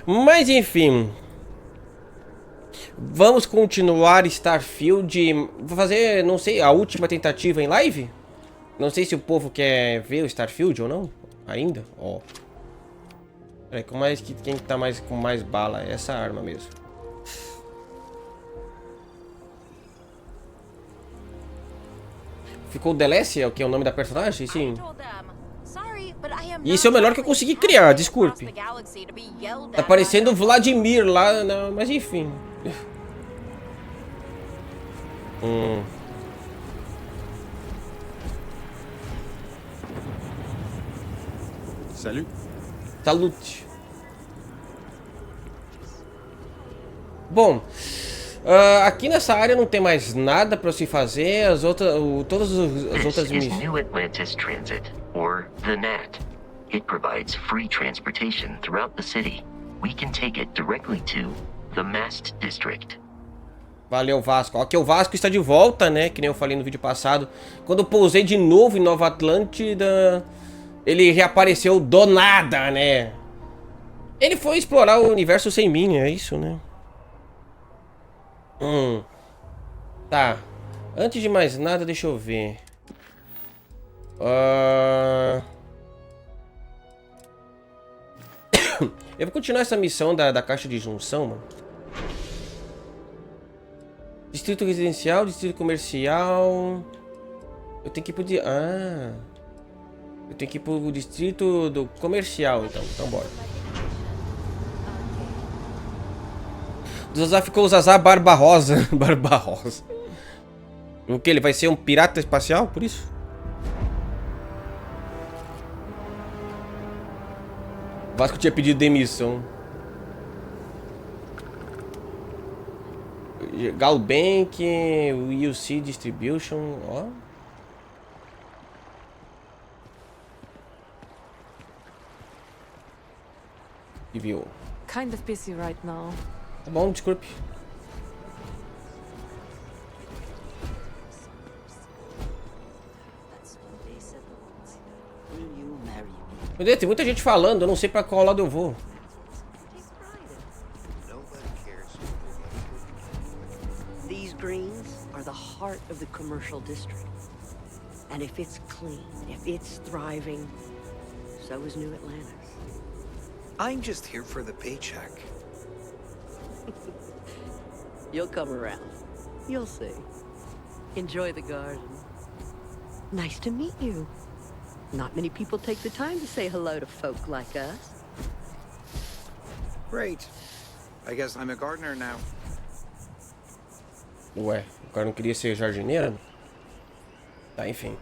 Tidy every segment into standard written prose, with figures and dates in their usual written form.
Mas enfim. Vamos continuar Starfield. Vou fazer, não sei, a última tentativa em live? Não sei se o povo quer ver o Starfield ou não. Ainda? Ó. Peraí, quem tá mais com mais bala? É essa arma mesmo. Ficou o Delecia, que é o nome da personagem? Sim. E esse é o melhor que eu consegui criar, desculpe. Tá parecendo o Vladimir lá, mas enfim. Salut. Salute. Bom, aqui nessa área não tem mais nada para se fazer. Todas as outras missões. New Atlantis Transit, or the NAT. It provides free transportation throughout the city. We can take it directly to the Mast District. Valeu, Vasco. Aqui o Vasco está de volta, né? Que nem eu falei no vídeo passado. Quando eu pousei de novo em Nova Atlântida, ele reapareceu do nada, né? Ele foi explorar o universo sem mim, é isso, né? Tá. Antes de mais nada, deixa eu ver. Eu vou continuar essa missão da caixa de junção, mano. Distrito residencial, distrito comercial. Eu tenho que ir pro... Eu tenho que ir pro distrito do comercial, então. Então bora. O Zazá ficou o Zazá Barbarosa. Barbarosa. O que? Ele vai ser um pirata espacial, por isso? O Vasco tinha pedido demissão. Galbank, UC Distribution, ó. E viu? Kind of busy right now. Tá bom, desculpe. Meu Deus, tem muita gente falando, eu não sei pra qual lado eu vou. These greens are the heart of the commercial district. And if it's clean, if it's thriving, so is New Atlantis. I'm just here for the paycheck. You'll come around. You'll see. Enjoy the garden. Nice to meet you. Not many people take the time to say hello to folk like us. Great. I guess I'm a gardener now. Ué, o cara não queria ser jardineiro? Tá, enfim.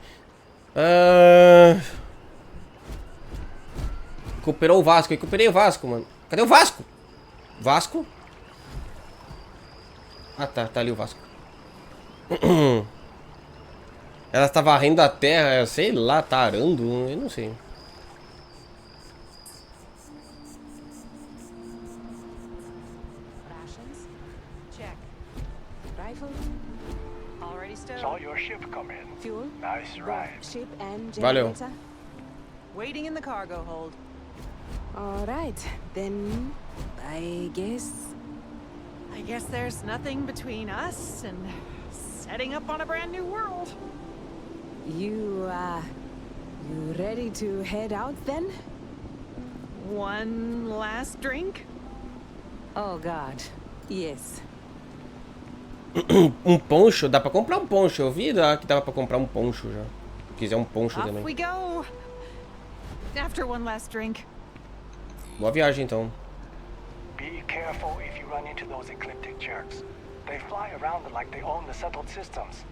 Recuperou o Vasco, recuperei o Vasco, mano. Cadê o Vasco? Vasco? Ah, tá ali o Vasco. Ela tá varrendo a terra, sei lá, tá arando, eu não sei. Saw your ship come in. Fuel? Nice ride. Ship and Valeu. generator? Waiting in the cargo hold. All right, then I guess. I guess there's nothing between us and setting up on a brand new world. You ready to head out then? One last drink? Oh God, yes. Um poncho? Dá pra comprar um poncho. Eu vi que dava pra comprar um poncho já. Se quiser um poncho Off também. we go. After one last drink. Boa viagem então. Be careful if you run into those ecliptic jerks. They fly around like they own the settled systems.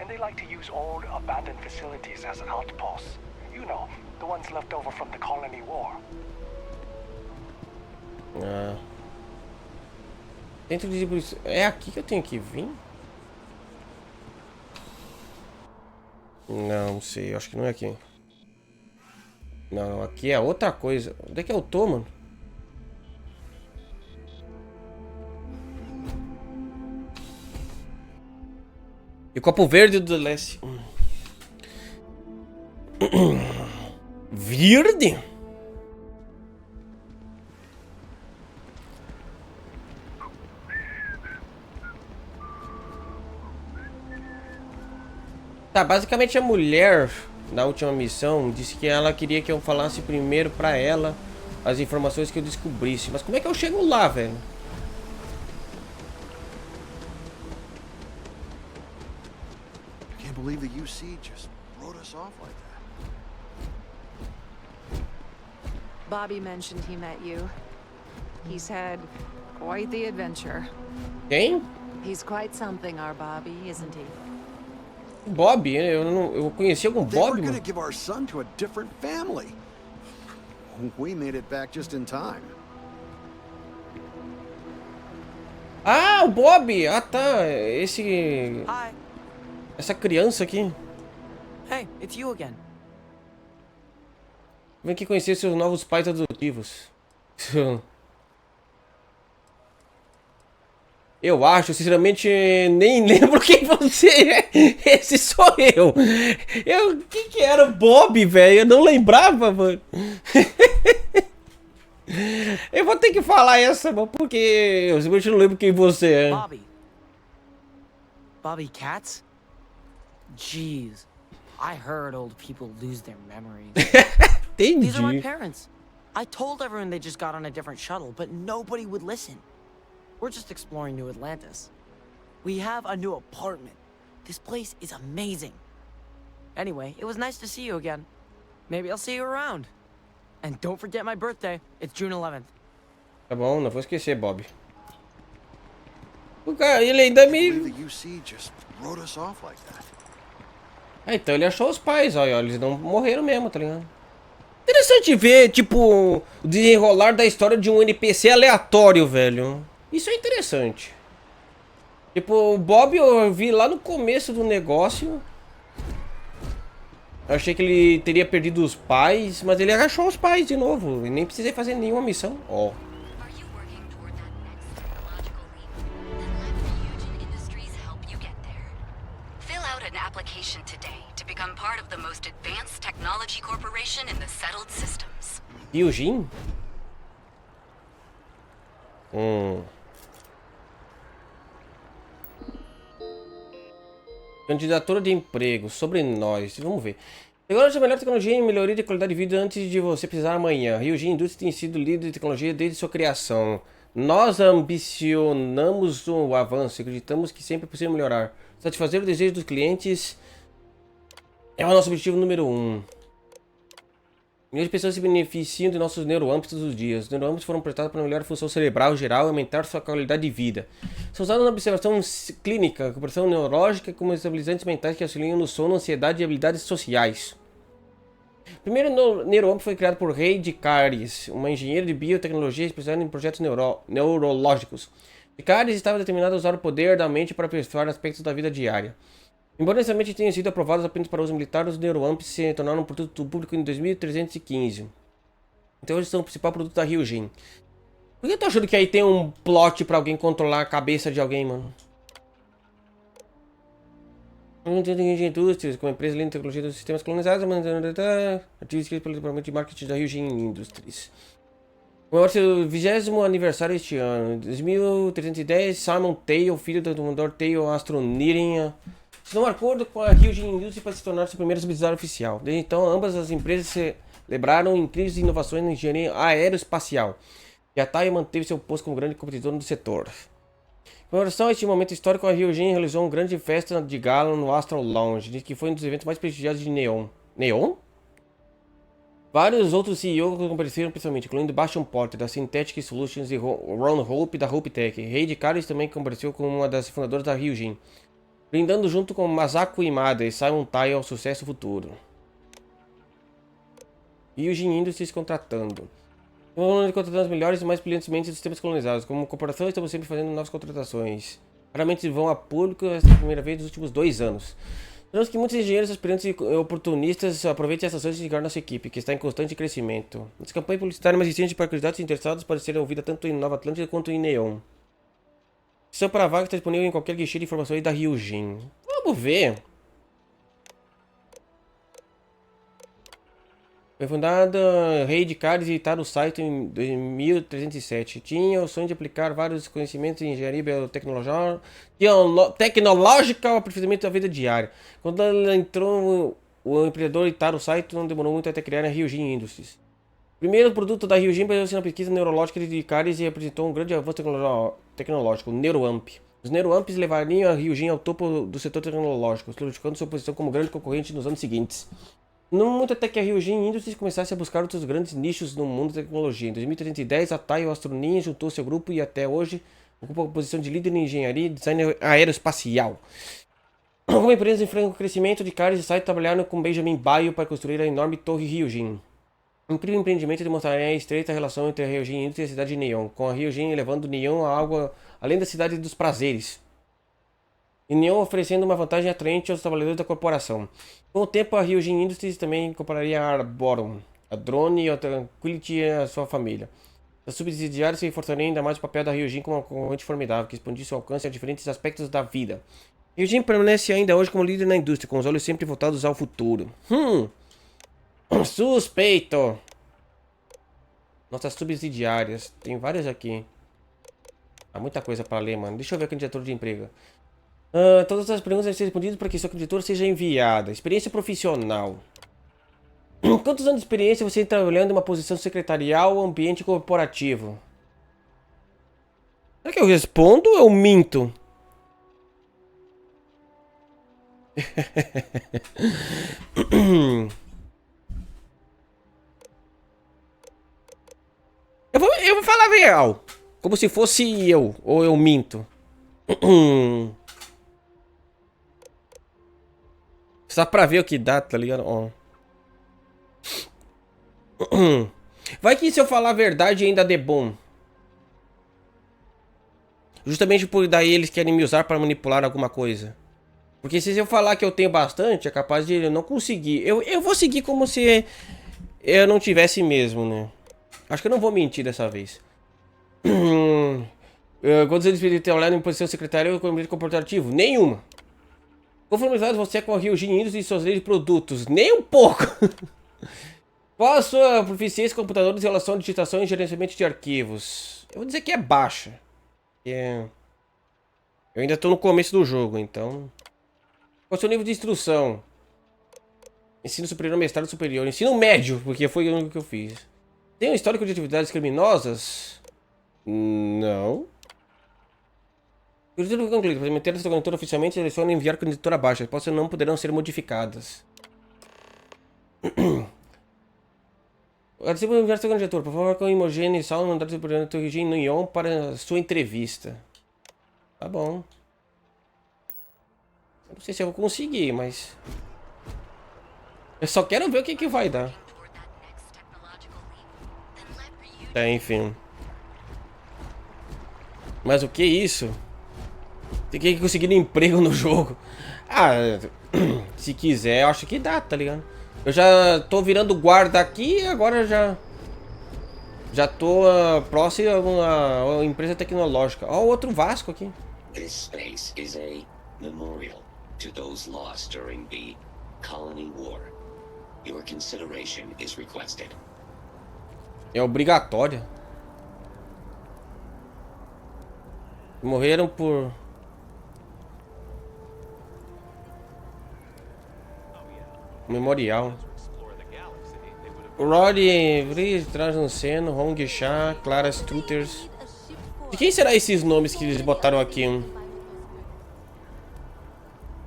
And they like to use old, abandoned facilities as outposts. You know, the ones left over from the colony war. Dentro de... É aqui que eu tenho que vir? Não sei, acho que não é aqui. Não, aqui é outra coisa. Onde é que eu tô, mano? E o copo verde do leste. Verde? Tá, basicamente a mulher, na última missão, disse que ela queria que eu falasse primeiro pra ela as informações que eu descobrisse. Mas como é que eu chego lá, velho? I can't believe the UC just wrote us off like that. Bobby mentioned he met you. He's had quite the adventure. Quem? He's quite something, our Bobby, isn't he? Bob? Eu conheci algum They were Bob, gonna mano? give our son to a different family. We made it back just in time. Ah, o Bob! Ah, tá. Hi. Essa criança aqui. Hey, it's you again. Vem aqui conhecer seus novos pais adotivos. Eu acho, sinceramente, nem lembro quem você é. Esse sou eu. Quem que era o Bob, velho? Eu não lembrava, mano. Eu vou ter que falar essa, mano, porque eu simplesmente não lembro quem você é. Bobby. Bobby Katz? Jeez. I heard old people lose their memories. These are my Entendi. parents. I told everyone they just got on a different shuttle, but nobody would listen. We're just exploring New Atlantis. We have a new apartment. This place is amazing. Anyway, it was nice to see you again. Maybe I'll see you around. And don't forget my birthday. It's June 11th. Tá bom, não vou esquecer, Bob. O cara, ele ainda I can't me... believe the UC just wrote us off like that. Ah, então ele achou os pais, olha, eles não morreram mesmo, tá ligado? Interessante ver, tipo, o desenrolar da história de um NPC aleatório, velho. Isso é interessante. Tipo, o Bob eu vi lá no começo do negócio. Eu achei que ele teria perdido os pais, mas ele achou os pais de novo. E nem precisei fazer nenhuma missão. Ó. Are you working toward that next technological leap? Then let Fusion Industries help you get there. Fill out an application today to become part of the most advanced technology corporation in the settled systems. Ryujin? Candidatura de emprego, sobre nós, vamos ver. Agora a melhor tecnologia e melhoria de qualidade de vida antes de você precisar amanhã. Ryujin Industries tem sido líder de tecnologia desde sua criação. Nós ambicionamos o avanço e acreditamos que sempre é possível melhorar. Satisfazer o desejo dos clientes é o nosso objetivo número 1. Milhões de pessoas se beneficiam de nossos neuroamps todos os dias. Os neuroamps foram prestados para melhorar a função cerebral geral e aumentar sua qualidade de vida. São usados na observação clínica, recuperação neurológica, como estabilizantes mentais que auxiliam no sono, ansiedade e habilidades sociais. O primeiro neuroamp foi criado por Rei de Caris, uma engenheira de biotecnologia especializada em projetos neurológicos. De Caris estava determinado a usar o poder da mente para aperfeiçoar aspectos da vida diária. Embora inicialmente tenham sido aprovados apenas para uso militar, os neuroamps se tornaram um produto público em 2315. Então hoje são o principal produto da Ryujin. Por que eu tô achando que aí tem um plot pra alguém controlar a cabeça de alguém, mano? Indústrias, como empresa linda de tecnologia dos sistemas colonizados, artigos escritos pelo departamento de marketing da Ryujin Industries. Comemora seu 20º aniversário este ano. Em 2310, Simon Tail, filho do domador Tail Astroniren, assinou um acordo com a Ryujin Industries para se tornar seu primeiro subsidiário oficial. Desde então, ambas as empresas celebraram incríveis inovações na engenharia aeroespacial. E a TAI manteve seu posto como grande competidor no setor. Em comemoração a este momento histórico, a Ryujin realizou uma grande festa de gala no Astral Lounge, que foi um dos eventos mais prestigiosos de Neon. Neon? Vários outros CEOs compareceram pessoalmente, incluindo Bastion Porter, da Synthetic Solutions, e Ron Hope, da Hope Tech. Rei de Caris também compareceu como uma das fundadoras da Ryujin, brindando junto com Masako Imada e Simon Tai ao sucesso futuro. Ryujin Industries contratando. Contratando as melhores e mais brilhantes mentes dos sistemas colonizados. Como corporação, estamos sempre fazendo novas contratações. Raramente vão a público esta primeira vez nos últimos 2 anos. Esperamos que muitos engenheiros, aspirantes e oportunistas aproveitem essa chance de ligar nossa equipe, que está em constante crescimento. Nossa campanha publicitária mais recente para candidatos interessados pode ser ouvida tanto em Nova Atlântida quanto em Neon. Inscrição para a vaga está disponível em qualquer guichê de informações da Ryujin. Vamos ver. Foi fundada Rei de Cádiz e está no site em 1307. Tinha o sonho de aplicar vários conhecimentos em engenharia biotecnológica tecnológica ao aperfeiçoamento da vida diária. Quando ela entrou, o empreendedor Itaro Saito não demorou muito até criar a Ryujin Industries. O primeiro produto da Ryujin baseou-se na pesquisa neurológica de Cádiz e apresentou um grande avanço tecnológico, o Neuroamp. Os Neuroamps levariam a Ryujin ao topo do setor tecnológico, solidificando sua posição como grande concorrente nos anos seguintes. Não muito até que a Ryujin Industries começasse a buscar outros grandes nichos no mundo da tecnologia. Em 2010, a Taiyo Astronin juntou-se ao grupo e até hoje ocupa a posição de líder em engenharia e design aeroespacial. Como empresa em franco crescimento, de Cádiz e Saito trabalharam com Benjamin Baio para construir a enorme Torre Ryujin. Um incrível empreendimento demonstraria a estreita relação entre a Ryujin Industries e a cidade de Neon, com a Ryujin elevando Neon a algo além da cidade dos prazeres. E Neon oferecendo uma vantagem atraente aos trabalhadores da corporação. Com o tempo, a Ryujin Industries também incorporaria a Arborum, a Drone e a Tranquility e a sua família. As subsidiárias se reforçariam ainda mais o papel da Ryujin como uma concorrente formidável, que expandia seu alcance a diferentes aspectos da vida. Ryujin permanece ainda hoje como líder na indústria, com os olhos sempre voltados ao futuro. Suspeito! Nossas subsidiárias. Tem várias aqui. Há muita coisa para ler, mano. Deixa eu ver a candidatura de emprego. Todas as perguntas devem ser respondidas para que sua candidatura seja enviada. Experiência profissional. Quantos anos de experiência você está trabalhando em uma posição secretarial ou ambiente corporativo? Será que eu respondo ou eu minto? Eu vou falar real. Como se fosse eu. Ou eu minto. Só pra ver o que dá, tá ligado? Ó. Vai que se eu falar a verdade ainda dê bom. Justamente por daí eles querem me usar para manipular alguma coisa. Porque se eu falar que eu tenho bastante, é capaz de eu não conseguir. Eu vou seguir como se eu não tivesse mesmo, né? Acho que eu não vou mentir dessa vez. Quantos anos de trabalhar em posição secretária ou comandante corporativo? Nenhuma. Conformidade você é com a Ryujin Industries e suas leis de produtos? Nem um pouco. Qual a sua proficiência em computadores em relação à digitação e gerenciamento de arquivos? Eu vou dizer que é baixa. Eu ainda estou no começo do jogo, então... Qual é o seu nível de instrução? Ensino superior, mestrado superior. Ensino médio, porque foi o que eu fiz. Tem um histórico de atividades criminosas? Não. Para manter essa candidatura oficialmente, selecione enviar candidatura abaixo. As postas não poderão ser modificadas. Participe enviar sua candidatura. Por favor, com Imogene e Sal, mandar seu projeto Ryujin Neon para sua entrevista. Tá bom. Eu não sei se eu vou conseguir, mas... Eu só quero ver o que vai dar. Enfim. Mas o que é isso? Tem que conseguir um emprego no jogo. Se quiser, eu acho que dá, tá ligado? Eu já tô virando guarda aqui e agora já tô próximo a uma empresa tecnológica. Ó, outro Vasco aqui. This space is a memorial to those lost during the Colony War. Your consideration is requested. É obrigatório. Morreram por... Memorial. Rod Vries, Trajanceno, Hong Sha, Clara Struthers. De quem será esses nomes que eles botaram aqui?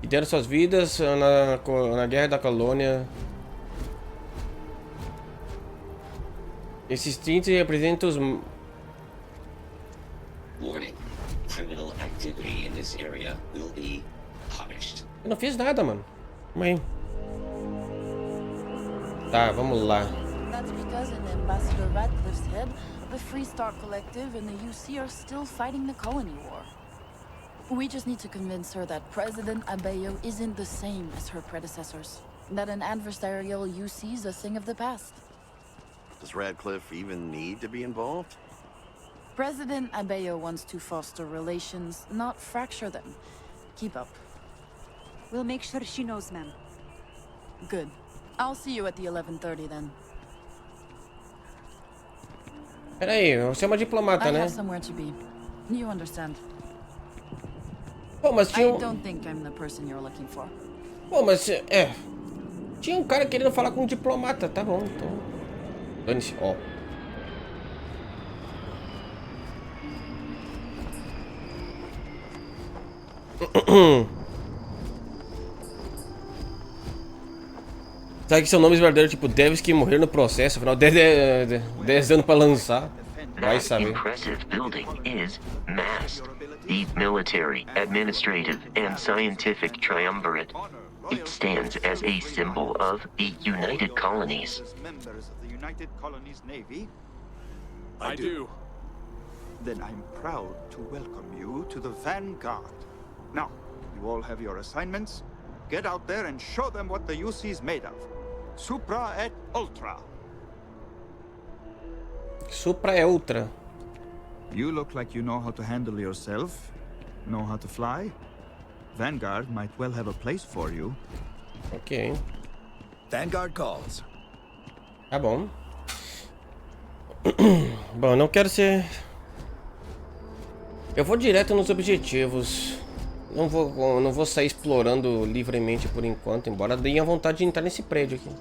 Que deram suas vidas na Guerra da Colônia. Esses 30 representam os... Warning. Criminal activity in this area will be punished. Eu não fiz nada, mano. Mãe. Tá, vamos lá. That's because in Ambassador Radcliffe's head, the Free Star Collective and the UC are still fighting the Colony War. We just need to convince her that President Abeyo isn't the same as her predecessors. That an adversarial UC is a thing of the past. Does Radcliffe even need to be involved? President Abeyo wants to foster relations, not fracture them. Keep up. We'll make sure she knows, ma'am. Good. I'll see you at the 11:30 then. Pera aí, você é uma diplomata, I né? have somewhere to be. You understand? Pô, mas tinha I don't think I'm the person you're looking for. Pô, mas tinha um cara querendo falar com um diplomata. Tá bom, então. Dane-se, ó. Sabe que seu nome é verdadeiro, tipo, Devs que morrer no processo, afinal, 10 anos pra lançar. Vai That saber. impressive building is MAST, the military, administrative, and scientific triumvirate. It stands as a symbol of the United Colonies. Members of the United Colonies Navy? I do. Then I'm proud to welcome you to the Vanguard. Now, you all have your assignments. Get out there and show them what the UC's made of. Supra et Ultra. Supra é ultra. You look like you know how to handle yourself, know how to fly. Vanguard might well have a place for you. Ok. Vanguard calls. Tá bom. Bom, não quero ser... Eu vou direto nos objetivos. Não vou sair explorando livremente por enquanto, embora dê a vontade de entrar nesse prédio aqui.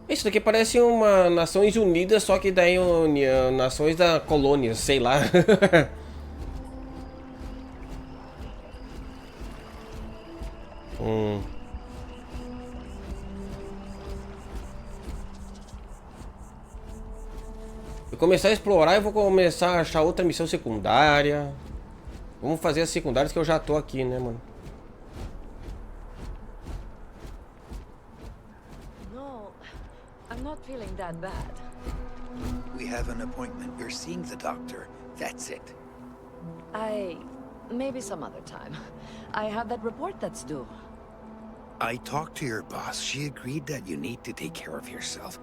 Isso daqui parece uma Nações Unidas, só que daí Nações da Colônia, sei lá. Se eu começar a explorar, eu vou começar a achar outra missão secundária. Vamos fazer as secundárias que eu já tô aqui, né, mano? No, I'm not feeling that bad. We have an appointment. You're seeing the doctor. That's it. Maybe some other time. I have that report that's due. I talked to your boss. She agreed that you need to take care of yourself.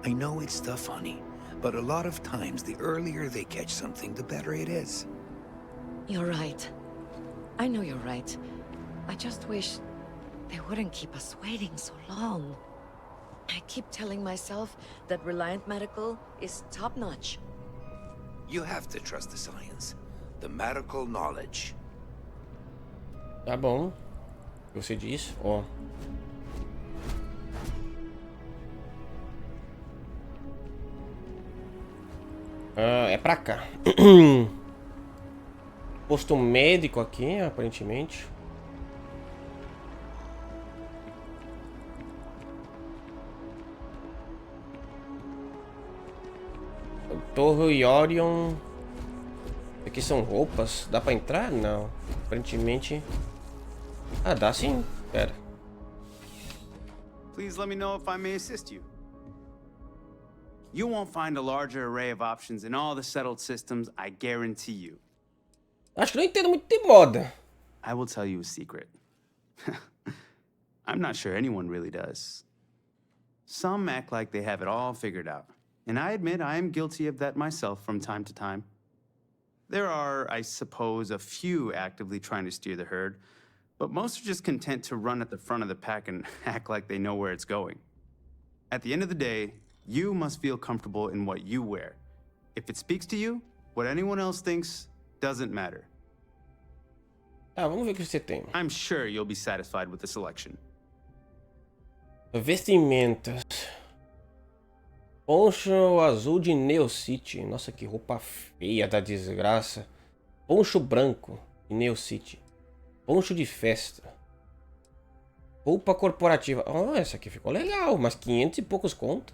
I know it's tough, honey, but a lot of times the earlier they catch something, the better it is. You're right. I know you're right. I just wish they wouldn't keep us waiting so long. I keep telling myself that Reliant Medical is top-notch. You have to trust the science, the medical knowledge. Tá bom. Você diz, ó. É pra cá. Posto médico aqui, aparentemente. Torre Orion. Aqui são roupas. Dá pra entrar? Não. Aparentemente. Ah, dá sim. Pera. Please let me know if I may assist you. You won't find a larger array of options in all the settled systems, I guarantee you. Acho que não entendo muito de moda. I will tell you a secret. I'm not sure anyone really does. Some act like they have it all figured out. And I admit I am guilty of that myself from time to time. There are, I suppose, a few actively trying to steer the herd, but most are just content to run at the front of the pack and act like they know where it's going. At the end of the day, you must feel comfortable in what you wear. If it speaks to you, what anyone else thinks doesn't matter. Ah, vamos ver o que você tem. I'm sure you'll be satisfied with the selection. Vestimentas. Poncho azul de Neo City. Nossa, que roupa feia da desgraça. Poncho branco de Neo City. Poncho de festa. Roupa corporativa. Oh, essa aqui ficou legal. Mas 500 e poucos conto.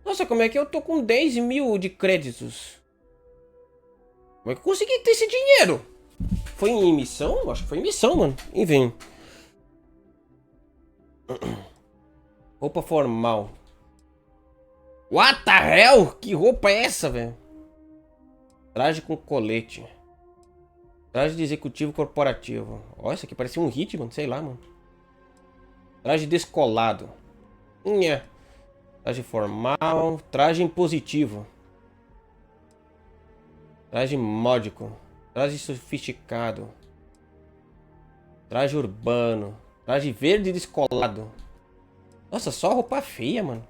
Nossa, como é que eu tô com 10 mil de créditos? Como é que eu consegui ter esse dinheiro? Foi em missão? Acho que foi em missão, mano. Enfim. Roupa formal. What the hell? Que roupa é essa, velho? Traje com colete. Traje de executivo corporativo. Ó, isso aqui parece um hit, mano. Sei lá, mano. Traje descolado. Traje formal. Traje impositivo. Traje módico. Traje sofisticado. Traje urbano. Traje verde descolado. Nossa, só roupa feia, mano.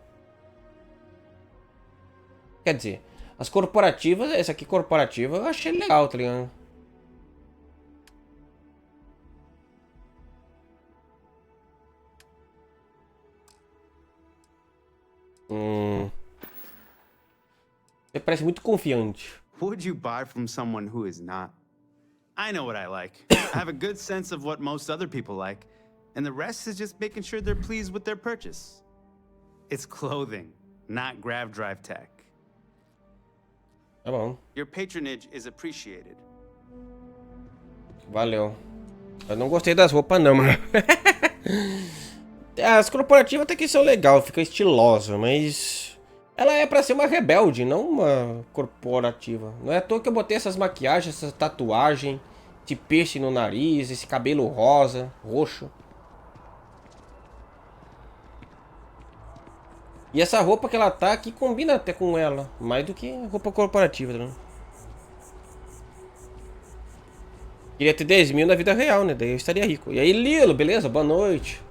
Quer dizer, as corporativas, essa aqui corporativa eu achei legal, tá ligado? Você parece muito confiante. Would you buy from someone who is not? I know what I like. I have a good sense of what most other people like, and the rest is just making sure they're pleased with their purchase. It's clothing, not grab drive tech. Tá bom. Your patronage is appreciated. Valeu. Eu não gostei das roupas não, mano. As corporativas até que são legal, fica estilosa, mas ela é pra ser uma rebelde, não uma corporativa. Não é à toa que eu botei essas maquiagens, essa tatuagem, esse piercing no nariz, esse cabelo rosa, roxo. E essa roupa que ela tá aqui combina até com ela, mais do que roupa corporativa, tá vendo? Queria ter 10 mil na vida real, né? Daí eu estaria rico. E aí, Lilo, beleza? Boa noite.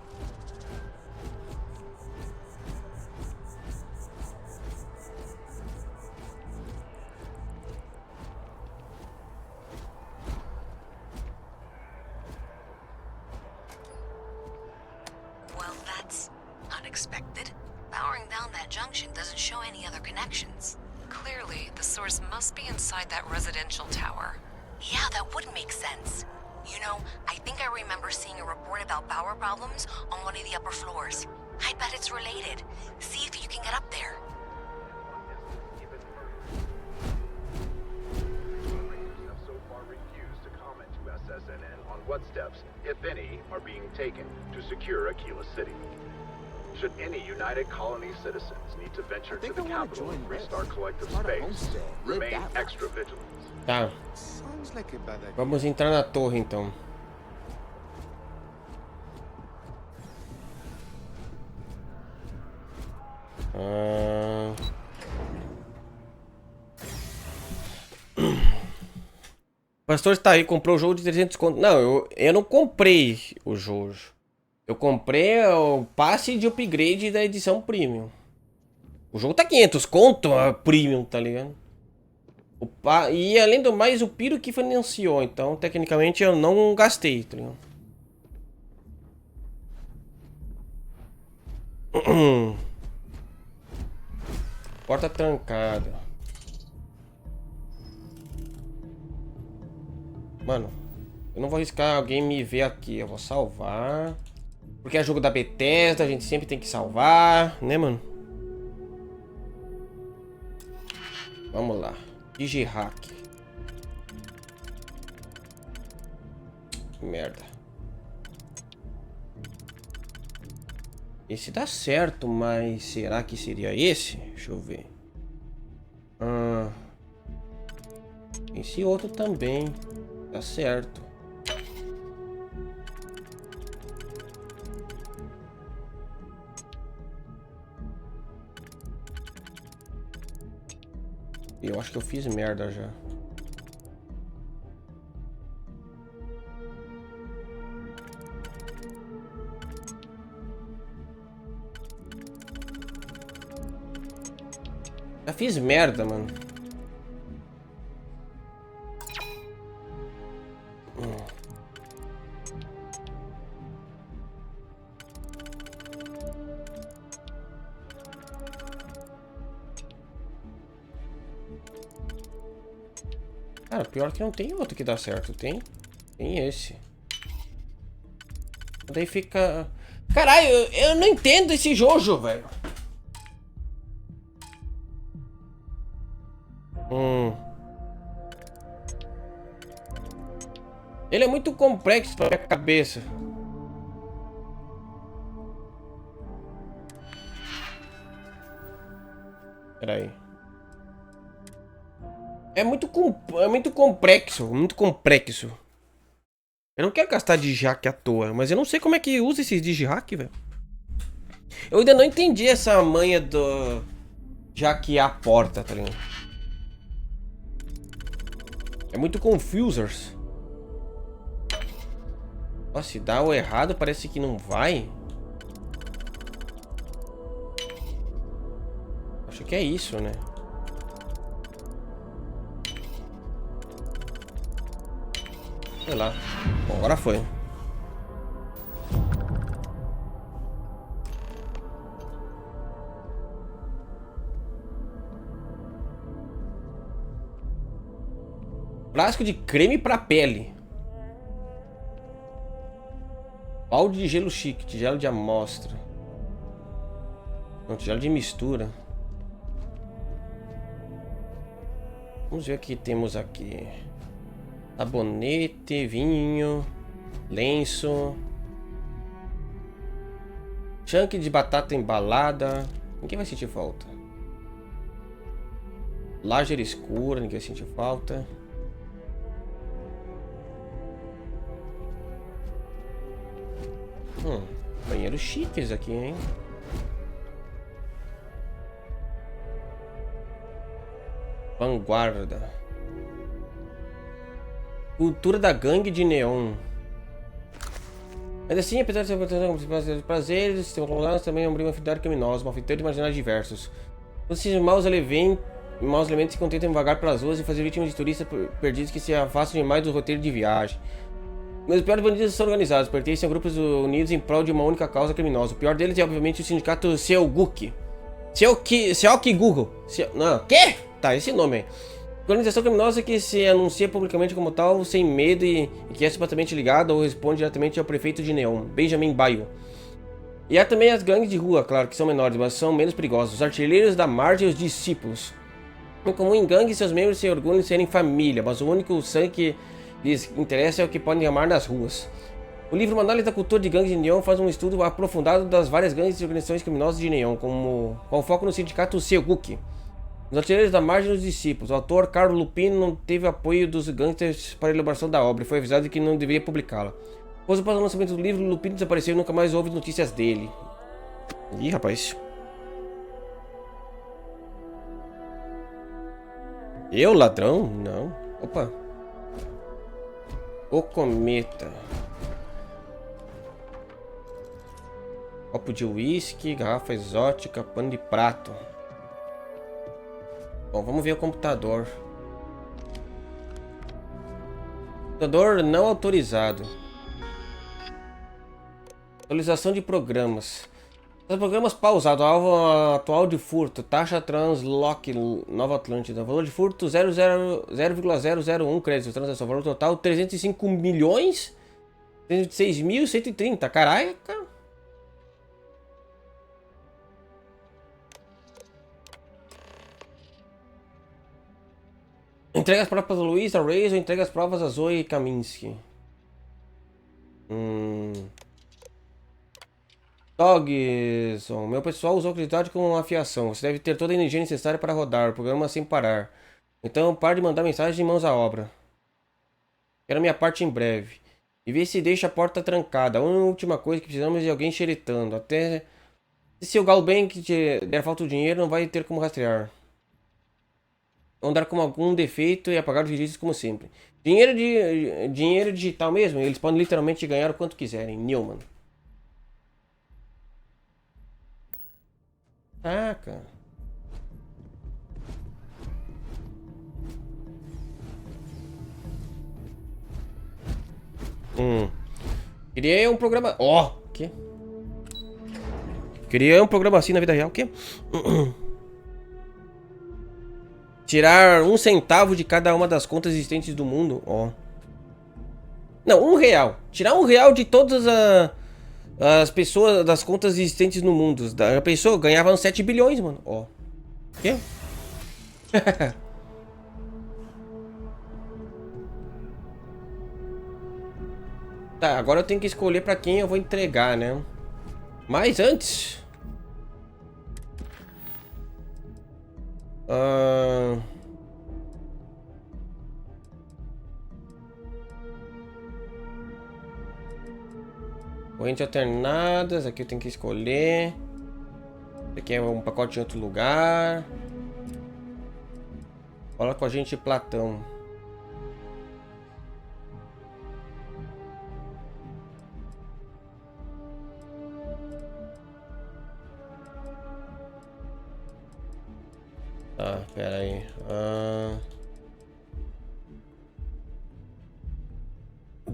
Well, that's unexpected. Powering down that junction doesn't show any other connections. Clearly, the source must be inside that residential tower. Yeah, that would make sense. You know, I think I remember seeing a report about power problems on one of the upper floors. I bet it's related. See if you can get up there. Have so far refused to comment to SSNN on what steps, if any, are being taken to secure Aquila City. Should any United Colony citizens need to venture to the capital of Freestar Collective Space, remain extra vigilant. Tá. Vamos entrar na torre, então. O pastor está aí, comprou o jogo de 300 conto. Não, eu não comprei o jogo. Eu comprei o passe de upgrade da edição premium. O jogo tá 500 conto, a premium, tá ligado? E além do mais, o Piro que financiou. Então, tecnicamente, eu não gastei, tá ligado? Porta trancada. Mano, eu não vou arriscar alguém me ver aqui. Eu vou salvar. Porque é jogo da Bethesda, a gente sempre tem que salvar, né, mano? Vamos lá. Digihack. Merda. Esse dá certo, mas será que seria esse? Deixa eu ver. Esse outro também dá certo. Eu acho que eu fiz merda já. Já fiz merda, mano. Cara, pior que não tem outro que dá certo, tem? Tem esse. Daí fica... Caralho, eu não entendo esse Jojo, velho. Ele é muito complexo pra minha cabeça. Pera aí. É muito complexo, muito complexo. Eu não quero gastar digihack à toa, mas eu não sei como é que usa esses digihack, velho. Eu ainda não entendi essa manha do hackear a porta, tá ligado? É muito confusers. Nossa, se dá o errado, parece que não vai. Acho que é isso, né? Sei lá. Bom, agora foi. Frasco de creme pra pele. Balde de gelo chique, tigela de amostra. Não, tigela de mistura. Vamos ver o que temos aqui. Sabonete, vinho, lenço. Chunk de batata embalada. Ninguém vai sentir falta. Lager escura, ninguém vai sentir falta. Banheiros chiques aqui, hein? Vanguarda. Cultura da gangue de neon. Mas assim, apesar de ser prazeres, também abriu uma afinidade criminosa, malfeitores e marginais diversos. Esses maus elementos se contentam em vagar pelas ruas e fazer vítimas de turistas perdidos que se afastam demais do roteiro de viagem. Mas os piores bandidos são organizados, pertencem a grupos unidos em prol de uma única causa criminosa. O pior deles é, obviamente, o sindicato Seoguk. Seok Google. Não, quê? Tá, esse nome aí. Organização criminosa que se anuncia publicamente como tal, sem medo e que é supostamente ligada ou responde diretamente ao prefeito de Neon, Benjamin Baio. E há também as gangues de rua, claro, que são menores, mas são menos perigosos. Os artilheiros da margem e os discípulos. Em comum em gangue, seus membros se orgulham de serem família, mas o único sangue que lhes interessa é o que podem amar nas ruas. O livro Manual da Cultura de Gangues de Neon faz um estudo aprofundado das várias gangues e organizações criminosas de Neon, com foco no sindicato Seoguk. Os artilheiros da margem e os discípulos. O autor Carlo Lupino não teve apoio dos gangsters para a elaboração da obra e foi avisado de que não deveria publicá-la. Após o lançamento do livro, Lupino desapareceu e nunca mais houve notícias dele. Ih, rapaz. Eu, ladrão? Não. Opa. O cometa. Copo de uísque, garrafa exótica, pano de prato. Bom, vamos ver o computador. Computador não autorizado. Atualização de programas. Os programas pausados. Alvo atual de furto. Taxa Translock Nova Atlântida. Valor de furto 0,001 créditos. Transação. Valor total 305 milhões 306.130. Caraca. Entrega as provas a Luiz, a Reis ou entrega as provas a Zoe Kaminsky? Dogson, meu pessoal usou credibilidade com afiação. Você deve ter toda a energia necessária para rodar o programa sem parar. Então pare de mandar mensagens de mãos à obra. Quero minha parte em breve. E vê se deixa a porta trancada. A última coisa que precisamos é de alguém xeretando. Até se o Galbank der falta de dinheiro, não vai ter como rastrear. Vão dar como algum defeito e apagar os registros como sempre. Dinheiro digital mesmo. Eles podem literalmente ganhar o quanto quiserem. Newman. Ah, cara. Queria um programa... Ó! Que? Queria um programa assim na vida real. O quê? Tirar 1 centavo de cada uma das contas existentes do mundo. Ó. Não, R$1. Tirar R$1 de todas as pessoas das contas existentes no mundo. A pessoa ganhava uns 7 bilhões, mano. Ó. Quê? Tá, agora eu tenho que escolher pra quem eu vou entregar, né? Mas antes... Corrente alternadas, aqui eu tenho que escolher. Esse aqui é um pacote em outro lugar. Fala com a gente, Platão. Tá, pera aí.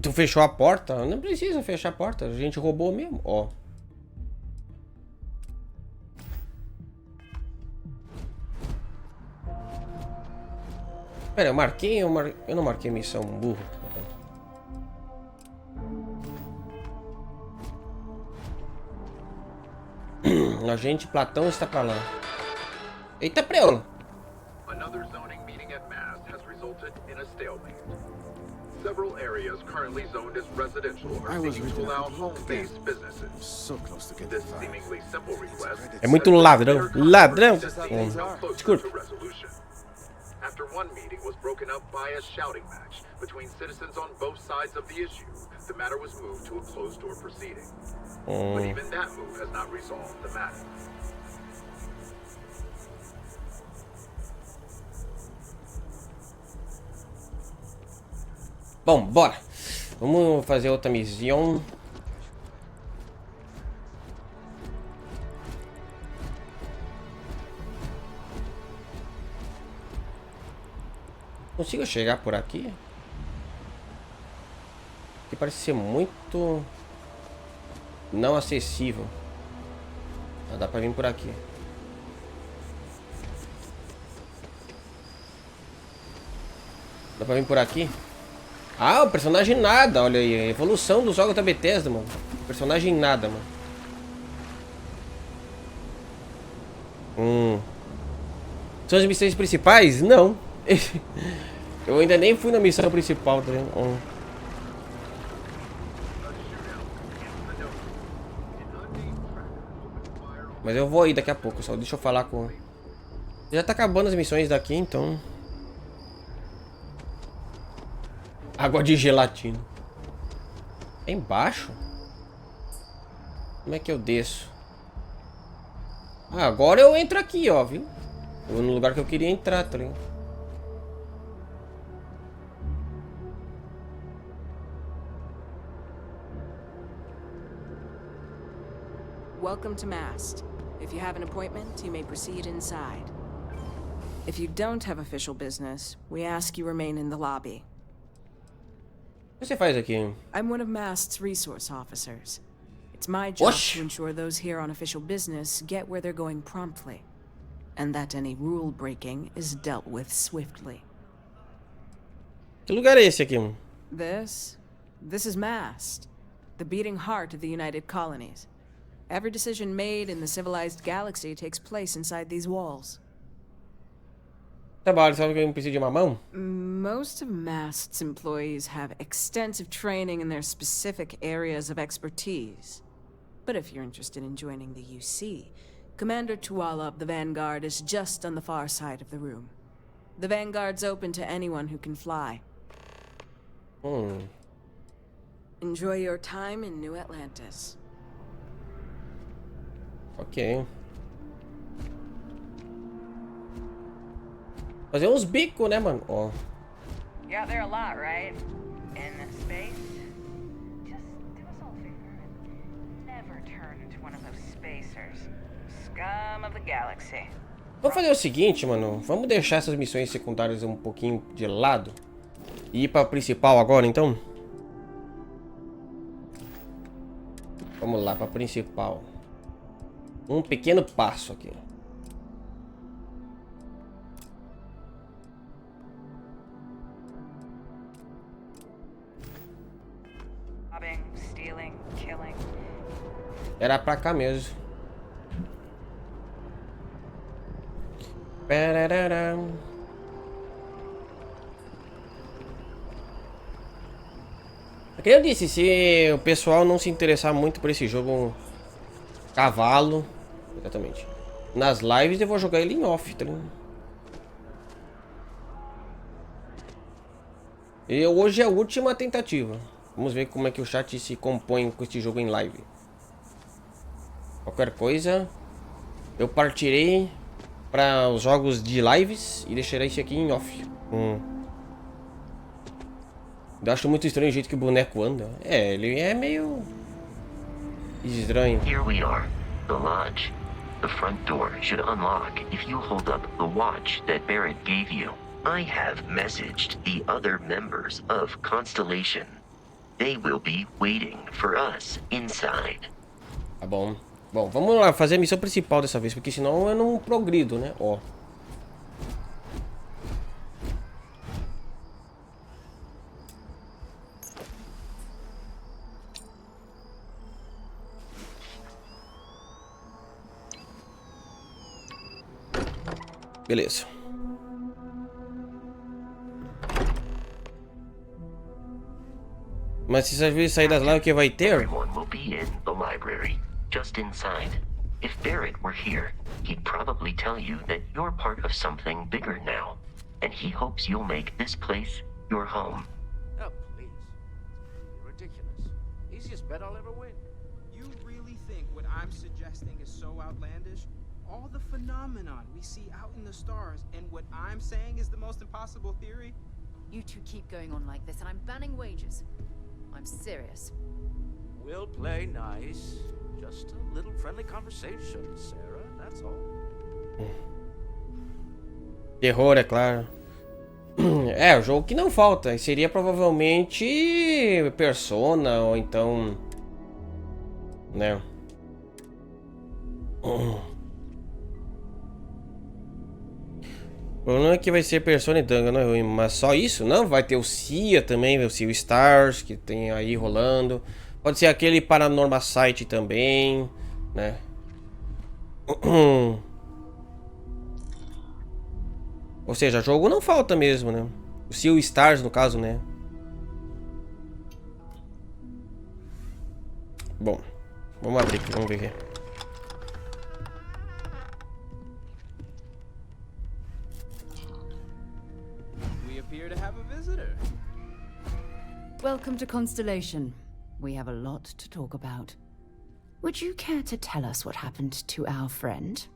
Tu fechou a porta? Não precisa fechar a porta, a gente roubou mesmo, ó. Pera, eu marquei, eu não marquei missão, burro. Agente Platão está pra lá. Eita, preula. Another zoning meeting at Mast has resulted in a stalemate. Several areas currently zoned as residential are seeking to allow home-based businesses. This seemingly simple request É muito ladrão, ladrão. Desculpa. After one meeting was broken up by a shouting match between citizens on both sides of the issue, the matter was moved to a closed-door proceeding. But even that move has not resolved the matter. Bom, bora. Vamos fazer outra missão. Consigo chegar por aqui? Que parece ser muito não acessível. Ah, dá pra vir por aqui. Dá pra vir por aqui? Ah, o personagem nada, olha aí. A evolução dos jogos da Bethesda, mano. Personagem nada, mano. São as missões principais? Não. Eu ainda nem fui na missão principal, tá vendo? Mas eu vou aí daqui a pouco, só deixa eu falar com... Já tá acabando as missões daqui, então... Água de gelatina. É embaixo? Como é que eu desço? Ah, agora eu entro aqui, ó, viu? Eu vou no lugar que eu queria entrar, tá ligado? Welcome to Mast. If you have an appointment, you may proceed inside. If you don't have official business, we ask you remain in the lobby. O que você faz aqui? I'm one of Mast's resource officers. It's my job to ensure those here on official business get where they're going promptly, and that any rule breaking is dealt with swiftly. Que lugar é esse aqui? This is Mast, the beating heart of the United Colonies. Every decision made in the civilized galaxy takes place inside these walls. Trabalho, sabe que eu preciso de uma mão? Most of Mast's employees have extensive training in their specific areas of expertise. But if you're interested in joining the UC, Commander Tuala of the Vanguard is just on the far side of the room. The Vanguard's open to anyone who can fly. Enjoy your time in New Atlantis. Ok. Fazer uns bicos, né, mano? Ó. You're out there a lot, right? In space? Just do us all a favor and never turn into one of those spacers. Scum of the galaxy. Vamos fazer o seguinte, mano. Vamos deixar essas missões secundárias um pouquinho de lado. E ir pra principal agora, então? Vamos lá, pra principal. Um pequeno passo aqui. Stealing, killing. Era pra cá mesmo. Parararam. É que eu disse, se o pessoal não se interessar muito por esse jogo cavalo, exatamente, nas lives eu vou jogar ele em off, tá ligado? E hoje é a última tentativa. Vamos ver como é que o chat se compõe com este jogo em live. Qualquer coisa, eu partirei para os jogos de lives e deixarei esse aqui em off. Eu acho muito estranho o jeito que o boneco anda. É, ele é meio estranho. Here we are, the lodge. The front door should unlock if you hold up the watch that Barrett gave you. I have messaged the other members of Constellation. They will be waiting for us inside. Tá bom. Bom, vamos lá fazer a missão principal dessa vez, porque senão eu não progrido, né? Ó. Beleza. Mas se às vezes sair das lives, o que vai ter? Everyone will be in the library, just inside. If Barrett were here, he'd probably tell you that you're part of something bigger now, and he hopes you'll make this place your home. Oh, please. You're ridiculous. Easiest bet I'll ever win. You really think what I'm suggesting is so outlandish? All the phenomenon we see out in the stars, and what I'm saying is the most impossible theory? You two keep going on like this, and I'm banning wagers. I'm serious. We'll play nice. Just a little friendly conversation, Sarah, that's all. Terror, é claro. É, o jogo que não falta. Seria provavelmente Persona, ou então... né? O problema é que vai ser Persona e Danga, não é ruim, mas só isso? Não, vai ter o Cia também, o Cia Stars, que tem aí rolando. Pode ser aquele Paranormal Site também, né? Ou seja, jogo não falta mesmo, né? O Cia Stars, no caso, né? Bom, vamos abrir aqui, vamos ver aqui. Welcome to Constellation. We have a lot to talk about. Would you care to tell us what happened to our friend?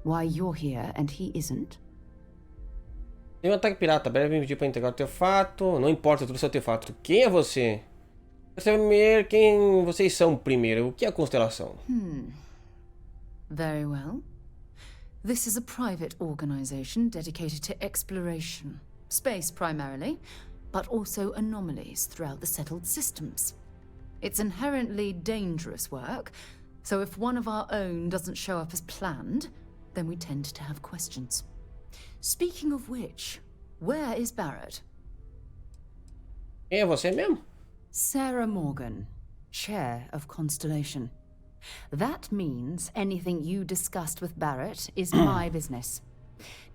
Why you're here and he isn't? Tem um ataque pirata. Breve me pediu para integrar o artefato. Não importa, tudo é artefato. Quem é você? Quero saber quem vocês são primeiro. O que é a constelação? Very well. This is a private organization dedicated to exploration. Space primarily, but also anomalies throughout the settled systems. It's inherently dangerous work, so if one of our own doesn't show up as planned, then we tend to have questions. Speaking of which, where is Barrett? Quem é você mesmo? Sarah Morgan, chair of Constellation. That means anything you discussed with Barrett is my business.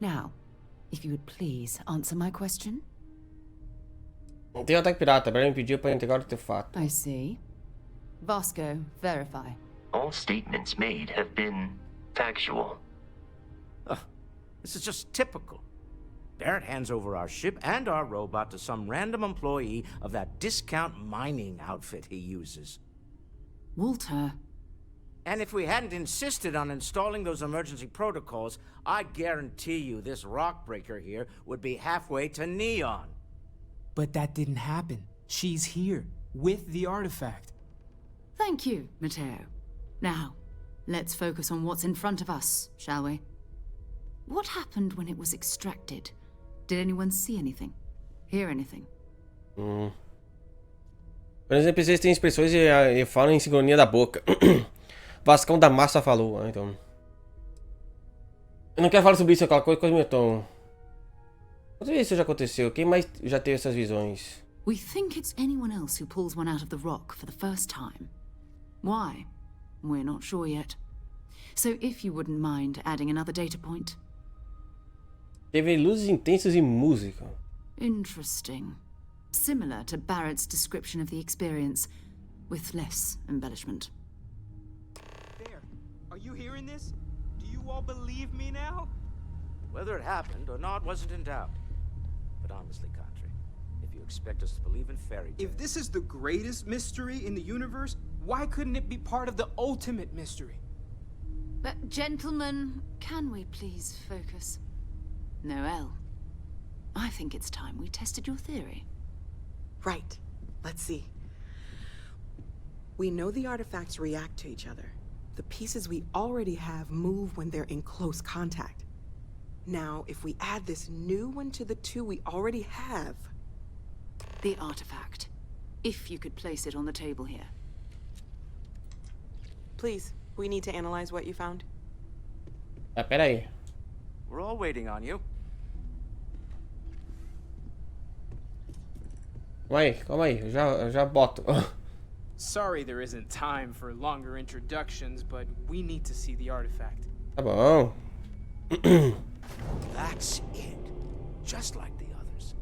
Now, if you would please answer my question. Tem um ataque pirata. Breve me pediu para integrar o artefato. I see. Vasco, verify. All statements made have been factual. This is just typical. Barrett hands over our ship and our robot to some random employee of that discount mining outfit he uses. Walter. And if we hadn't insisted on installing those emergency protocols, I guarantee you this rock breaker here would be halfway to Neon. But that didn't happen. She's here, with the artifact. Thank you, Matteo. Now, let's focus on what's in front of us, shall we? What happened when it was extracted? Did anyone see anything? Hear anything? Por exemplo, NPCs têm expressões e falam em sincronia da boca. Vascão da Massa falou, então... Eu não quero falar sobre isso, aquela coisa meio tom. Quantas vezes isso já aconteceu? Quem mais já teve essas visões? We think it's anyone else who pulls one out of the rock for the first time. Why? We're not sure yet. So if you wouldn't mind adding another data point. Teve luzes intensas e música. Interesting. Similar to Barrett's description of the experience, with less embellishment. There. Are you hearing this? Do you all believe me now? Whether it happened or not wasn't in doubt. But honestly, Country, if you expect us to believe in fairy tales... If this is the greatest mystery in the universe, why couldn't it be part of the ultimate mystery? But gentlemen, can we please focus? Noel, I think it's time we tested your theory. Right. Let's see. We know the artifacts react to each other. The pieces we already have move when they're in close contact. Now, if we add this new one to the two we already have... The artifact. If you could place it on the table here. Please, we need to analyze what you found. Pera aí. We're all waiting on you. Calma aí, eu já boto. Sorry there isn't time for longer introductions, but we need to see the artifact. Tá bom. That's it. Just like the others.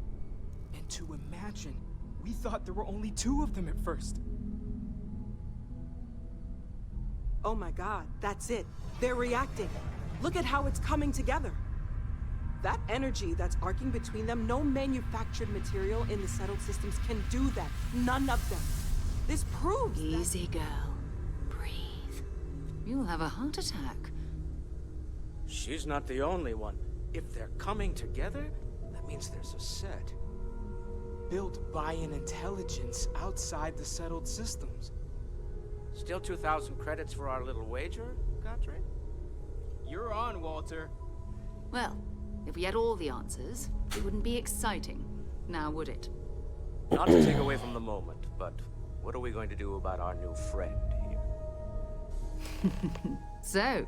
And to imagine, we thought there were only 2 of them at first. Oh my god, that's it. They're reacting. Look at how it's coming together. That energy that's arcing between them, no manufactured material in the settled systems can do that. None of them. This proves Easy, girl. Breathe. You'll have a heart attack. She's not the only one. If they're coming together, that means there's a set. Built by an intelligence outside the settled systems. Still 2,000 credits for our little wager, Godfrey? You're on, Walter. Well, if we had all the answers, it wouldn't be exciting, now would it? Not to take away from the moment, but what are we going to do about our new friend here? So,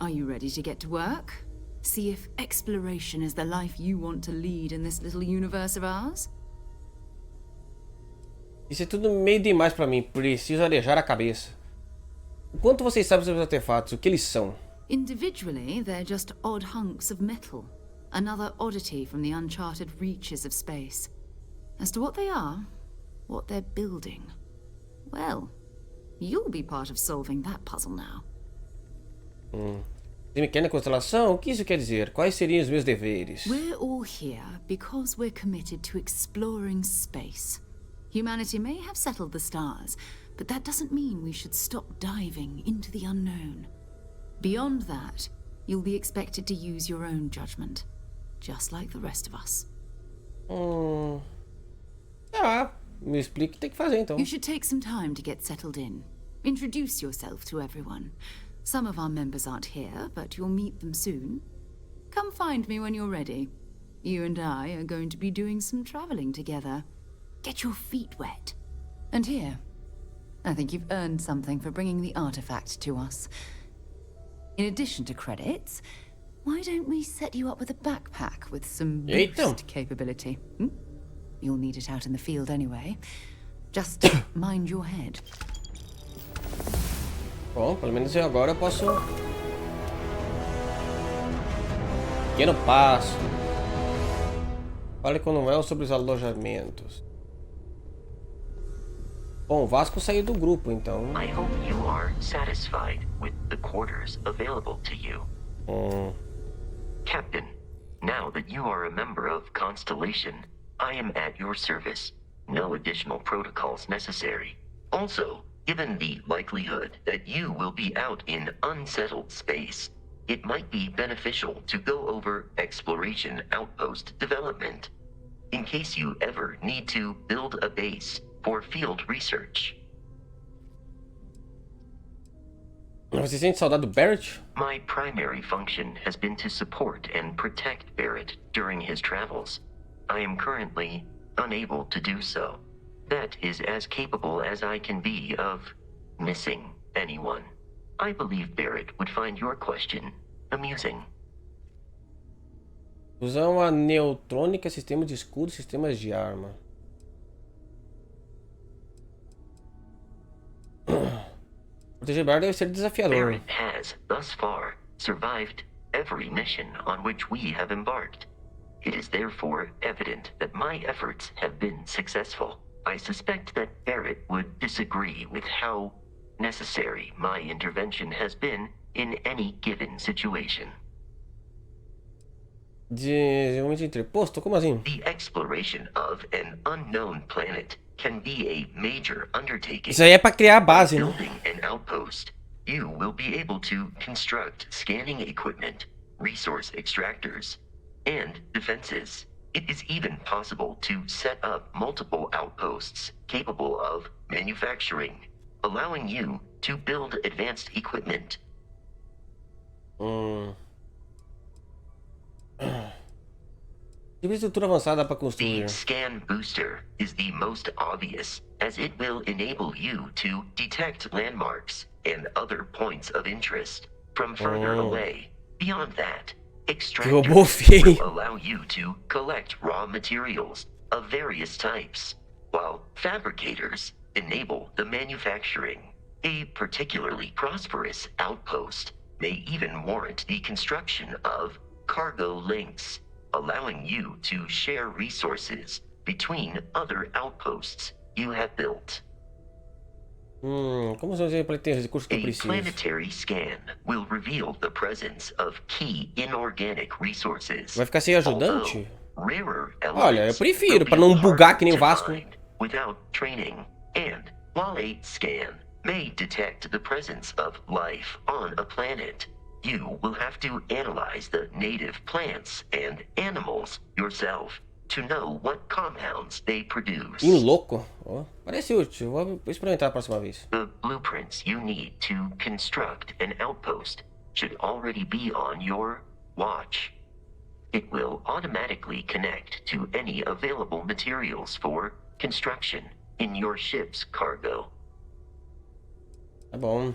are you ready to get to work? See if exploration is the life you want to lead in this little universe of ours? Isso é tudo meio demais pra mim, preciso arejar a cabeça. O quanto vocês sabem sobre os artefatos? O que eles são? Individually, they're just odd hunks of metal. Another oddity from the uncharted reaches of space. As to what they are, what they're building, well, you'll be part of solving that puzzle now. Você me quer na constelação? O que isso quer dizer? Quais seriam os meus deveres? We're all here because we're committed to exploring space. Humanity may have settled the stars, but that doesn't mean we should stop diving into the unknown. Beyond that, you'll be expected to use your own judgment, just like the rest of us. Me explique o que tem que fazer então. You should take some time to get settled in. Introduce yourself to everyone. Some of our members aren't here, but you'll meet them soon. Come find me when you're ready. You and I are going to be doing some traveling together. Get your feet wet. And here, I think you've earned something for bringing the artifact to us. In addition to credits, why don't we set you up with a backpack with some boost capability? You'll need it out in the field anyway. Just mind your head. Bom, pelo menos eu agora posso... Pequeno passo. Fale com o Noel sobre os alojamentos. Bom, o Vasco saiu do grupo, então. I hope you are satisfied with the quarters available to you. Captain, now that you are a member of Constellation, I am at your service. No additional protocols necessary. Also, given the likelihood that you will be out in unsettled space, it might be beneficial to go over exploration outpost development, in case you ever need to build a base for field research. Você sente saudade do Barrett? My primary function has been to support and protect Barrett during his travels. I am currently unable to do so. That is as capable as I can be of missing anyone. I believe Barrett would find your question amusing. Fusão a neutrônica, sistema de escudo, sistemas de arma. Proteger Barrett deve ser desafiador. Barrett has, thus far, survived every mission on which we have embarked. It is therefore evident that my efforts have been successful. I suspect that Barrett would disagree with how necessary my intervention has been in any given situation. Desenvolvimento interposto? Como assim? The exploration of an unknown planet can be a major undertaking. Isso aí é pra criar a base, né? Building an outpost, you will be able to construct scanning equipment, resource extractors, and defenses. It is even possible to set up multiple outposts capable of manufacturing, allowing you to build advanced equipment. Estrutura avançada para construir. The scan booster is the most obvious, as it will enable you to detect landmarks and other points of interest from further away. Beyond that, extractors will allow you to collect raw materials of various types, while fabricators enable the manufacturing. A particularly prosperous outpost may even warrant the construction of cargo links, allowing you to share resources between other outposts you have built. Como você vai ter os recursos que eu A preciso? planetary scan will reveal the presence of key inorganic resources. Vai ficar sem ajudante? Rarer Olha, eu elements prefiro, will para be não bugar harder que nem o to Vasco. find without training. And while a scan may detect the presence of life on a planet, you will have to analyze the native plants and animals yourself to know what compounds they produce. Louco. Oh, parece útil. Vou experimentar a próxima vez. The blueprints you need to construct an outpost should already be on your watch. It will automatically connect to any available materials for construction in your ship's cargo. Tá bom.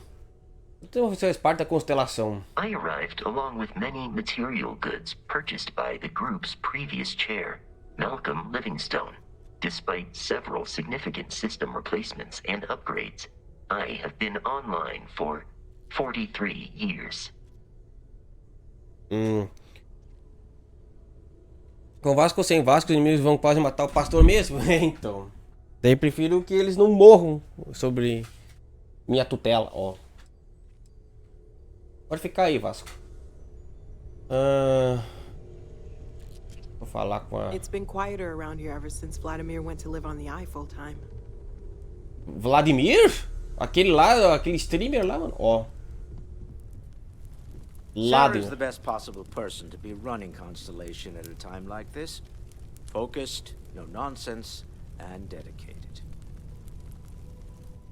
Então você faz parte da constelação. I arrived along with many material goods purchased by the group's previous chair, Malcolm Livingstone. Despite several significant system replacements and upgrades, I have been online for 43 years. Com Vasco ou sem Vasco, os inimigos vão quase matar o pastor mesmo. Então. Daí prefiro que eles não morram sobre minha tutela, ó. Pode ficar aí, Vasco. Vou falar com a... It's been quieter around here ever since Vladimir went to live on the eye full time. Vladimir? Aquele lá, aquele streamer lá, mano. Ó. Sarah's the best possible person to be running Constellation at a time like this. Focused, no nonsense, and dedicated.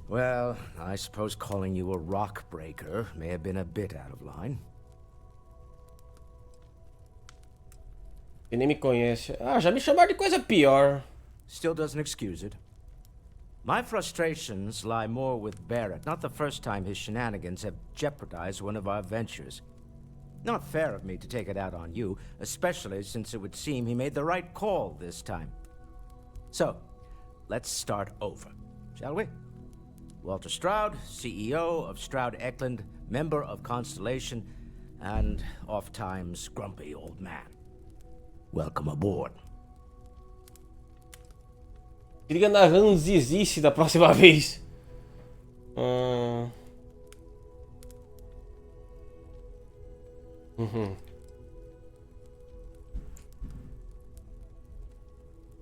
Well, I suppose calling you a rock breaker may have been a bit out of line. Ele nem me conhece. Ah, já me chamaram de coisa pior. Still doesn't excuse it. My frustrations lie more with Barrett. Not the first time his shenanigans have jeopardized one of our ventures. Not fair of me to take it out on you, especially since it would seem he made the right call this time. So, let's start over, shall we? Walter Stroud, CEO of Stroud Eklund, member of Constellation, and oft-times grumpy old man. Welcome aboard. Liga na ranzizice da próxima vez.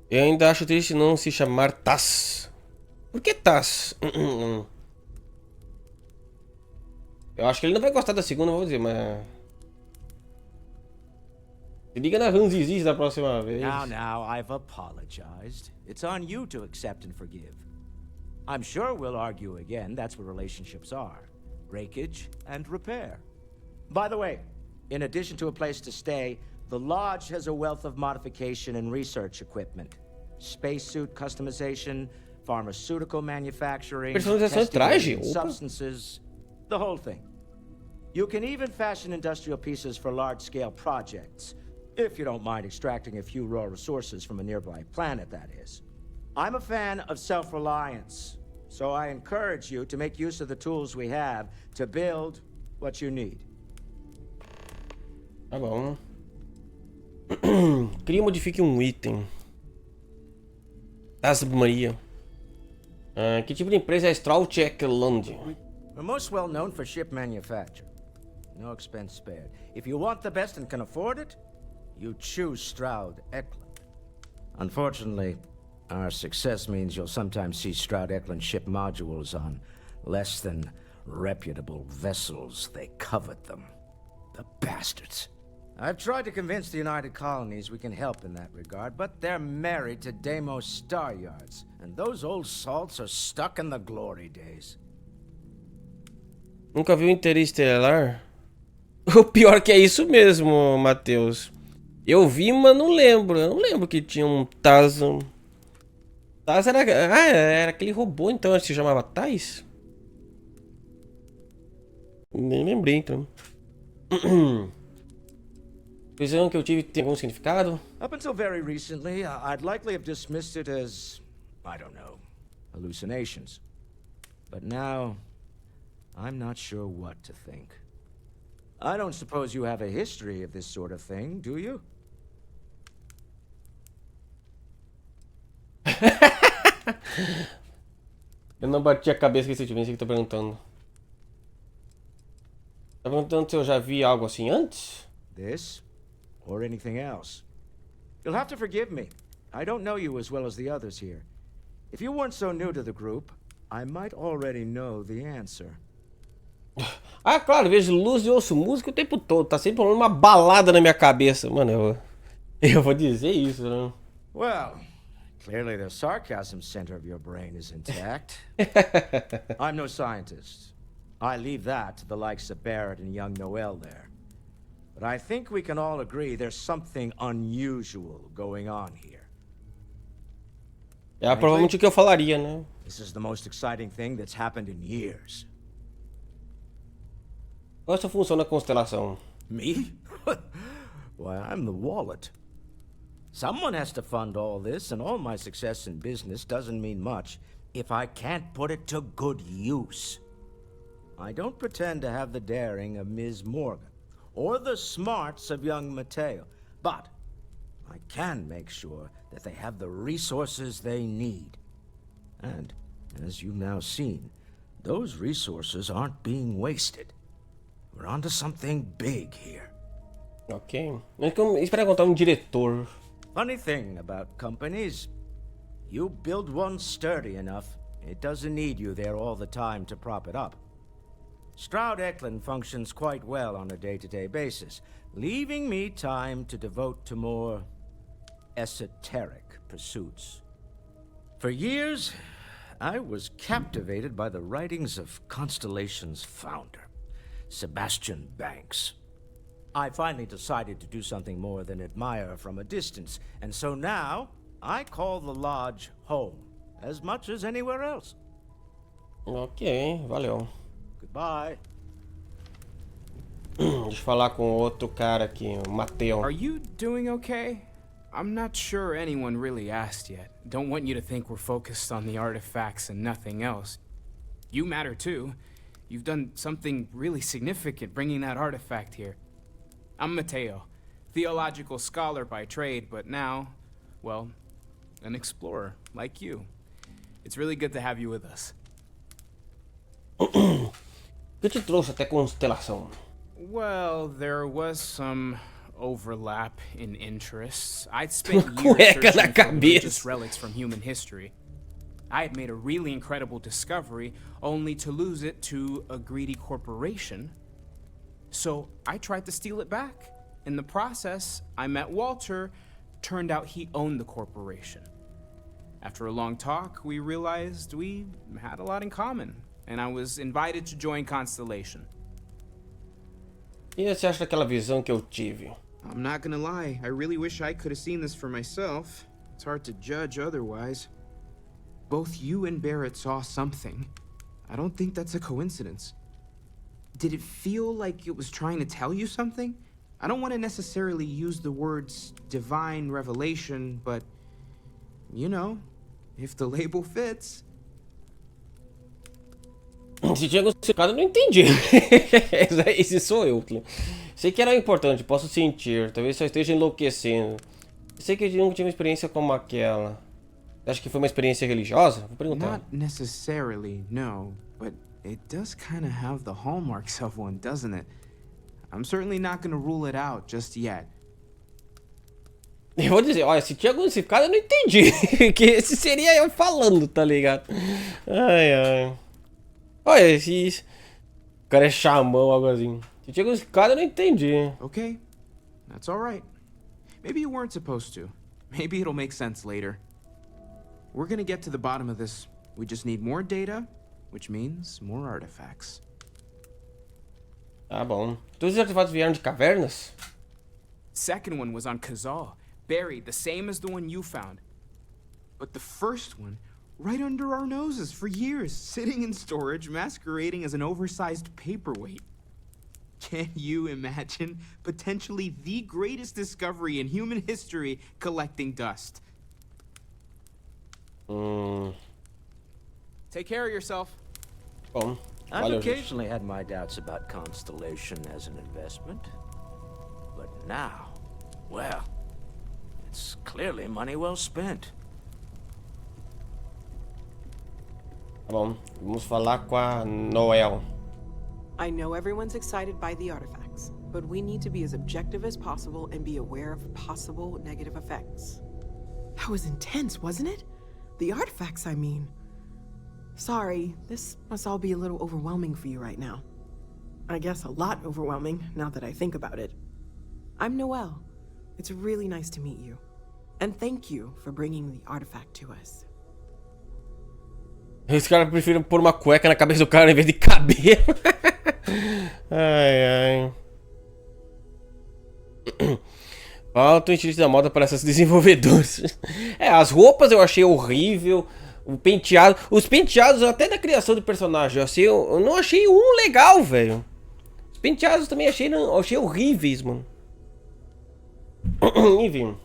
Eu ainda acho triste não se chamar Taz. Por que Taz? Eu acho que ele não vai gostar da segunda, vou dizer, mas... Se liga na ranzizice da próxima vez. Now, I've apologized. It's on you to accept and forgive. I'm sure we'll argue again. That's what relationships are. Breakage and repair. By the way, in addition to a place to stay, the Lodge has a wealth of modification and research equipment. Spacesuit customization, pharmaceutical manufacturing, Personalização de traje? substances, the whole thing. You can even fashion industrial pieces for large-scale projects, if you don't mind extracting a few raw resources from a nearby planet, that is. I'm a fan of self-reliance, so I encourage you to make use of the tools we have to build what you need. Tá bom. Cria e modifique um item. Tasmania. Que tipo de empresa é Stroud Eklund? We're most well known for ship manufacture. No expense spared. If you want the best and can afford it, you choose Stroud Eklund. Unfortunately, our success means you'll sometimes see Stroud Eklund ship modules on less than reputable vessels. They covet them. The bastards. I've tried to convince the United Colonies we can help in that regard, but they're married to Deimos Star Yards, and those old salts are stuck in the glory days. Nunca viu Interestelar? O pior que é isso mesmo, Matheus. Eu vi, mas não lembro. Eu não lembro que tinha um Taz. Taz era... Ah, era aquele robô, então. Acho que se chamava Taz? Nem lembrei, então. Visão que eu tive tem algum significado? Up until very recently, I'd likely have dismissed it as, I don't know, hallucinations. But now, I'm not sure what to think. I don't suppose you have a history of this sort of thing, do you? Eu não bati a cabeça recentemente, que tô perguntando. Tá perguntando se eu já vi algo assim antes? This, or anything else. You'll have to forgive me. I don't know you as well as the others here. If you weren't so new to the group, I might already know the answer. Ah, claro, vejo luz e ouço música o tempo todo. Tá sempre rolando uma balada na minha cabeça. Mano, eu vou dizer isso, né? Well, clearly the sarcasm center of your brain is intact. I'm no scientist. I leave that to the likes of Barrett and young Noel there. But I think we can all agree there's something unusual going on here. É provavelmente o que eu falaria, né? This is the most exciting thing that's happened in years. Qual é a sua função na constelação? Me? Why, I'm the wallet. Someone has to fund all this, and all my success in business doesn't mean much if I can't put it to good use. I don't pretend to have the daring of Ms. Morgan, or the smarts of young Mateo, but I can make sure that they have the resources they need. And, as you've now seen, those resources aren't being wasted. We're onto something big here. Ok. Espera contar diretor. Funny thing about companies, you build one sturdy enough, it doesn't need you there all the time to prop it up. Stroud Eklund functions quite well on a day-to-day basis, leaving me time to devote to more esoteric pursuits. For years, I was captivated by the writings of Constellation's founder, Sebastian Banks. I finally decided to do something more than admire from a distance, and so now I call the lodge home as much as anywhere else. Ok, valeu. Goodbye. Deixa eu falar com outro cara aqui, o Mateo. Are you doing okay? I'm not sure anyone really asked yet. Don't want you to think we're focused on the artifacts and nothing else. You matter too. You've done something really significant bringing that artifact here. I'm Mateo, theological scholar by trade, but now, well, an explorer like you. It's really good to have you with us. O que te trouxe até Constelação? Well, there was some overlap in interests. I'd spent years searching for religious relics from human history. I had made a really incredible discovery, only to lose it to a greedy corporation. So I tried to steal it back. In the process, I met Walter. Turned out he owned the corporation. After a long talk, we realized we had a lot in common, and I was invited to join Constellation. E você acha daquela visão que eu tive? I'm not gonna lie, I really wish I could have seen this for myself. It's hard to judge otherwise. Both you and Barrett saw something. I don't think that's a coincidence. Did it feel like it was trying to tell you something? I don't want to necessarily use the words divine revelation, but, you know, if the label fits. Se tinha significado, eu não entendi. Esse sou eu. Sei que era importante, posso sentir. Talvez só esteja enlouquecendo. Sei que eu nunca tive uma experiência como aquela. Acho que foi uma experiência religiosa? Vou perguntar. Not necessarily, no. But it does kind of have the hallmarks of one, doesn't it? I'm certainly not going to rule it out just yet. Eu vou dizer, olha, se tinha algum significado, eu não entendi. Que esse seria eu falando, tá ligado? Ai, ai. Olha, esse... O cara é xamã ou algo assim. Se tinha algum significado, eu não entendi. Okay, that's alright. Maybe you weren't supposed to. Maybe it'll make sense later. We're gonna get to the bottom of this. We just need more data, which means more artifacts. Tá bom. Todos os artefatos vieram de cavernas? Second one was on Kazal, buried the same as the one you found. But the first one, right under our noses for years, sitting in storage, masquerading as an oversized paperweight. Can you imagine potentially the greatest discovery in human history collecting dust? Take care of yourself. Bom. I've occasionally had my doubts about Constellation as an investment. But now, well, it's clearly money well spent. Tá bom, vamos falar com a Noel. I know everyone's excited by the artifacts, but we need to be as objective as possible and be aware of possible negative effects. That was intense, wasn't it? The artifacts, I mean. Sorry, this must all be a little overwhelming for you right now. I guess a lot overwhelming, now that I think about it. I'm Noelle. It's really nice to meet you. And thank you for bringing the artifact to us. Os caras preferem pôr uma cueca na cabeça do cara em vez de cabelo. Ai, ai. Falta um estilista da moda para essas desenvolvedoras. As roupas eu achei horrível. O penteado. Os penteados até da criação do personagem. Eu não achei um legal, velho. Os penteados também achei horríveis, mano. Enfim.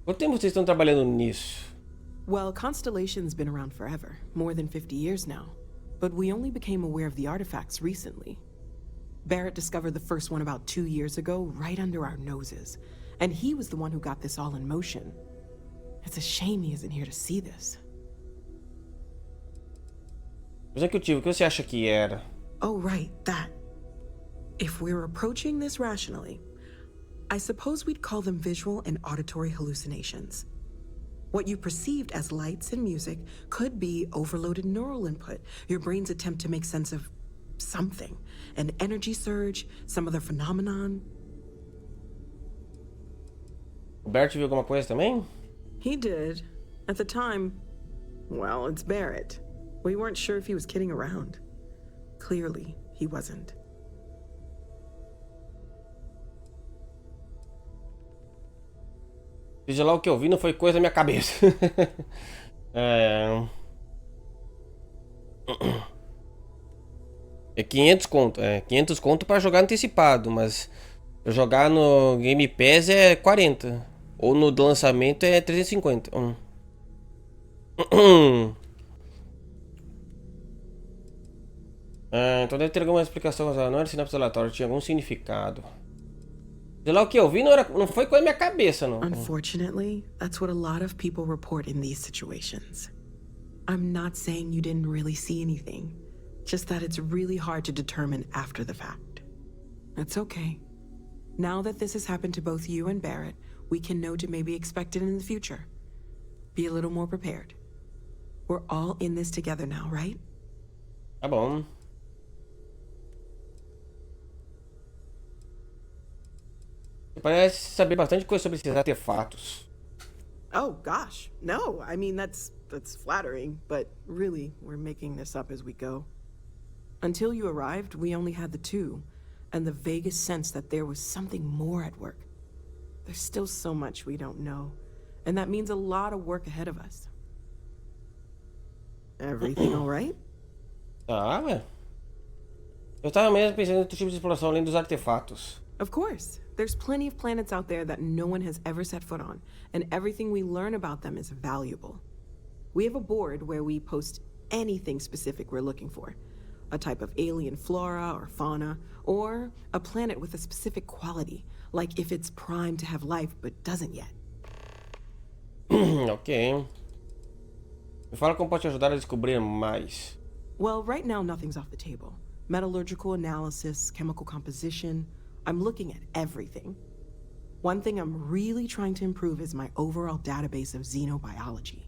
Quanto tempo vocês estão trabalhando nisso? Well, Constellation's been around forever, more than 50 years now. But we only became aware of the artifacts recently. Barrett discovered the first one about 2 years ago, right under our noses. And he was the one who got this all in motion. It's a shame he isn't here to see this. Executivo, o que você acha que era? Oh, right, that. If we're approaching this rationally, I suppose we'd call them visual and auditory hallucinations. What you perceived as lights and music could be overloaded neural input, your brain's attempt to make sense of something. An energy surge, some other phenomenon. O Bert viu alguma coisa também? He did. At the time, well, it's Barrett. We weren't sure if he was kidding around. Clearly, he wasn't. Seja lá o que eu vi, não foi coisa da minha cabeça. É 500 conto. 500 conto pra jogar antecipado, mas pra jogar no Game Pass é 40. Ou no lançamento é 350. Então deve ter alguma explicação. Não era sinapse aleatória, tinha algum significado. Sei lá o que eu vi, não foi com a minha cabeça, não. Unfortunately, that's what a lot of people report in these situations. I'm not saying you didn't really see anything, just that it's really hard to determine after the fact. It's okay. Now that this has happened to both you and Barrett, we can know to maybe expect it in the future. Be a little more prepared. We're all in this together now, right? Tá bom. Parece saber bastante coisa sobre esses artefatos. Oh gosh, no. I mean, that's flattering, but really, we're making this up as we go. Until you arrived, we only had the two, and the vaguest sense that there was something more at work. There's still so much we don't know, and that means a lot of work ahead of us. Everything all right? Tá, ué. Eu tava mesmo pensando em outro tipo de exploração além dos artefatos. Of course. There's plenty of planets out there that no one has ever set foot on, and everything we learn about them is valuable. We have a board where we post anything specific we're looking for. A type of alien flora or fauna, or a planet with a specific quality, like if it's primed to have life but doesn't yet. Ok. Me fala como pode te ajudar a descobrir mais. Well, right now nothing's off the table. Metallurgical analysis, chemical composition. I'm looking at everything. One thing I'm really trying to improve is my overall database of xenobiology.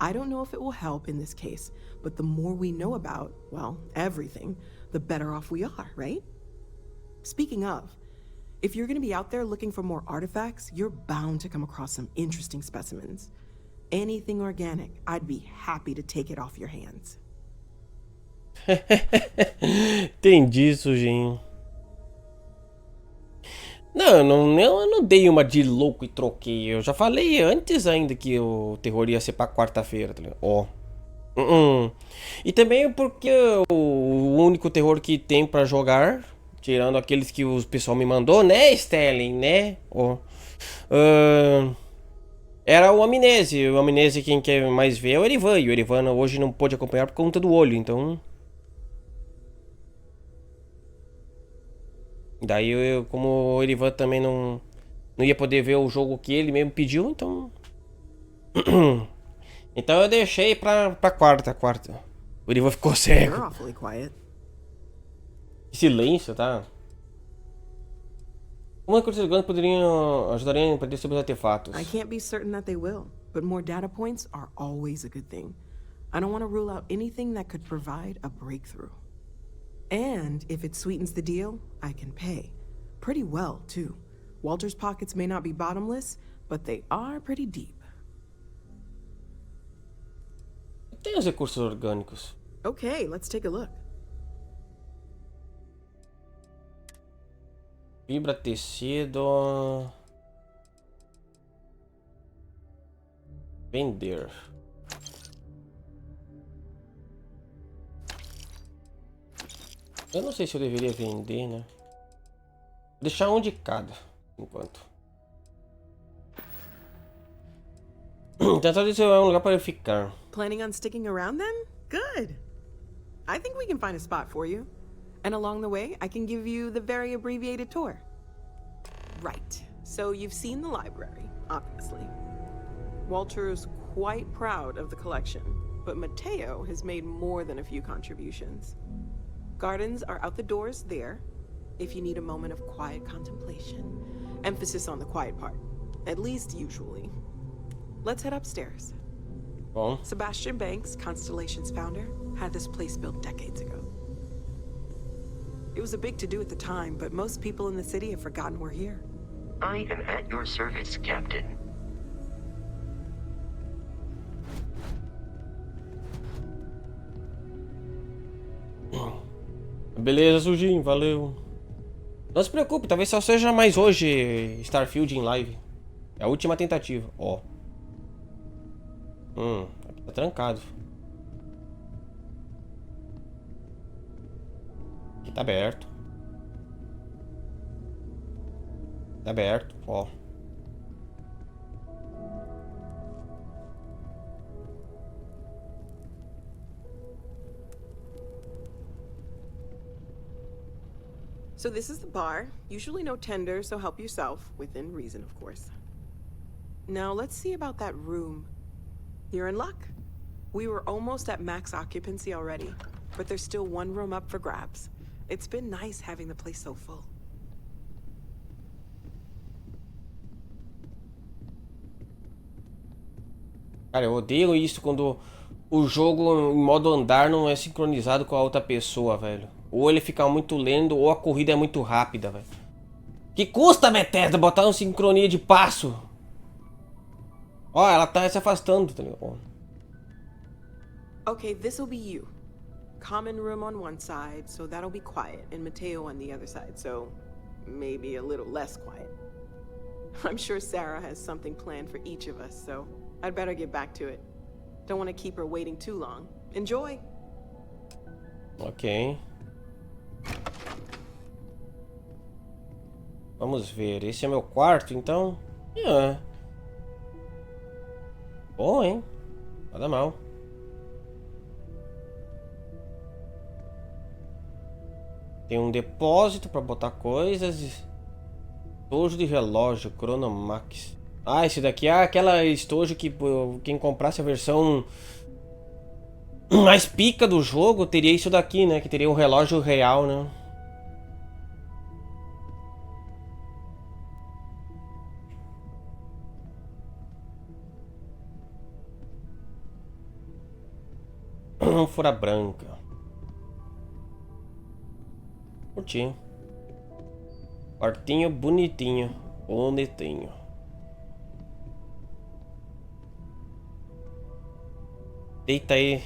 I don't know if it will help in this case, but the more we know about, well, everything, the better off we are, right? Speaking of, if you're gonna be out there looking for more artifacts, you're bound to come across some interesting specimens. Anything organic, I'd be happy to take it off your hands. Entendi, sujinho. Não, eu não dei uma de louco e troquei. Eu já falei antes ainda que o terror ia ser pra quarta-feira, tá ligado? Ó. E também porque o único terror que tem pra jogar, tirando aqueles que o pessoal me mandou, né, Sterling, né? Ó. Era o Amnésia. O Amnésia quem quer mais ver é o Erivan. E o Erivan hoje não pôde acompanhar por conta do olho, então... Daí como o Erivan também não ia poder ver o jogo que ele mesmo pediu, então... Então eu deixei pra quarta. O Erivan ficou cego. Silêncio, tá? Como é que os ciganos poderiam ajudar a perder sobre os artefatos? I can't be certain that they will, but more data points are always a good thing. I don't want to rule out anything that could provide a breakthrough. And if it sweetens the deal, I can pay. Pretty well, too. Walter's pockets may not be bottomless, but they are pretty deep. Tem os recursos orgânicos. Okay, let's take a look. Fibra, tecido... Vender. Eu não sei se eu deveria vender, né? Vou deixar um de cada, enquanto. Tentar dizer é um lugar para eu ficar. Planning on sticking around then? Good. I think we can find a spot for you. And along the way, I can give you the very abbreviated tour. Right. So you've seen the library, obviously. Walter's quite proud of the collection, but Mateo has made more than a few contributions. Gardens are out the doors there, if you need a moment of quiet contemplation. Emphasis on the quiet part, at least usually. Let's head upstairs. Bom. Sebastian Banks, Constellation's founder, had this place built decades ago. It was a big to-do at the time, but most people in the city have forgotten we're here. I am at your service, Captain. Beleza, Sujinho, valeu. Não se preocupe, talvez só seja mais hoje Starfield em live. É a última tentativa, ó. Aqui tá trancado. Aqui tá aberto. Tá aberto, ó. So this is the bar. Usually no tender, so help yourself, within reason, of course. Now let's see about that room. You're in luck. We were almost at max occupancy already, but there's still one room up for grabs. It's been nice having the place so full. Cara, eu odeio isso quando o jogo em modo andar não é sincronizado com a outra pessoa, velho. Ou ele fica muito lento, ou a corrida é muito rápida, velho. Que custa, Bethesda, botar uma sincronia de passo? Ó, ela tá se afastando, tá ligado? Okay, this'll be you. Common room on one side, so that'll be quiet, and Mateo on the other side, so maybe a little less quiet. I'm sure Sarah has something planned for each of us, so I'd better get back to it. Don't want to keep her waiting too long. Enjoy! Ok. Vamos ver. Esse é meu quarto, então. Bom, hein? Nada mal. Tem um depósito para botar coisas. Estojo de relógio, Chronomax. Ah, esse daqui é aquela estojo que quem comprasse a versão mais pica do jogo teria isso daqui, né? Que teria um relógio real, né? Fura branca. Curti. Quartinho bonitinho. Bonitinho. Deita aí.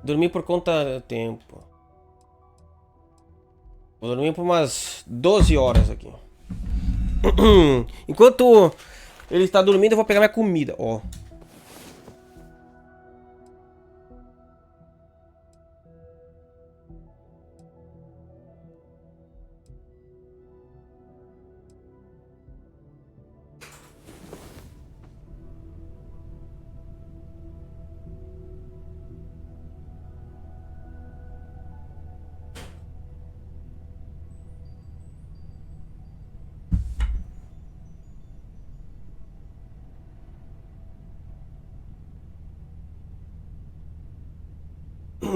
Dormir por conta do tempo. Vou dormir por umas 12 horas aqui. Enquanto ele está dormindo, eu vou pegar minha comida. Ó.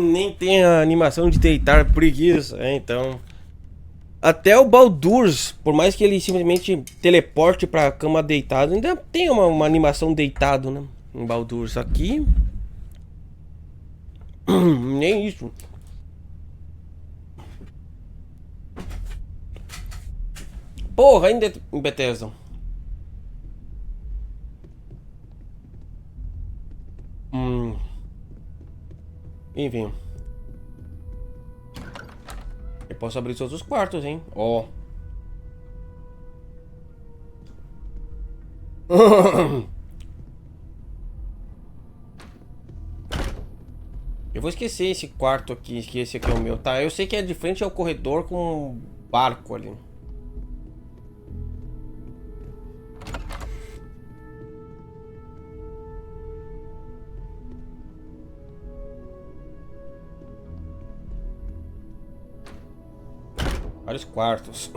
Nem tem a animação de deitar, preguiça, então. Até o Baldur's, por mais que ele simplesmente teleporte pra cama deitado, ainda tem uma animação deitado, né? Em Baldur's aqui. Nem isso. Porra, ainda em Bethesda. Enfim. Eu posso abrir todos os quartos, hein? Ó. Eu vou esquecer esse quarto aqui, que esse aqui é o meu, tá? Eu sei que é de frente ao corredor com um barco ali. Vários quartos.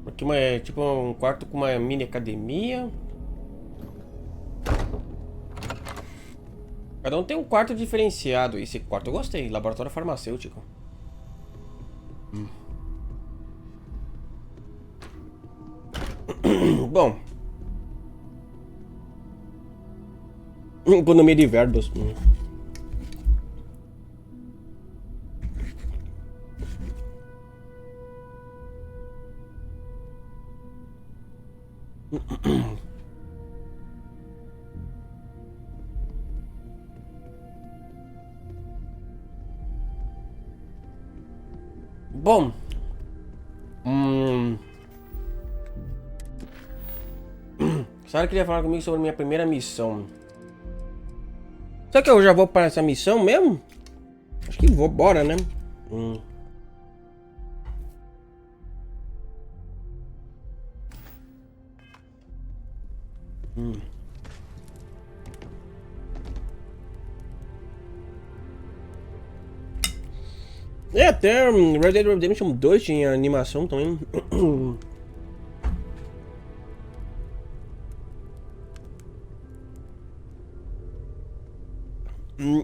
Aqui é tipo um quarto com uma mini academia. Cada um tem um quarto diferenciado. Esse quarto eu gostei. Laboratório farmacêutico. Bom. Economia de verbos. Bom. Sarah queria falar comigo sobre minha primeira missão. Será que eu já vou para essa missão mesmo? Acho que vou, bora, né? É, até Red Dead Redemption 2 tinha animação também.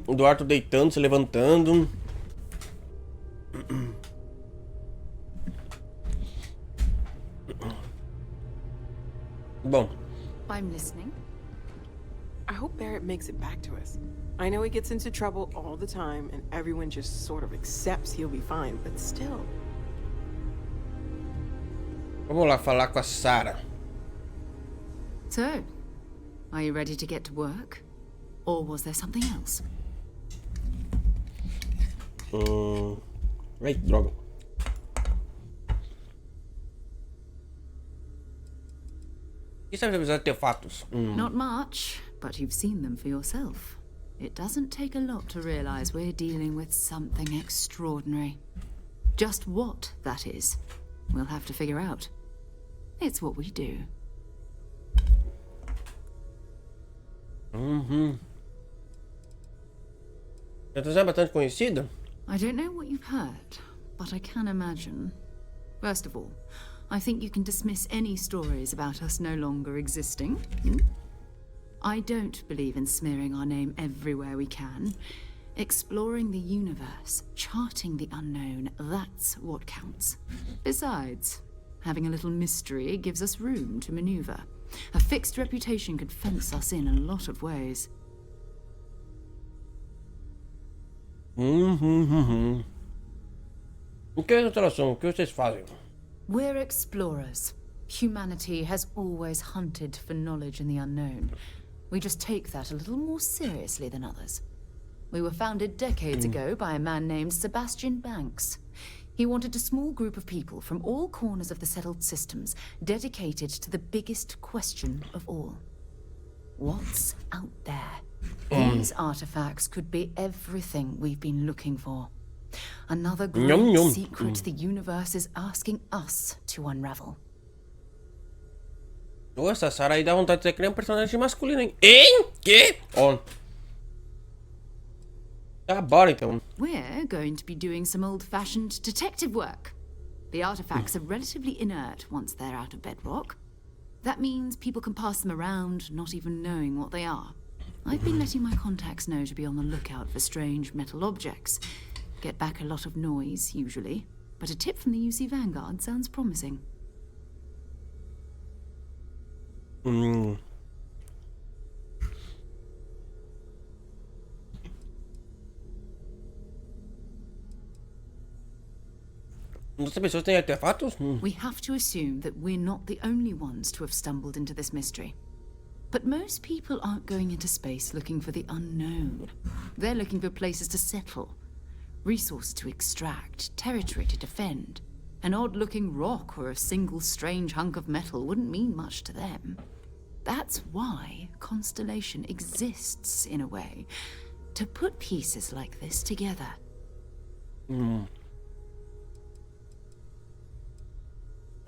Do Arthur deitando, se levantando. Bom. I'm listening. I hope Barrett makes it back to us. I know he gets into trouble all the time, and everyone just sort of accepts he'll be fine, but still. Vamos lá falar com a Sarah. So, are you ready to get to work? Or was there something else? Ai, droga. O que sabe dos artefatos? Not much, but you've seen them for yourself. It doesn't take a lot to realize we're dealing with something extraordinary. Just what that is, we'll have to figure out. It's what we do. Já é bastante conhecida? I don't know what you've heard, but I can imagine. First of all, I think you can dismiss any stories about us no longer existing. I don't believe in smearing our name everywhere we can. Exploring the universe, charting the unknown, that's what counts. Besides, having a little mystery gives us room to maneuver. A fixed reputation could fence us in a lot of ways. O que é a tradução? O que vocês fazem? We're explorers. Humanity has always hunted for knowledge in the unknown. We just take that a little more seriously than others. We were founded decades ago by a man named Sebastian Banks. He wanted a small group of people from all corners of the settled systems dedicated to the biggest question of all. What's out there? These artifacts could be everything we've been looking for. Another great secret the universe is asking us to unravel. Nossa, a Sarah aí dá vontade de ser criar um personagem masculino, hein? Hein? Que? Ó. Tá, bora então. We're going to be doing some old-fashioned detective work. The artifacts are relatively inert once they're out of bedrock. That means people can pass them around, not even knowing what they are. I've been letting my contacts know to be on the lookout for strange metal objects. Get back a lot of noise, usually. But a tip from the UC Vanguard sounds promising. Pessoas têm artefatos? We have to assume that we're not the only ones to have stumbled into this mystery. But most people aren't going into space looking for the unknown. They're looking for places to settle, resources to extract, territory to defend. An odd-looking rock or a single strange hunk of metal wouldn't mean much to them. That's why Constellation exists, in a way, to put pieces like this together.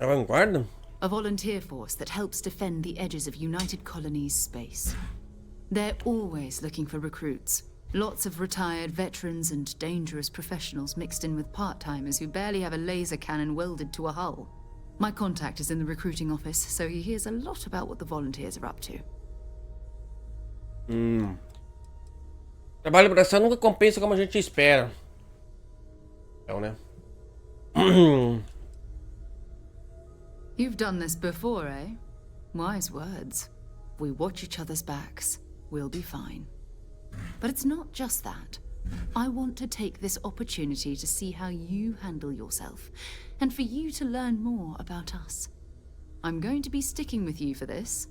A vanguarda? A volunteer force that helps defend the edges of United Colonies space. They're always looking for recruits. Lots of retired veterans and dangerous professionals mixed in with part-timers who barely have a laser cannon welded to a hull. My contact is in the recruiting office, so he hears a lot about what the volunteers are up to. Trabalho braçal nunca compensa como a gente espera. Então, né? You've done this before, eh? Wise words. If we watch each other's backs, we'll be fine. But it's not just that. I want to take this opportunity to see how you handle yourself, and for you to learn more about us. I'm going to be sticking with you for this.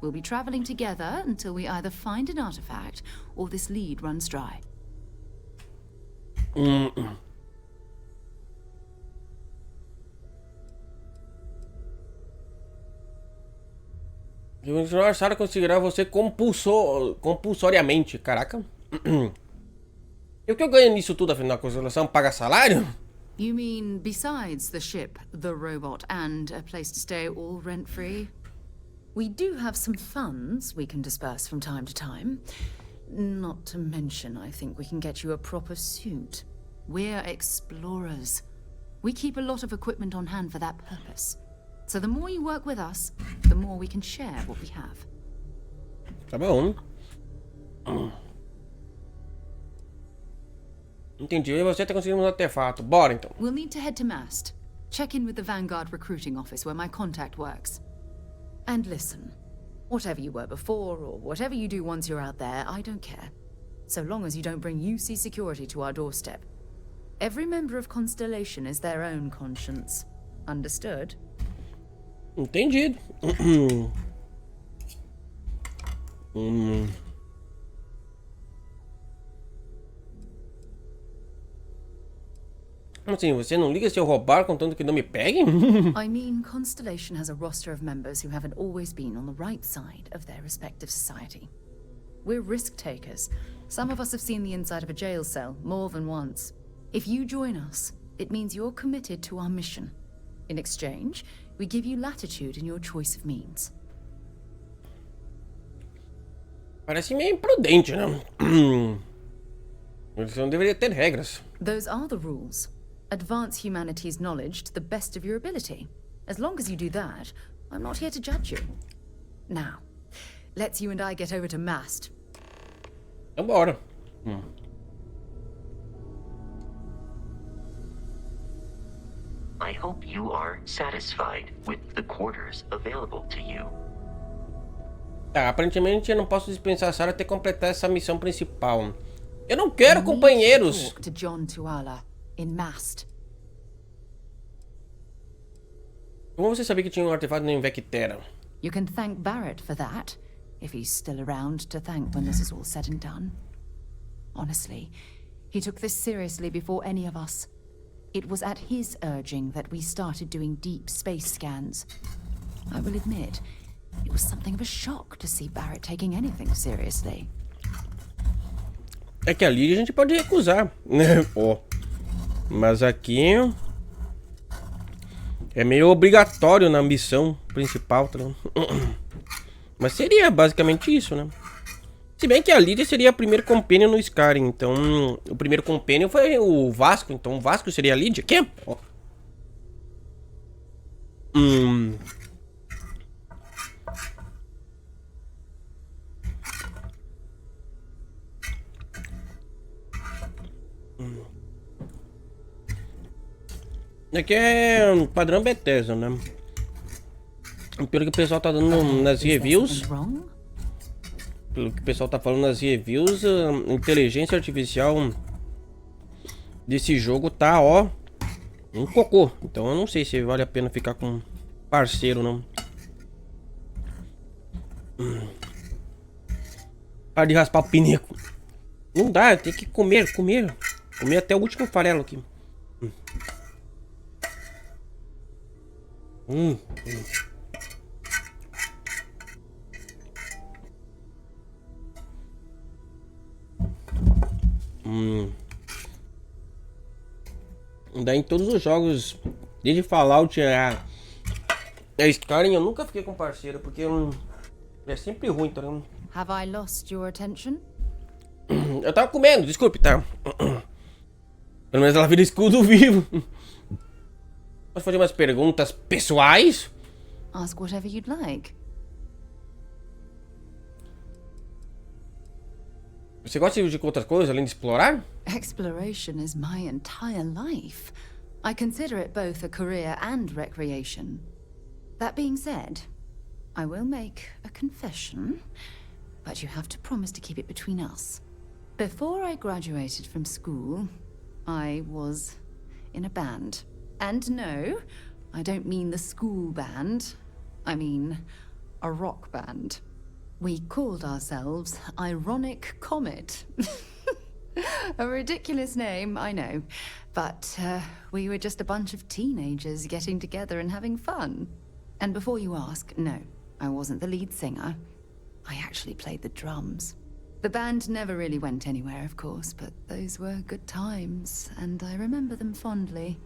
We'll be traveling together until we either find an artifact or this lead runs dry. A Sarah conseguirá você compulsoriamente. Caraca. E o que eu ganho nisso tudo, afinal? A constelação paga salário? You mean besides the ship, the robot, and a place to stay all rent-free? We do have some funds we can disperse from time to time. Not to mention, I think we can get you a proper suit. We're explorers. We keep a lot of equipment on hand for that purpose. So the more you work with us, the more we can share what we have. Tá bom. Entendi. E você tá conseguindo um artefato. Bora então. We'll need to head to Mast. Check in with the Vanguard recruiting office where my contact works. And listen, whatever you were before or whatever you do once you're out there, I don't care. So long as you don't bring UC security to our doorstep. Every member of Constellation is their own conscience. Understood? Entendido. Assim, você não liga se eu roubar contanto que não me peguem? I mean, Constellation has a roster of members who haven't always been on the right side of their respective society. We're risk takers. Some of us have seen the inside of a jail cell more than once. If you join us, it means you're committed to our mission. In exchange, we give you latitude in your choice of means. Parece meio imprudente, né? Você não deveria ter regras. Those are the rules. Advance humanity's knowledge to the best of your ability. As long as you do that, I'm not here to judge you. Now, let's you and I get over to Mast. Vambora. I hope you are satisfied with the quarters available to you. Tá, aparentemente eu não posso dispensar a Sarah até completar essa missão principal. Eu não quero companheiros. Talk to JUNTANDO in Mast. Como você sabia que tinha um artefato em Vectera? You can thank Barrett for that, if he's still around to thank when this is all said and done. Honestly, he took this seriously before any of us. It was at his urging that we started doing deep space scans. I will admit, it was something of a shock to see Barrett taking anything seriously. É que ali a gente pode recusar, né? Ó. Mas aqui é meio obrigatório na missão principal, tá? Mas seria basicamente isso, né? Se bem que a Lydia seria a primeira companion no Skyrim, então o primeiro companion foi o Vasco, então o Vasco seria a Lydia. Que? Ó. Aqui é padrão Bethesda, né? Pelo que o pessoal tá dando nas reviews, pelo que o pessoal tá falando nas reviews, a inteligência artificial desse jogo tá, ó, um cocô. Então eu não sei se vale a pena ficar com parceiro, não. Para de raspar o pinico. Não dá, tem que comer até o último farelo aqui. Daí em todos os jogos, desde Fallout a Skyrim, eu nunca fiquei com parceiro, porque é sempre ruim, tá ligado? Have I lost your attention? Eu tava comendo, desculpe, tá? Pelo menos ela vira escudo vivo. Posso fazer umas perguntas pessoais? Ask whatever you'd like. Você gosta de outras coisas além de explorar? Exploration is my entire life. I consider it both a career and recreation. That being said, I will make a confession, but you have to promise to keep it between us. Before I graduated from school, I was in a band. And no, I don't mean the school band. I mean a rock band. We called ourselves Ironic Comet. A ridiculous name, I know. But we were just a bunch of teenagers getting together and having fun. And before you ask, no, I wasn't the lead singer. I actually played the drums. The band never really went anywhere, of course, but those were good times, and I remember them fondly.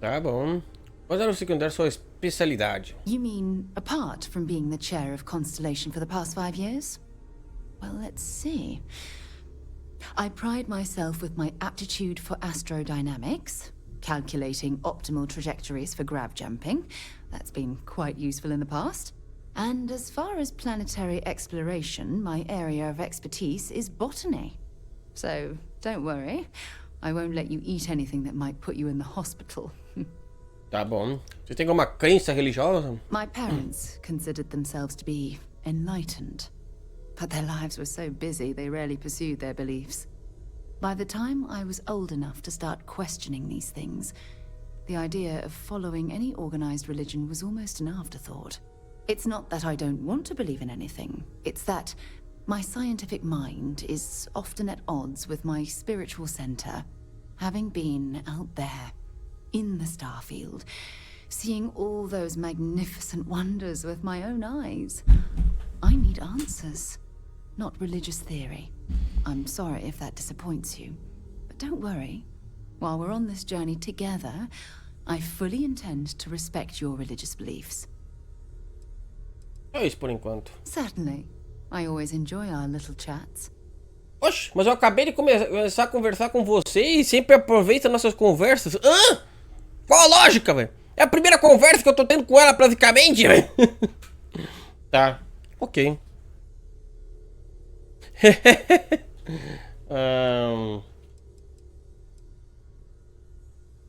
Tá bom. Qual era o secundário sua especialidade? You mean, apart from being the chair of Constellation for the past 5 years? Well, let's see. I pride myself with my aptitude for astrodynamics, calculating optimal trajectories for grav jumping. That's been quite useful in the past. And as far as planetary exploration, my area of expertise is botany. So, don't worry. I won't let you eat anything that might put you in the hospital. Tá bom. Você tem alguma crença religiosa? My parents considered themselves to be enlightened, but their lives were so busy they rarely pursued their beliefs. By the time I was old enough to start questioning these things, the idea of following any organized religion was almost an afterthought. It's not that I don't want to believe in anything, it's that my scientific mind is often at odds with my spiritual center, having been out there, in the Starfield, seeing all those magnificent wonders with my own eyes. I need answers, not religious theory. I'm sorry if that disappoints you, but don't worry. While we're on this journey together, I fully intend to respect your religious beliefs. É isso por enquanto. Certainly. I always enjoy our little chats. Oxe, mas eu acabei de começar a conversar com você e sempre aproveita nossas conversas. Hã? Qual a lógica, velho? É a primeira conversa que eu tô tendo com ela, praticamente, velho. Tá, ok.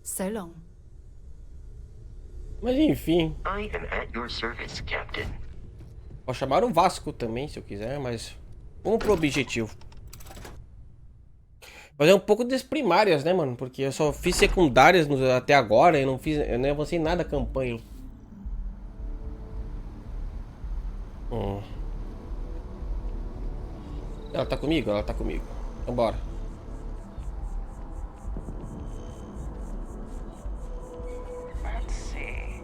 So long. Mas enfim. I am at your service, Captain. Posso chamar o Vasco também, se eu quiser, mas vamos pro objetivo. Fazer um pouco das primárias, né, mano? Porque eu só fiz secundárias até agora. Eu não avancei nada a campanha. Ela tá comigo? Ela tá comigo. Vambora. Let's see.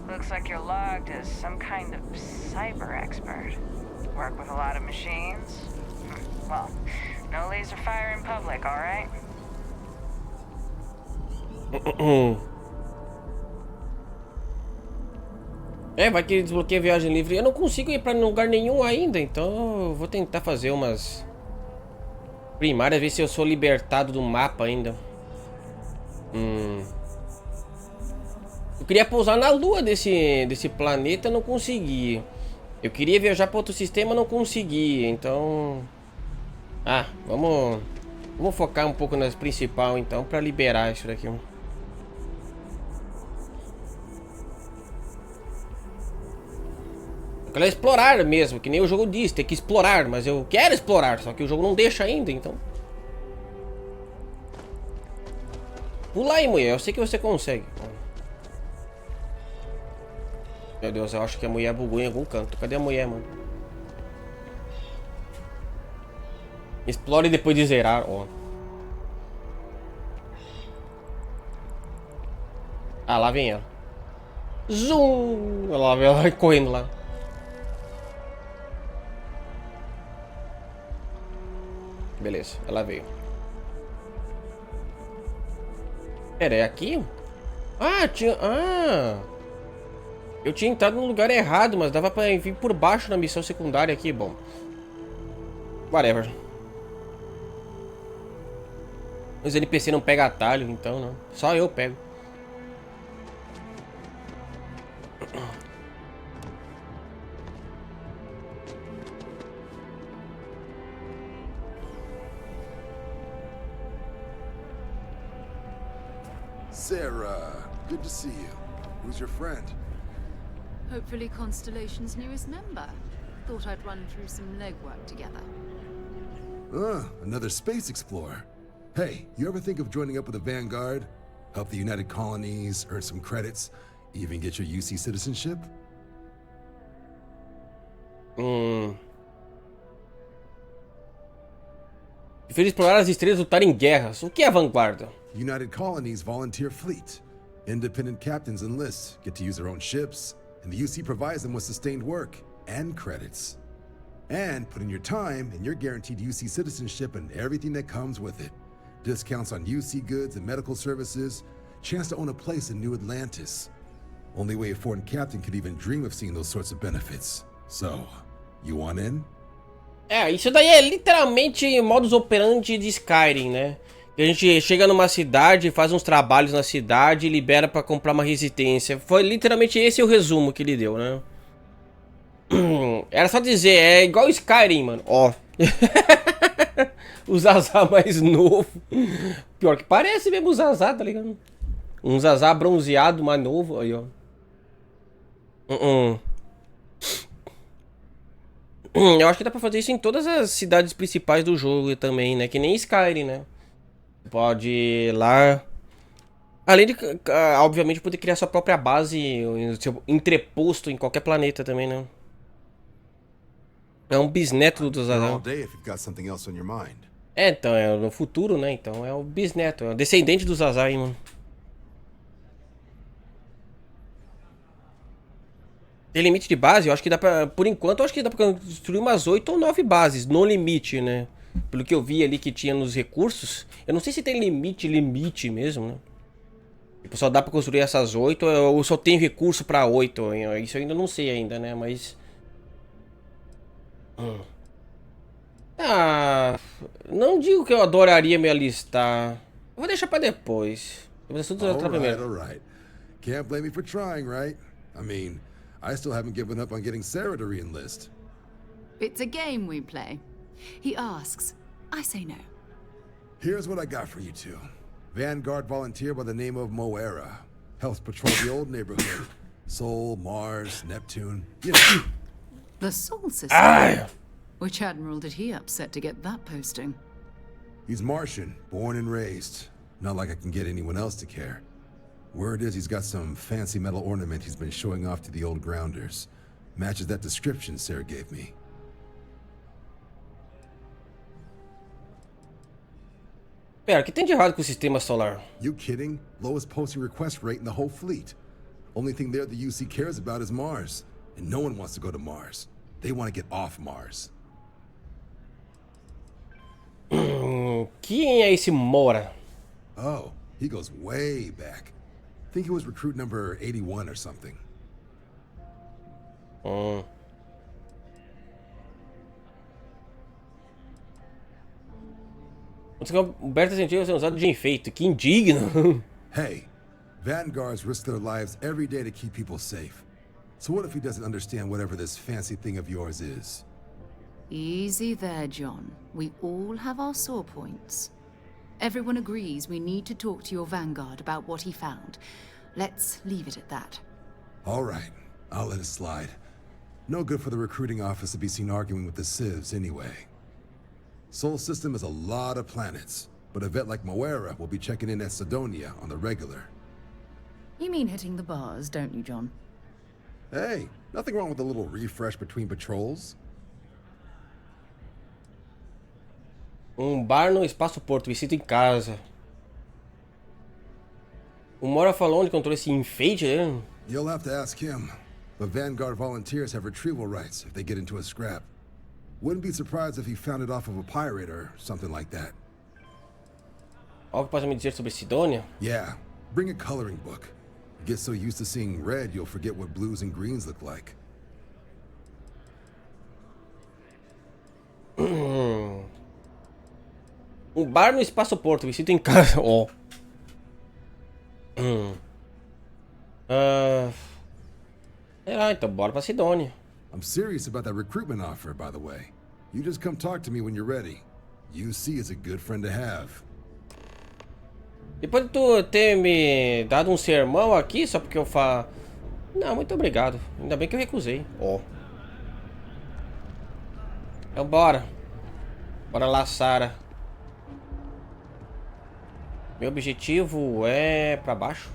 Looks like you're logged as some kind of cyber expert. Work with a lot of machines? Well, no laser fire in public, alright? Vai que desbloqueia a viagem livre. Eu não consigo ir pra lugar nenhum ainda, então eu vou tentar fazer umas primárias, ver se eu sou libertado do mapa ainda. Eu queria pousar na lua desse planeta, não consegui. Eu queria viajar para outro sistema, não consegui. Então, vamos focar um pouco nas principal então para liberar isso daqui. Eu quero explorar mesmo, que nem o jogo diz, tem que explorar, mas eu quero explorar, só que o jogo não deixa ainda, então. Pula aí, mulher, eu sei que você consegue. Meu Deus, eu acho que a mulher bugou em algum canto. Cadê a mulher, mano? Explore depois de zerar, ó. Ah, lá vem ela. Zoom! Ela vai correndo lá. Beleza, ela veio. Pera, é aqui? Eu tinha entrado no lugar errado, mas dava pra vir por baixo na missão secundária aqui, bom. Whatever. Os NPC não pegam atalho, então não. Só eu pego. Sarah, good to see you. Who's your friend? Hopefully Constellation's newest member. Thought I'd run through some legwork together. Another space explorer. Hey, you ever think of joining up with the Vanguard? Help the United Colonies, earn some credits, even get your UC citizenship? Prefiro explorar as estrelas e lutar em guerras. O que é a vanguarda? United Colonies volunteer fleet. Independent captains enlist, get to use their own ships, and the UC provides them with sustained work and credits. And put in your time, and you're guaranteed UC citizenship and everything that comes with it. Discounts on UC goods and medical services, chance to own a place in New Atlantis. Only way a foreign captain could even dream of seeing those sorts of benefits. So, you want in? Isso daí é literalmente modus operandi de Skyrim, né? A gente chega numa cidade, faz uns trabalhos na cidade e libera pra comprar uma residência. Foi literalmente esse o resumo que ele deu, né? Era só dizer, é igual Skyrim, mano. Ó. O Zazá mais novo. Pior que parece mesmo o Zazá, tá ligado? Um Zazá bronzeado mais novo. Aí, ó. Eu acho que dá pra fazer isso em todas as cidades principais do jogo também, né? Que nem Skyrim, né? Pode ir lá. Além de, obviamente, poder criar sua própria base, seu entreposto em qualquer planeta também, né? É um bisneto do Zazá. Então, é no futuro, né? Então é o bisneto, é o descendente do Zazá, hein, mano. Tem limite de base? Eu acho que dá pra... Por enquanto, eu acho que dá pra construir umas 8 ou 9 bases, no limite, né? Pelo que eu vi ali que tinha nos recursos. Eu não sei se tem limite mesmo, né? Tipo, só dá pra construir essas 8 ou só tem recurso pra 8. Isso eu ainda não sei ainda, né? Mas... não digo que eu adoraria me alistar. Eu vou deixar pra depois. Eu vou deixar primeiro. Alright. Can't blame me for trying, right? I mean, I still haven't given up on getting Sarah to re-enlist. It's a game we play. He asks, I say no. Here's what I got for you two. Vanguard volunteer by the name of Moera. Helps patrol the old neighborhood. Sol, Mars, Neptune, you know. The Sol system? Which admiral did he upset to get that posting? He's Martian, born and raised. Not like I can get anyone else to care. Word is he's got some fancy metal ornament he's been showing off to the old grounders. Matches that description Sarah gave me. Pera, o que tem de errado com o sistema solar? You kidding? Lowest posting request rate in the whole fleet. Only thing there the UC cares about is Mars. And no one wants to go to Mars. They want to get off Mars. Quem é esse Mora? Oh, he goes way back. Think he was recruit number 81 or something. O Berta sentiu ser usado de enfeite. Que indigno. Hey, Vanguards risk their lives every day to keep people safe. So what if he doesn't understand whatever this fancy thing of yours is? Easy there, John. We all have our sore points. Everyone agrees we need to talk to your Vanguard about what he found. Let's leave it at that. All right, I'll let it slide. No good for the recruiting office to be seen arguing with the civs anyway. Sol system is a lot of planets, but a vet like Moera will be checking in at Sidonia on the regular. You mean hitting the bars, don't you, John? Hey, nothing wrong with a little refresh between patrols. Bar no Espaço Porto, me sinto em casa. O Mora falou onde encontrou esse enfeite, né? You'll have to ask him. But Vanguard volunteers have retrieval rights if they get into a scrap. Wouldn't be surprised if he found it off of a pirate or something like that. Algo que possa me dizer sobre Sidonia? Yeah, bring a coloring book. You get so used to seeing red, you'll forget what blues and greens look like. Bar no Espaço Porto, me sinto em casa. Ó. Então bora pra Sidonia. I'm serious about that recruitment offer, by the way. You just come talk to me when you're ready. UC is a good friend to have. Depois de tu ter me dado um sermão aqui, só porque eu falo... Não, muito obrigado. Ainda bem que eu recusei. Ó. Então bora. Bora lá, Sarah. Meu objetivo é pra baixo.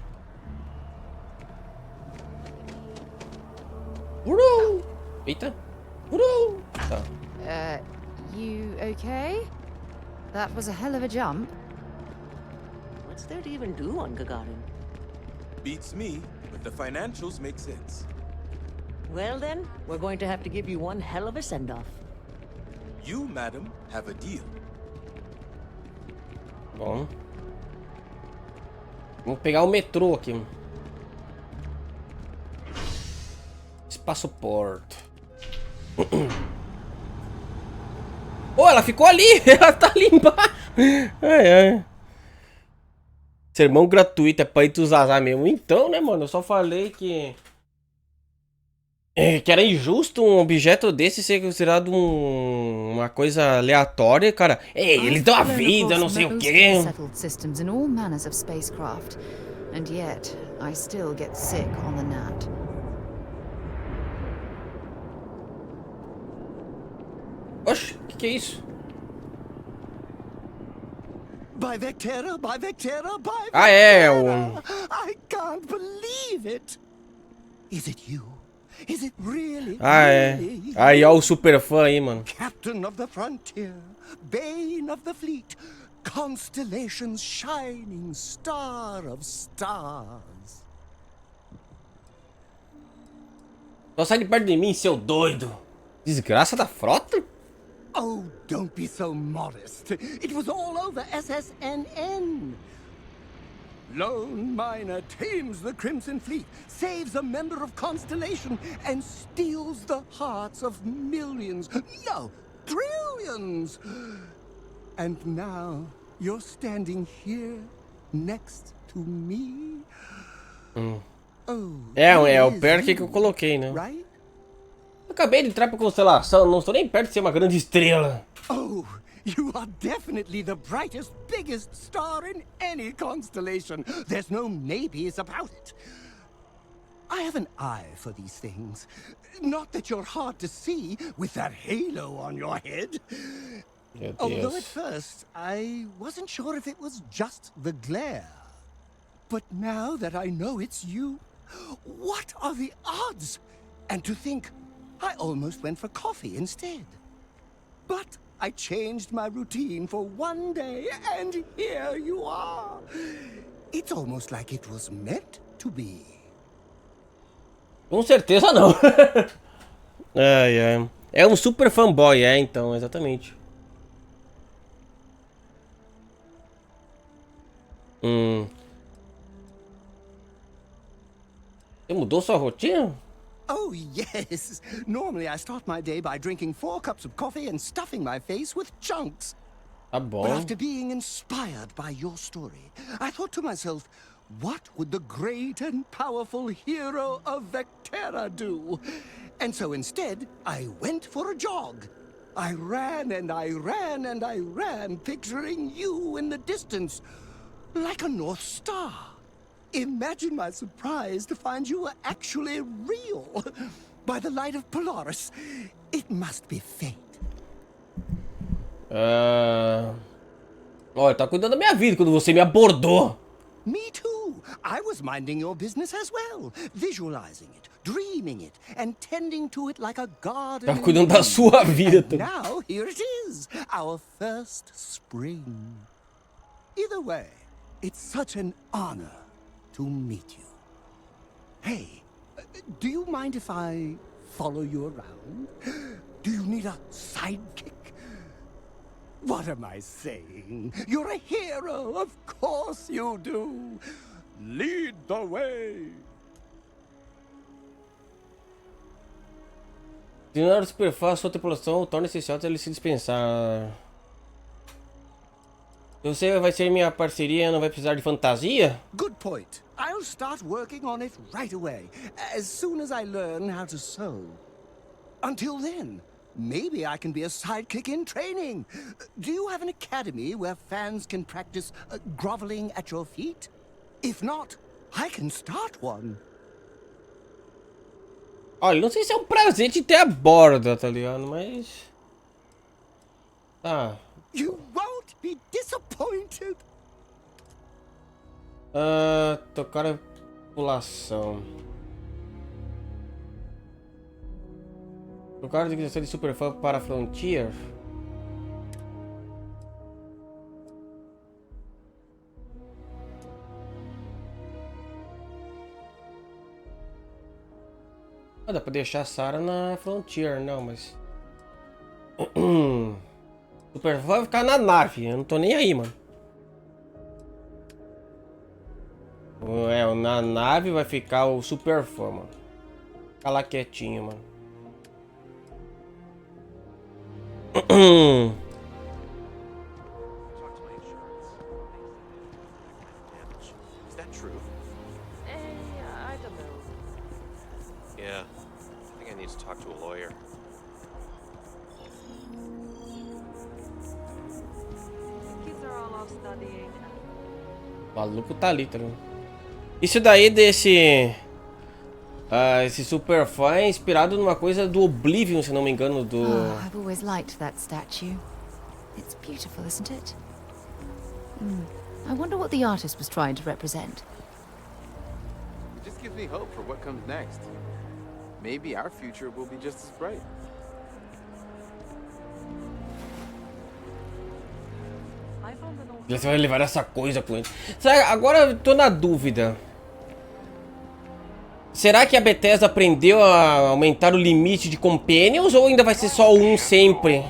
Eita. Tá. You okay? That was a hell of a jump. What's there to even do on Gagarin? Beats me, but the financials make sense. Well then, we're going to have to give you one hell of a send-off. You, madam, have a deal. Bom. Vamos pegar o metrô aqui. Espaço Porto. Oh, ela ficou ali! Ela tá ali embaixo! Ai. Sermão gratuito, é pra ir tu usar mesmo. Então, né, mano? Eu só falei que era injusto um objeto desse ser considerado uma coisa aleatória, cara. Ei, eles dão a vida, não sei o quê. Systems in all manners of spacecraft, and yet I still get sick on the gnat. Oxe, que é isso? By Vectera, by Vectera, by Vectera. Ah, é, I can't believe it. Is it you? Is it really? Ah, é. Aí, ó o super fã aí, mano. Captain of the frontier, Bane of the fleet, Constellation's shining star of stars. Só sai de perto de mim, seu doido. Desgraça da frota? Oh, don't be so modest. It was all over SSNN. Lone miner tames the Crimson Fleet, saves a member of Constellation, and steals the hearts of millions, no, trillions. And now you're standing here next to me. Oh, é o pior que eu coloquei, né? Right? Acabei de entrar pra constelação, não estou nem perto de ser uma grande estrela. Oh, you are definitely the brightest, biggest star in any constellation. There's no maybes about it. I have an eye for these things. Not that you're hard to see with that halo on your head. Meu Although at Deus. first I wasn't sure if it was just the glare. But now that I know it's you, what are the odds? And to think, I almost went for coffee instead. But I changed my routine for one day, and here you are. It's almost like it was meant to be. Com certeza não. Ai, ai. É um super fanboy, então, exatamente. Você mudou sua rotina? Oh, yes. Normally I start my day by drinking 4 cups of coffee and stuffing my face with chunks. Tá But bom. after being inspired by your story, I thought to myself, what would the great and powerful hero of Vectera do? And so instead, I went for a jog. I ran and I ran and I ran, picturing you in the distance, like a North Star. Imagine my surprise to find you were actually real. By the light of Polaris, it must be fate. Olha, tá cuidando da minha vida quando você me abordou. Me too. I was minding your business as well, visualizing it, dreaming it, and tending to it like a garden. Tá cuidando da sua vida também. Now here it is, our first spring. Either way, it's such an honor to meet you. Hey, do you mind if I follow you around? Do you need a sidekick? What am I saying? You're a hero, of course you do. Lead the way. Treinar super fácil, sua tripulação torna essencial ele se dispensar. Você vai ser minha parceria, não vai precisar de fantasia? Good point. I'll start working on it right away, as soon as I learn how to sew. Until then, maybe I can be a sidekick in training. Do you have an academy where fans can practice groveling at your feet? If not, I can start one. Olha, não sei se é um prazer te ter a borda, tá ligado? Mas... Tá. You won't be disappointed. Tocar a população. Trocar a digressão de Superfã para Frontier. Dá pra deixar a Sarah na Frontier, não, mas... Superfã vai ficar na nave, eu não tô nem aí, mano. Na nave vai ficar o Superfã, mano. Fica lá quietinho, mano. Is that true? I don't know. Yeah, I think I need to talk to a lawyer. Kids are all off studying. O maluco tá ali, tá ligado? Isso daí desse... esse super fã é inspirado numa coisa do Oblivion, se não me engano, do... Oh, I've always liked that statue. It's beautiful, isn't it? I wonder what the artist was trying to represent. It just gives me hope for what comes next. Maybe our future will be just as bright. Você vai levar essa coisa com ele. Agora eu tô na dúvida. Será que a Bethesda aprendeu a aumentar o limite de companions ou ainda vai ser só um sempre?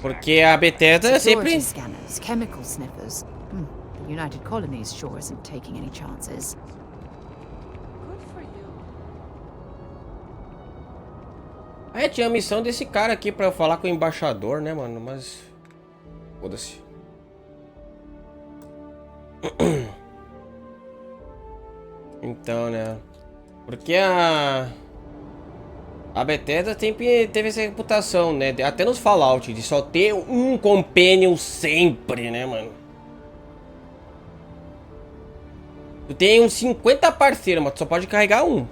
Porque a Bethesda é sempre... Scanners, chemical sniffers. The United Colonies sure isn't taking any chances. Tinha a missão desse cara aqui pra eu falar com o embaixador, né, mano? Mas... Foda-se. Então, né? Porque a Bethesda sempre teve essa reputação, né? Até nos Fallout, de só ter um companion sempre, né, mano? Tu tem uns 50 parceiros, mas tu só pode carregar um.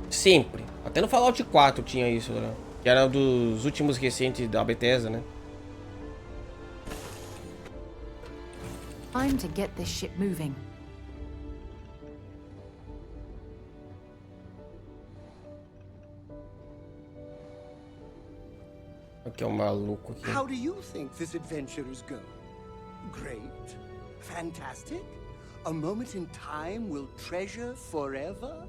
Sempre. Até no Fallout 4 tinha isso, né? Que era um dos últimos recentes da Bethesda, né? Time to get this ship moving. Aqui é um maluco aqui. How do you think this adventure is going? Great? Fantastic? A moment in time we'll treasure forever?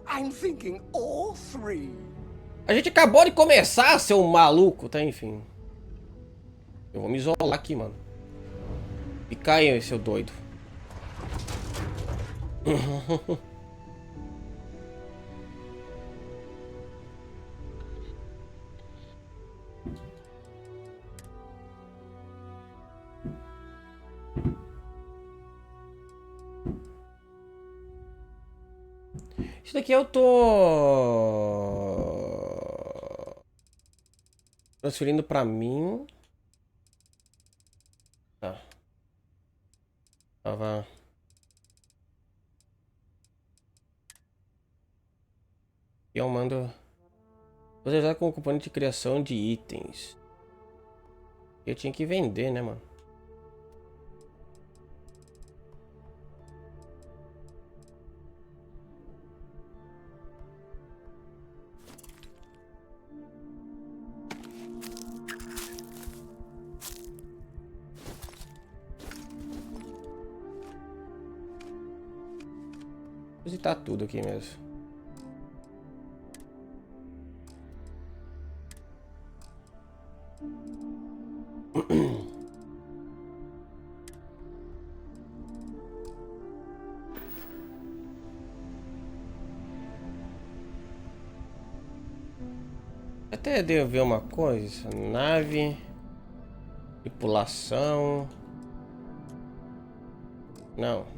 I'm thinking all three. A gente acabou de começar, seu maluco, tá? Enfim. Eu vou me isolar aqui, mano. Fica aí, seu doido. Isso daqui eu tô transferindo pra mim. Tá. Tava. E eu mando. Vou usar como componente de criação de itens. Eu tinha que vender, né, mano? Vou visitar tudo aqui mesmo. Até devo ver uma coisa. Nave. Tripulação. Não.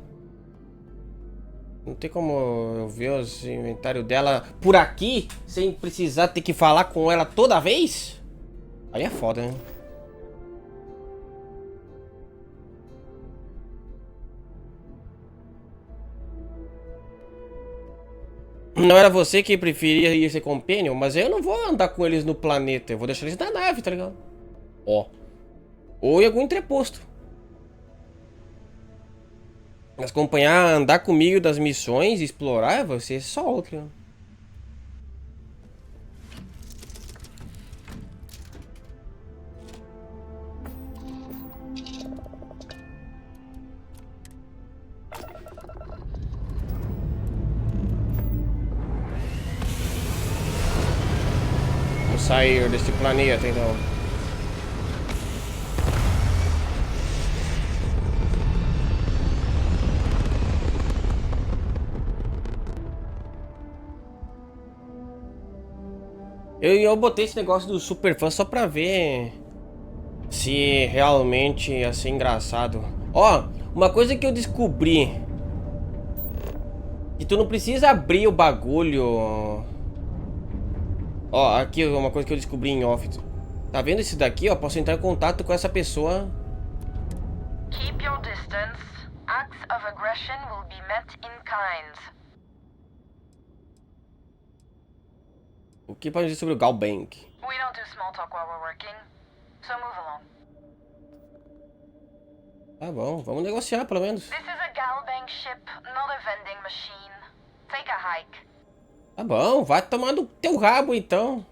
Não tem como eu ver os inventários dela por aqui, sem precisar ter que falar com ela toda vez? Aí é foda, né? Não era você que preferia ir ser companion, mas eu não vou andar com eles no planeta. Eu vou deixar eles na nave, tá ligado? Ó. Ou em algum entreposto. Mas acompanhar, andar comigo das missões, explorar, vai ser só outro. Né? Vamos sair deste planeta, então. Eu botei esse negócio do super fã só pra ver se realmente ia ser engraçado. Ó, uma coisa que eu descobri. Que tu não precisa abrir o bagulho. Ó, aqui uma coisa que eu descobri em off. Tá vendo esse daqui, ó? Posso entrar em contato com essa pessoa. Keep your distance. Acts of aggression will be met in kind. O que pode dizer sobre o Galbank? We don't do small talk while we're working, so move along. Tá bom, vamos negociar pelo menos. This is a Galbank ship, not a vending machine. Take a hike. Tá bom, vai tomar no teu rabo então.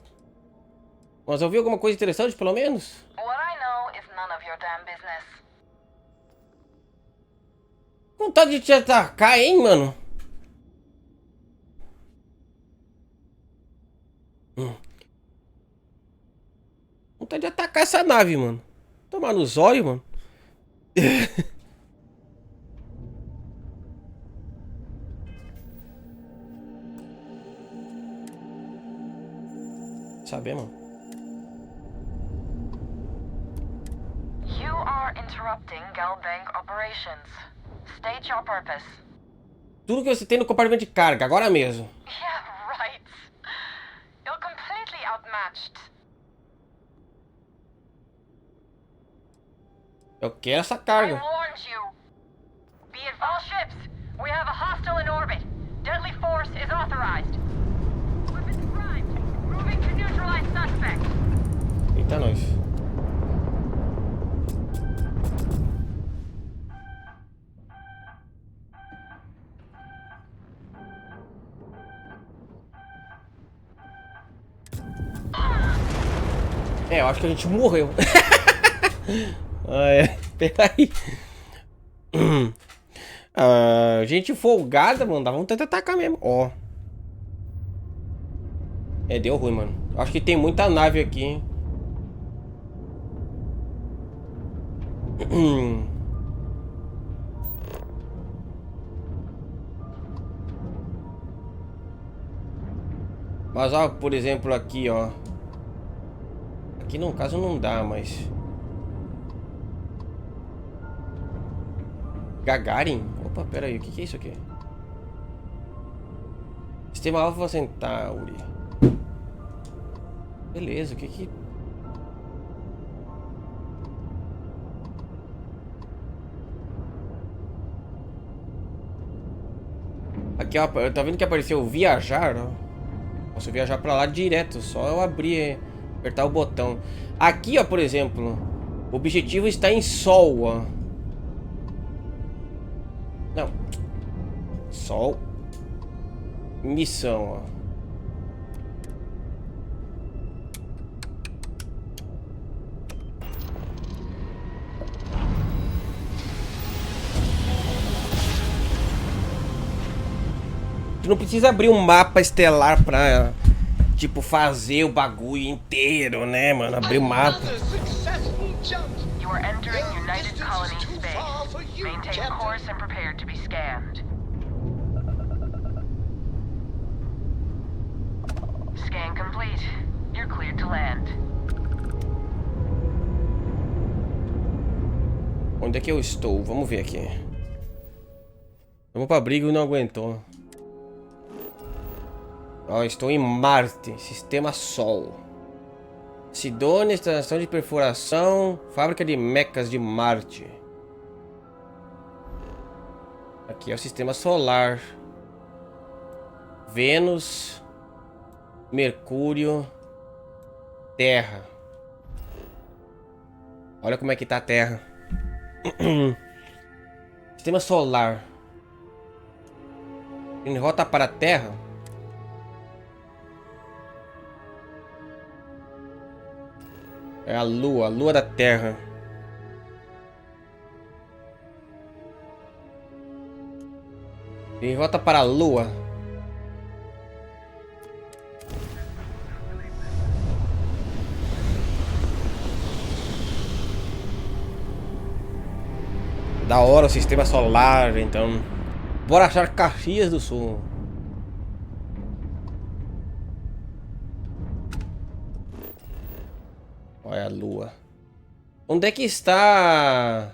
Mas ouviu alguma coisa interessante pelo menos? What I know is none of your damn business. Vontade de te atacar, hein, mano? Vontade de atacar essa nave, mano. Tomar no zóio, mano. Saber, mano. You are interrupting Galbank operations. State your purpose. Tudo que você tem no compartimento de carga, agora mesmo. Yeah, right. You're completely outmatched. Eu quero essa carga. I warned you. Be advised. All ships, we have a hostile in orbit. Deadly force is authorized. Weapons primed. Moving to neutralize suspect. Eita, nós. eu acho que a gente morreu. Peraí. Gente folgada, mano. Vamos tentar atacar mesmo. Ó. Deu ruim, mano. Acho que tem muita nave aqui, hein. Mas, ó, por exemplo, aqui, ó. Aqui, no caso, não dá, mas... Gagarin? Opa, pera aí. O que é isso aqui? Sistema Alpha Centauri. Beleza, o que... Aqui, ó, tá vendo que apareceu viajar, ó? Posso viajar pra lá direto, só eu abrir, apertar o botão. Aqui, ó, por exemplo, o objetivo está em Sol, ó. Não. Sol. Missão, ó. Tu não precisa abrir um mapa estelar pra, tipo, fazer o bagulho inteiro, né, mano? Abrir o mapa. You are entering United Colony space. Maintain course and prepare to be scanned. Scan complete. You're cleared to land. Onde é que eu estou? Vamos ver aqui. Vamos pra briga e não aguentou. Ó, estou em Marte, Sistema Sol. Sidônia, estação de perfuração, fábrica de mechas de Marte. Aqui é o Sistema Solar. Vênus, Mercúrio, Terra. Olha como é que tá a Terra. Sistema Solar. Em rota para a Terra. É a lua da Terra. Em rota para a Lua. Da hora o sistema solar, então. Bora achar Caxias do Sul. Olha a lua. Onde é que está?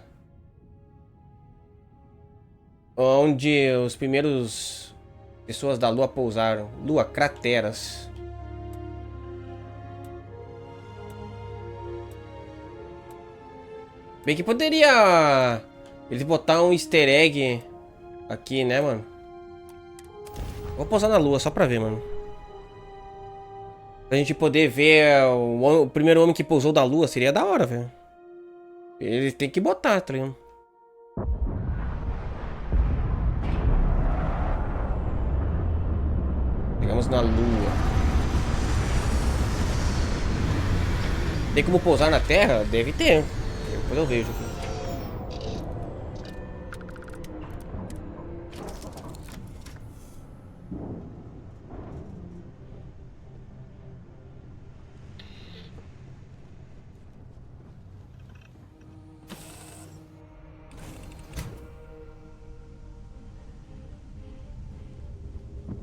Onde os primeiros pessoas da lua pousaram? Lua, crateras. Bem que poderia eles botar um easter egg aqui, né, mano? Vou pousar na lua só pra ver, mano. Pra gente poder ver o primeiro homem que pousou da lua. Seria da hora, velho. Ele tem que botar, tá ligado? Chegamos na lua. Tem como pousar na Terra? Deve ter. Depois eu vejo aqui.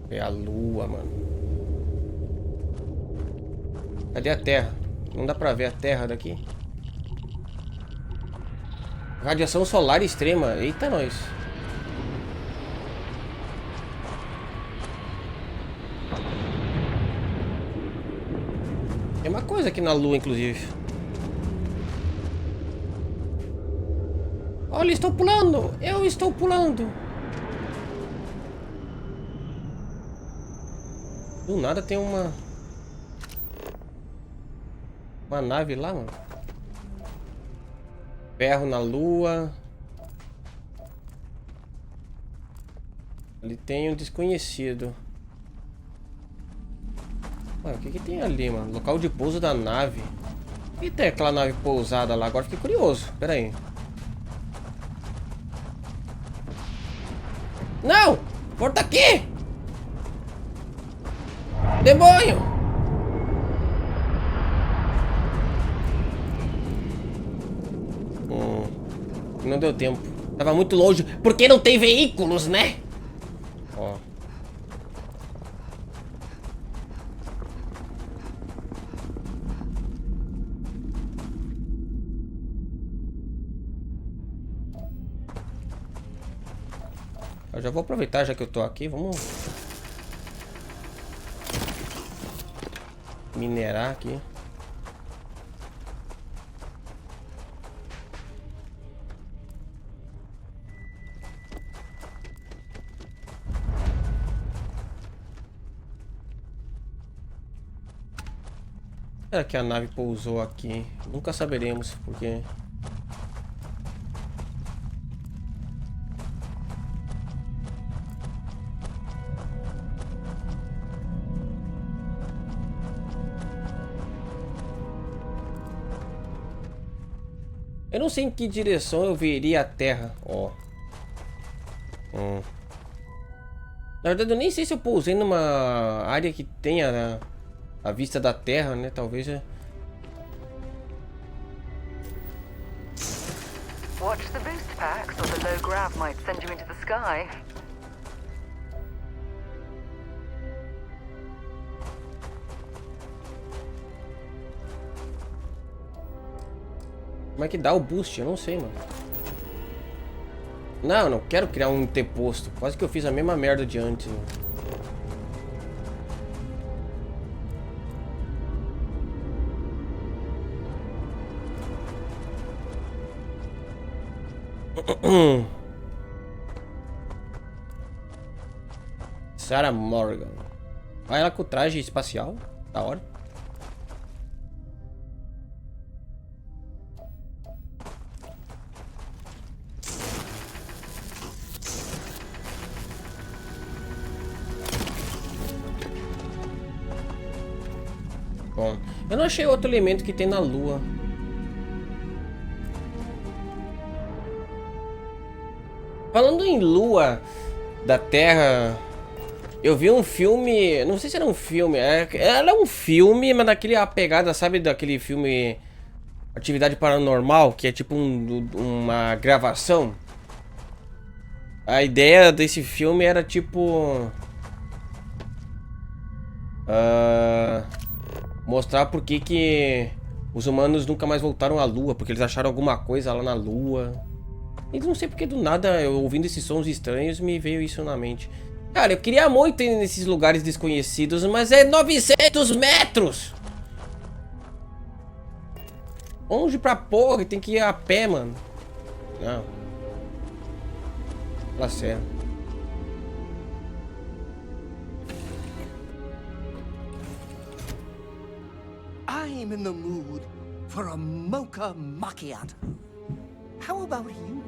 É a lua, mano. Cadê a Terra? Não dá pra ver a Terra daqui. Radiação solar extrema. Eita, nós. Tem uma coisa aqui na lua, inclusive. Olha, estou pulando. Eu estou pulando. Do nada tem uma nave lá, mano. Ferro na lua. Ali tem um desconhecido. Mano, o que que tem ali, mano? Local de pouso da nave. E tem aquela nave pousada lá, agora fiquei curioso. Pera aí. Não! Volta aqui! Demônio! Não deu tempo. Tava muito longe. Porque não tem veículos, né? Ó. Eu já vou aproveitar, já que eu tô aqui. Vamos minerar aqui. Será que a nave pousou aqui? Nunca saberemos, porque... Eu não sei em que direção eu veria a Terra, ó. Na verdade, eu nem sei se eu pousei numa área que tenha a vista da Terra, né? Talvez é... Watch the boost packs, or the low grav might send you into the sky. Como é que dá o boost? Eu não sei, mano. Não, não quero criar um interposto. Quase que eu fiz a mesma merda de antes, mano. Sarah Morgan. Vai ela com o traje espacial. Da hora. Bom, eu não achei outro elemento que tem na Lua. Falando em Lua da Terra, eu vi um filme, não sei se era um filme, era um filme, mas daquele a pegada, sabe, daquele filme Atividade Paranormal, que é tipo uma gravação. A ideia desse filme era tipo mostrar por que os humanos nunca mais voltaram à Lua, porque eles acharam alguma coisa lá na Lua. E não sei porque do nada, eu ouvindo esses sons estranhos, me veio isso na mente. Cara, eu queria muito ir nesses lugares desconhecidos, mas é 900 metros! Longe pra porra, tem que ir a pé, mano. Não. Fala sério. I'm in the mood for a mocha macchiato. How about you?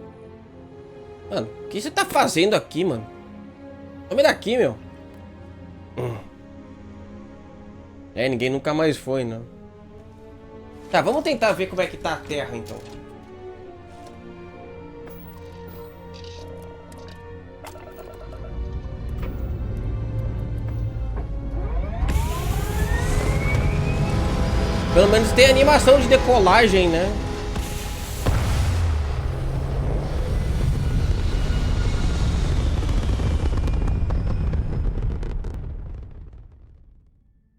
Mano, o que você tá fazendo aqui, mano? Tome daqui, meu. É, ninguém nunca mais foi, não. Tá, vamos tentar ver como é que tá a Terra, então. Pelo menos tem animação de decolagem, né?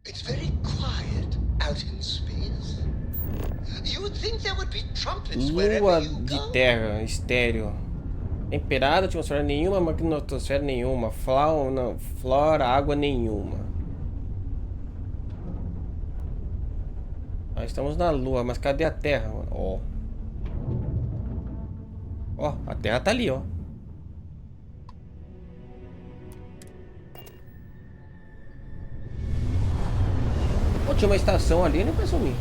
It's very quiet out in space. You would think there would be trumpets wherever Lua you de go. terra, estéreo. Temperada, atmosfera nenhuma, magnetosfera nenhuma, fauna, flora, água nenhuma. Nós estamos na Lua, mas cadê a Terra, mano? Ó. Ó, a Terra tá ali, ó. Pô, tinha uma estação ali, né, pra sumir.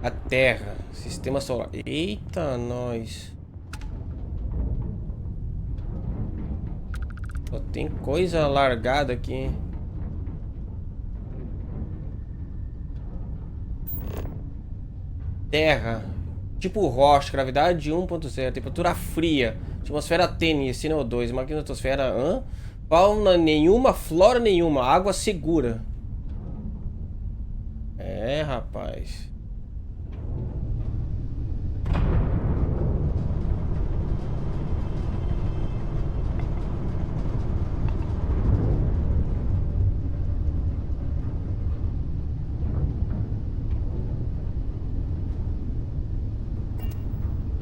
A Terra, sistema solar. Eita, nós. Só tem coisa largada aqui. Terra. Tipo rocha, gravidade 1.0, temperatura fria, atmosfera tênue, CO2, magnetosfera, fauna nenhuma, flora nenhuma, água segura. É, rapaz.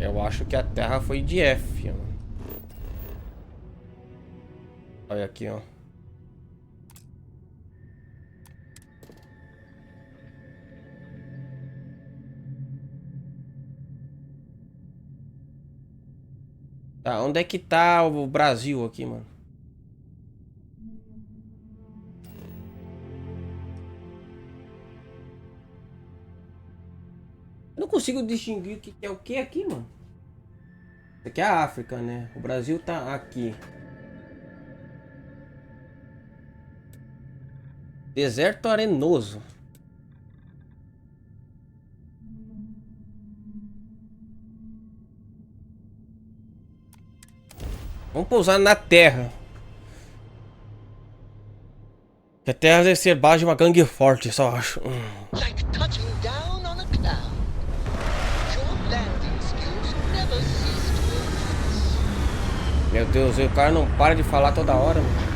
Eu acho que a Terra foi de F, ó. Olha aqui, ó. Tá, onde é que tá o Brasil aqui, mano? Eu não consigo distinguir o que é o que aqui, mano. Isso aqui é a África, né? O Brasil tá aqui. Deserto arenoso. Vamos pousar na Terra. Que a Terra deve ser base de uma gangue forte, só acho. Like touching down on a cloud. Your landing skills never cease to impress. Meu Deus, o cara não para de falar toda hora, mano.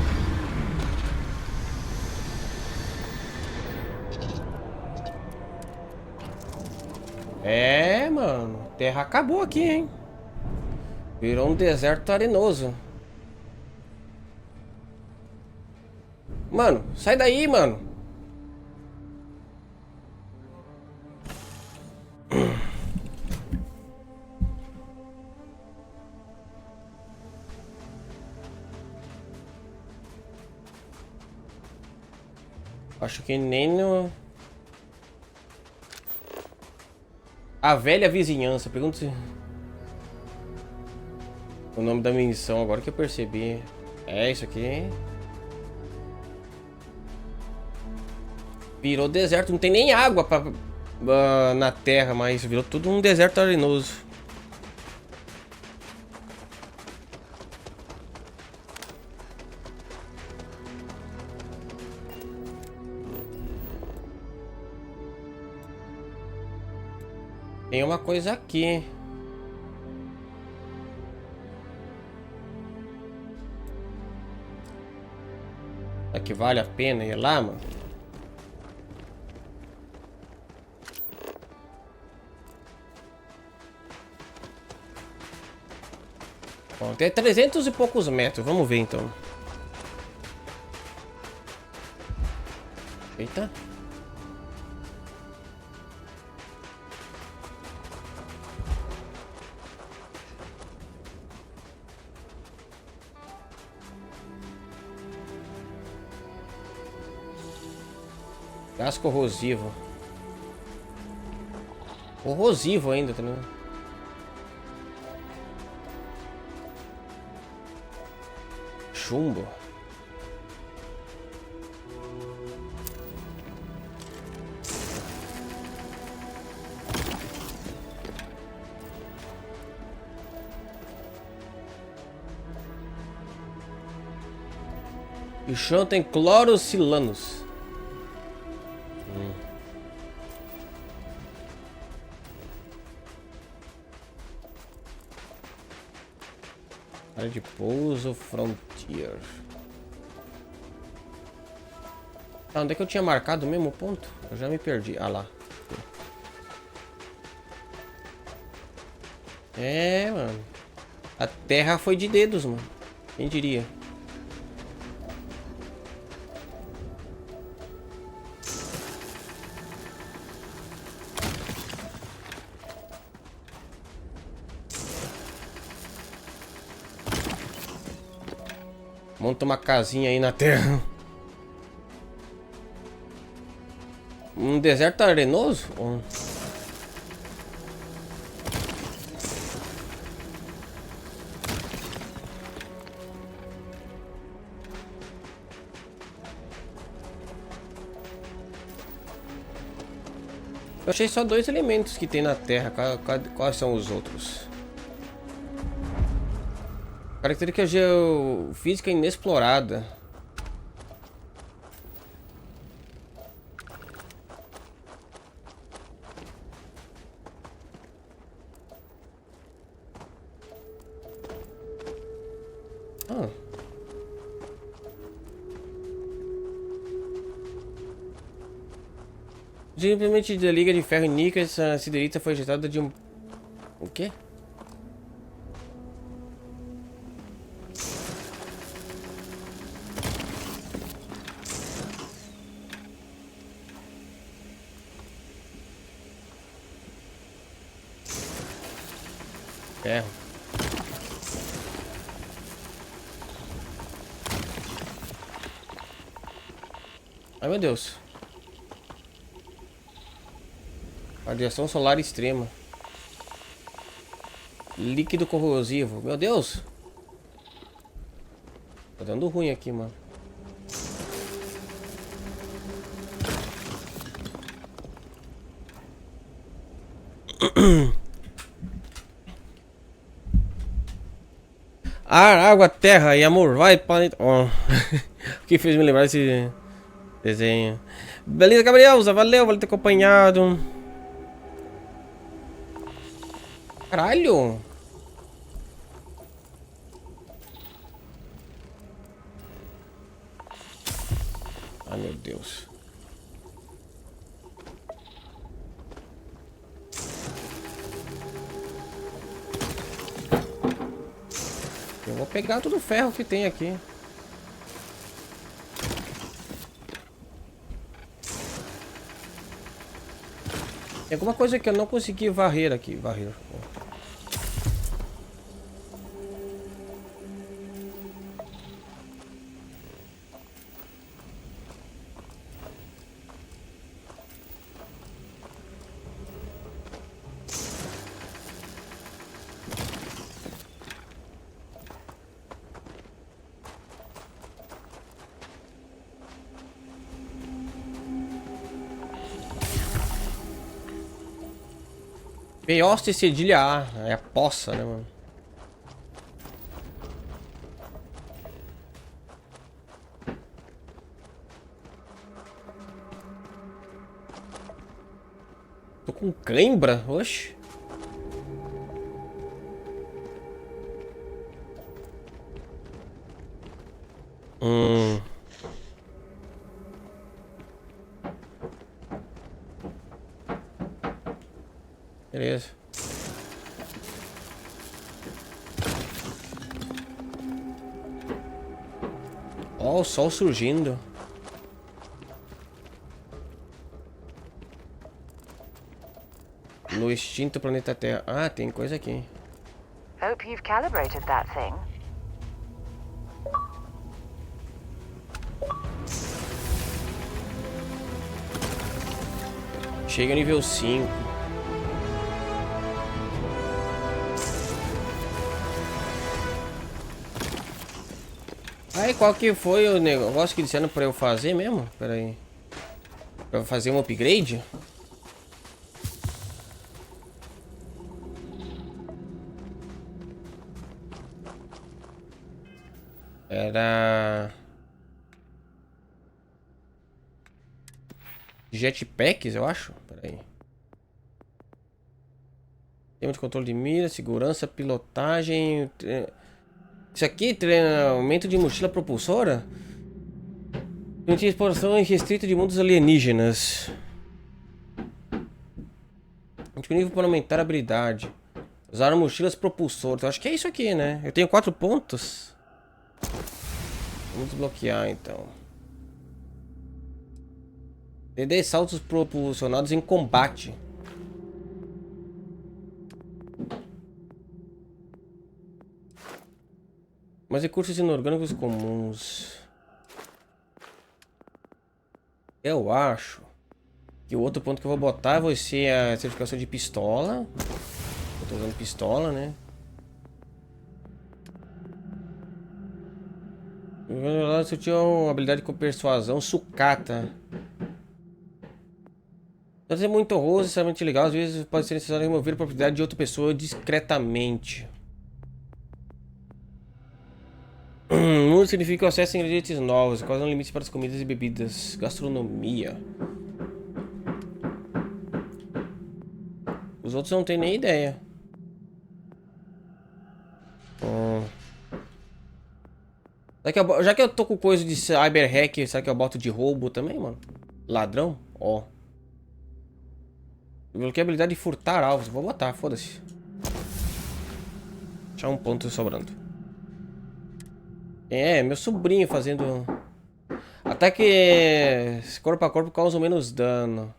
É, mano. Terra acabou aqui, hein? Virou um deserto arenoso. Mano, sai daí, mano. Acho que nem no... A velha vizinhança. Pergunta se... O nome da missão, agora que eu percebi. É isso aqui. Virou deserto, não tem nem água na terra, mas virou tudo um deserto arenoso. Tem uma coisa aqui. Será que vale a pena ir lá, mano? Bom, tem 300 e poucos metros. Vamos ver, então. Eita. Gás corrosivo. Corrosivo ainda também. Chumbo. E o chão tem clorosilanos. Área de pouso, frontier. Tá, onde é que eu tinha marcado o mesmo ponto? Eu já me perdi. Ah lá. É, mano. A terra foi de dedos, mano. Quem diria? Monta uma casinha aí na terra. Um deserto arenoso? Eu achei só 2 elementos que tem na Terra. Quais são os outros? Característica geofísica inexplorada. Ah. Simplesmente da liga de ferro e níquel, essa siderita foi ejetada de um... O quê? Ferro. Ai, meu Deus. Radiação solar extrema. Líquido corrosivo. Meu Deus. Tá dando ruim aqui, mano. Ar, água, terra e amor. Vai, planeta. Oh. O que fez me lembrar desse desenho? Beleza, Gabrielza. Valeu por ter acompanhado. Caralho. Ai, meu Deus. Eu vou pegar todo o ferro que tem aqui. Tem alguma coisa que eu não consegui varrer aqui. Varrer. Peoste cedilha A. É a poça, né, mano? Tô com cãibra? Oxe. Beleza. Ó, o sol surgindo. No extinto planeta Terra. Ah, tem coisa aqui. Hope you've calibrated that thing. Chega nível 5. Aí, qual que foi o negócio que disseram pra eu fazer mesmo? Pera aí. Pra eu fazer um upgrade? Era... Jetpacks, eu acho. Pera aí. Tema de controle de mira, segurança, pilotagem... Isso aqui, treinamento de mochila propulsora? Permitir exploração restrita de mundos alienígenas. Disponível para aumentar a habilidade. Usar mochilas propulsoras. Eu acho que é isso aqui, né? Eu tenho 4 pontos. Vamos desbloquear, então. D10 saltos propulsionados em combate. Mas recursos inorgânicos comuns. Eu acho que o outro ponto que eu vou botar vai ser a certificação de pistola. Eu tô usando pistola, né? Se eu tinha uma habilidade com persuasão, sucata. Deve ser muito honroso, extremamente legal. Às vezes pode ser necessário remover a propriedade de outra pessoa discretamente. Mundo significa o acesso a ingredientes novos, causando limites para as comidas e bebidas. Gastronomia. Os outros não tem nem ideia. Já que eu tô com coisa de cyberhack, será que eu boto de roubo também, mano? Ladrão? Ó. Eu coloquei a habilidade de furtar alvos. Vou botar, foda-se. Deixar um ponto sobrando. É, meu sobrinho fazendo... Ataque corpo a corpo causa menos dano.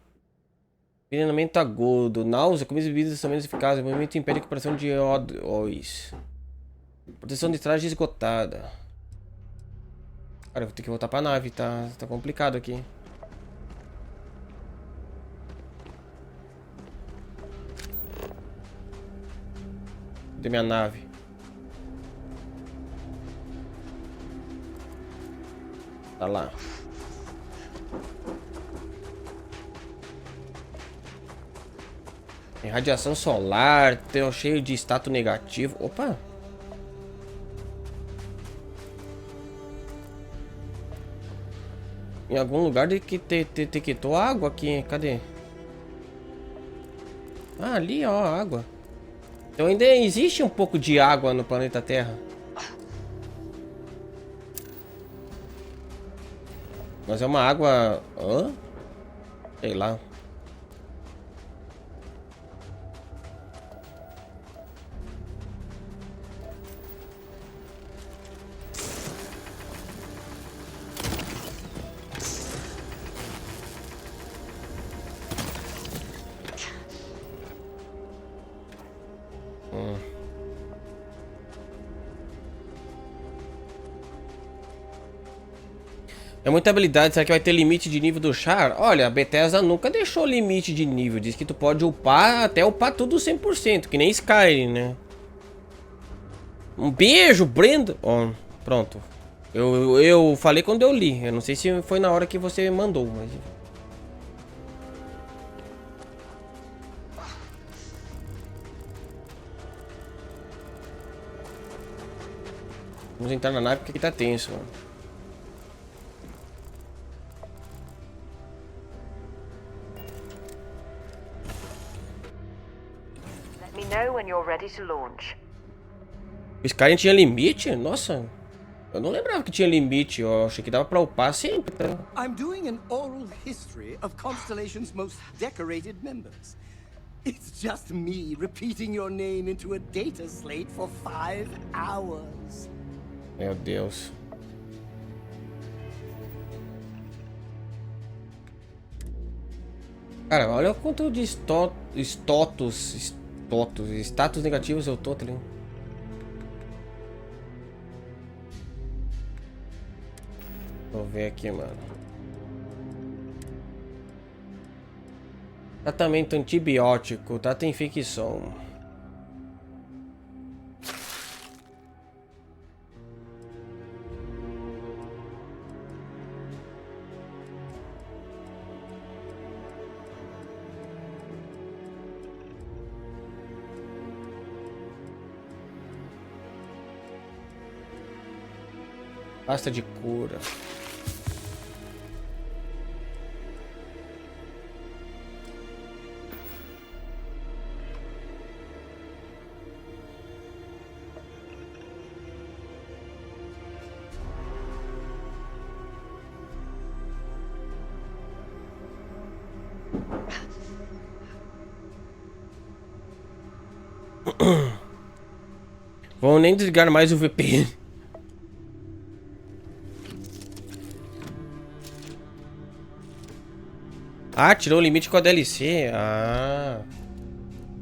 Envenenamento agudo. Náusea, comidas e bebidas são menos eficazes. O movimento impede a recuperação de óis. Proteção de traje esgotada. Cara, eu vou ter que voltar pra nave. Tá complicado aqui. Cadê minha nave? Tá lá. Tem radiação solar, tem cheio de status negativo. Opa! Em algum lugar de que detectou água aqui. Cadê? Ah, ali, ó, água. Então ainda existe um pouco de água no planeta Terra. Mas é uma água... Hã? Sei lá. É muita habilidade, será que vai ter limite de nível do char? Olha, a Bethesda nunca deixou limite de nível. Diz que tu pode upar, até upar tudo 100%, que nem Skyrim, né? Um beijo, Brenda! Ó, pronto. Eu falei quando eu li. Eu não sei se foi na hora que você mandou, mas... Vamos entrar na nave porque aqui tá tenso, mano. O Skyrim tinha limite? Nossa, eu não lembrava que tinha limite. Eu achei que dava pra upar sempre. I'm doing an oral history of Constellation's most decorated members. It's just me repeating your name into a data slate for 5 hours. Meu Deus. Cara, olha o quanto de status negativos eu tô, tá ligado? Vou ver aqui, mano. Tratamento antibiótico, trata infecção. Pasta de cura. Vou nem desligar mais o VPN. Ah, tirou o limite com a DLC. Ah,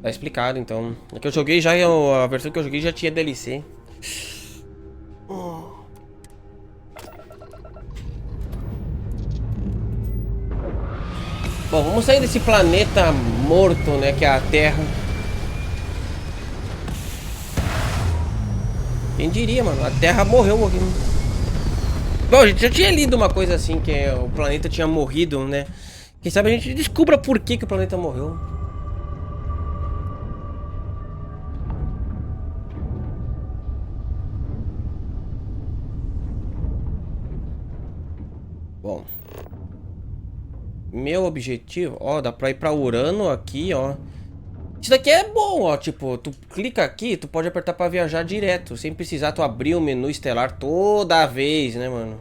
tá explicado então. É que eu joguei já, a versão que eu joguei já tinha DLC. Bom, vamos sair desse planeta morto, né, que é a Terra. Quem diria, mano, a Terra morreu aqui. Bom, a gente já tinha lido uma coisa assim, que o planeta tinha morrido, né? Quem sabe a gente descubra por que o planeta morreu. Bom. Meu objetivo... Ó, dá pra ir pra Urano aqui, ó. Isso daqui é bom, ó. Tipo, tu clica aqui, tu pode apertar pra viajar direto. Sem precisar tu abrir o menu estelar toda vez, né, mano?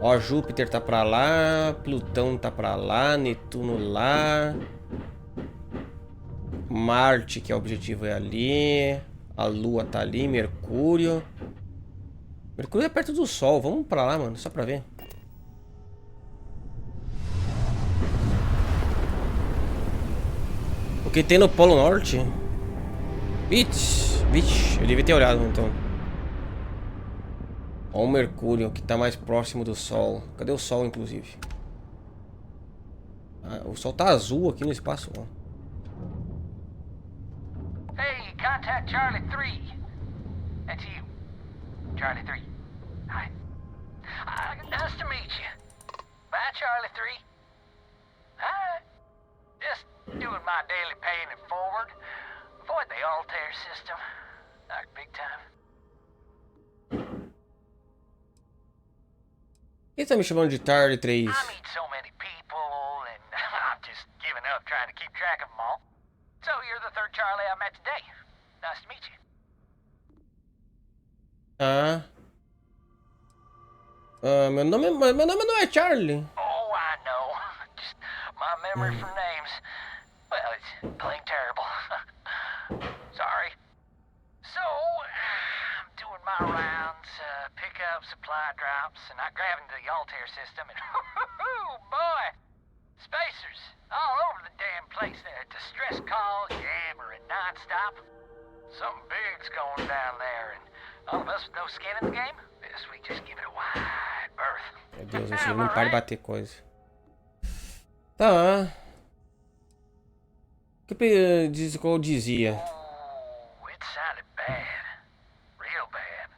Ó, Júpiter tá pra lá. Plutão tá pra lá. Netuno lá. Marte, que é o objetivo, é ali. A Lua tá ali. Mercúrio. Mercúrio é perto do Sol. Vamos pra lá, mano. Só pra ver. O que tem no Polo Norte? Vixe, eu devia ter olhado então. Ó o Mercúrio, que tá mais próximo do Sol. Cadê o Sol, inclusive? Ah, o Sol tá azul aqui no espaço, ó. Hey, contact Charlie 3. That's you. Charlie 3. Hi. Nice to meet you. Bye, Charlie 3. Hi. Just doing my daily paying it forward. Avoid the Altair system. Like big time. Quem tá me chamando de Tarde 3? I meet so many people, and I'm just giving up trying to keep track of them all. So you're the third Charlie I met today. Nice to meet you. Meu nome não é Charlie. Oh, I know. Just my memory for names. Well, it's plain terrible. Sorry. So, I'm doing my rounds, pick up supply drops, and I grab into the Altair system, and boy, spacers all over the damn place there. Distress calls, yammering nonstop. Something big's going down there, and all of us with no skin in the game, this we just give it a wide berth. Meu Deus, esse não para de bater coisa. Tá. O que eu dizia? Oh, it sounded bad. Real bad.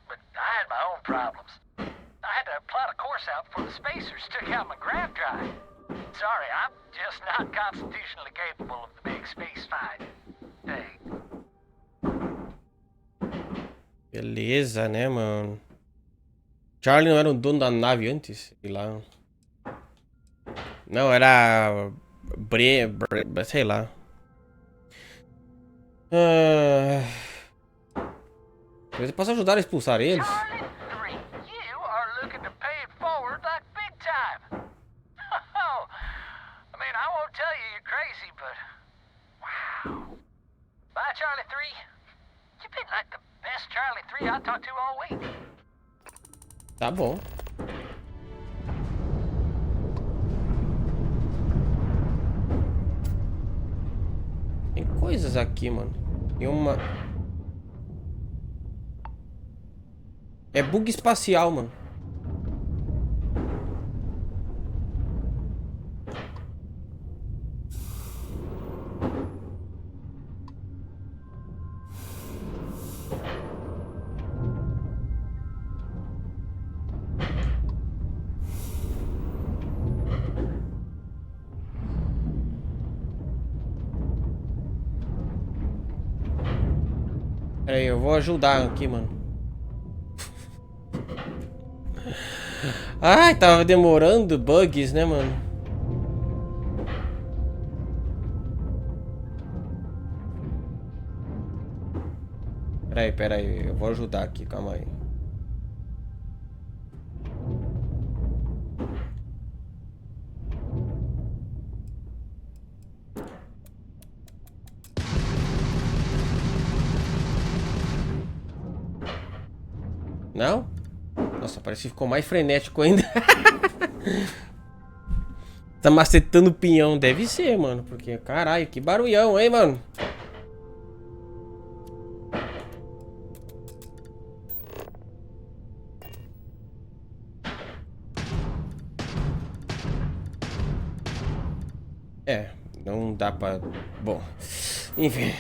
But I had my own problems. I had to plot a course out before the spacers took out my grav drive. Sorry, I'm just not constitutionally capable of the big space fight. Hey. Beleza, né, mano? Charlie não era o dono da nave antes? Sei lá. Não, era... sei lá. Eu posso ajudar a expulsar eles? Charlie 3, you are looking to pay it forward like big time. I mean, I won't tell you you're crazy, but... Wow. Bye, Charlie 3. You've been like the best Charlie 3 I talked to all week. Tá bom. Tem coisas aqui, mano. Tem uma... É bug espacial, mano. Pera aí, eu vou ajudar aqui, mano. Ai, tava demorando bugs, né, mano? Pera aí, eu vou ajudar aqui, calma aí. Não? Nossa, parece que ficou mais frenético ainda. Tá macetando o pinhão. Deve ser, mano. Porque, caralho, que barulhão, hein, mano? É, não dá pra... Bom, enfim...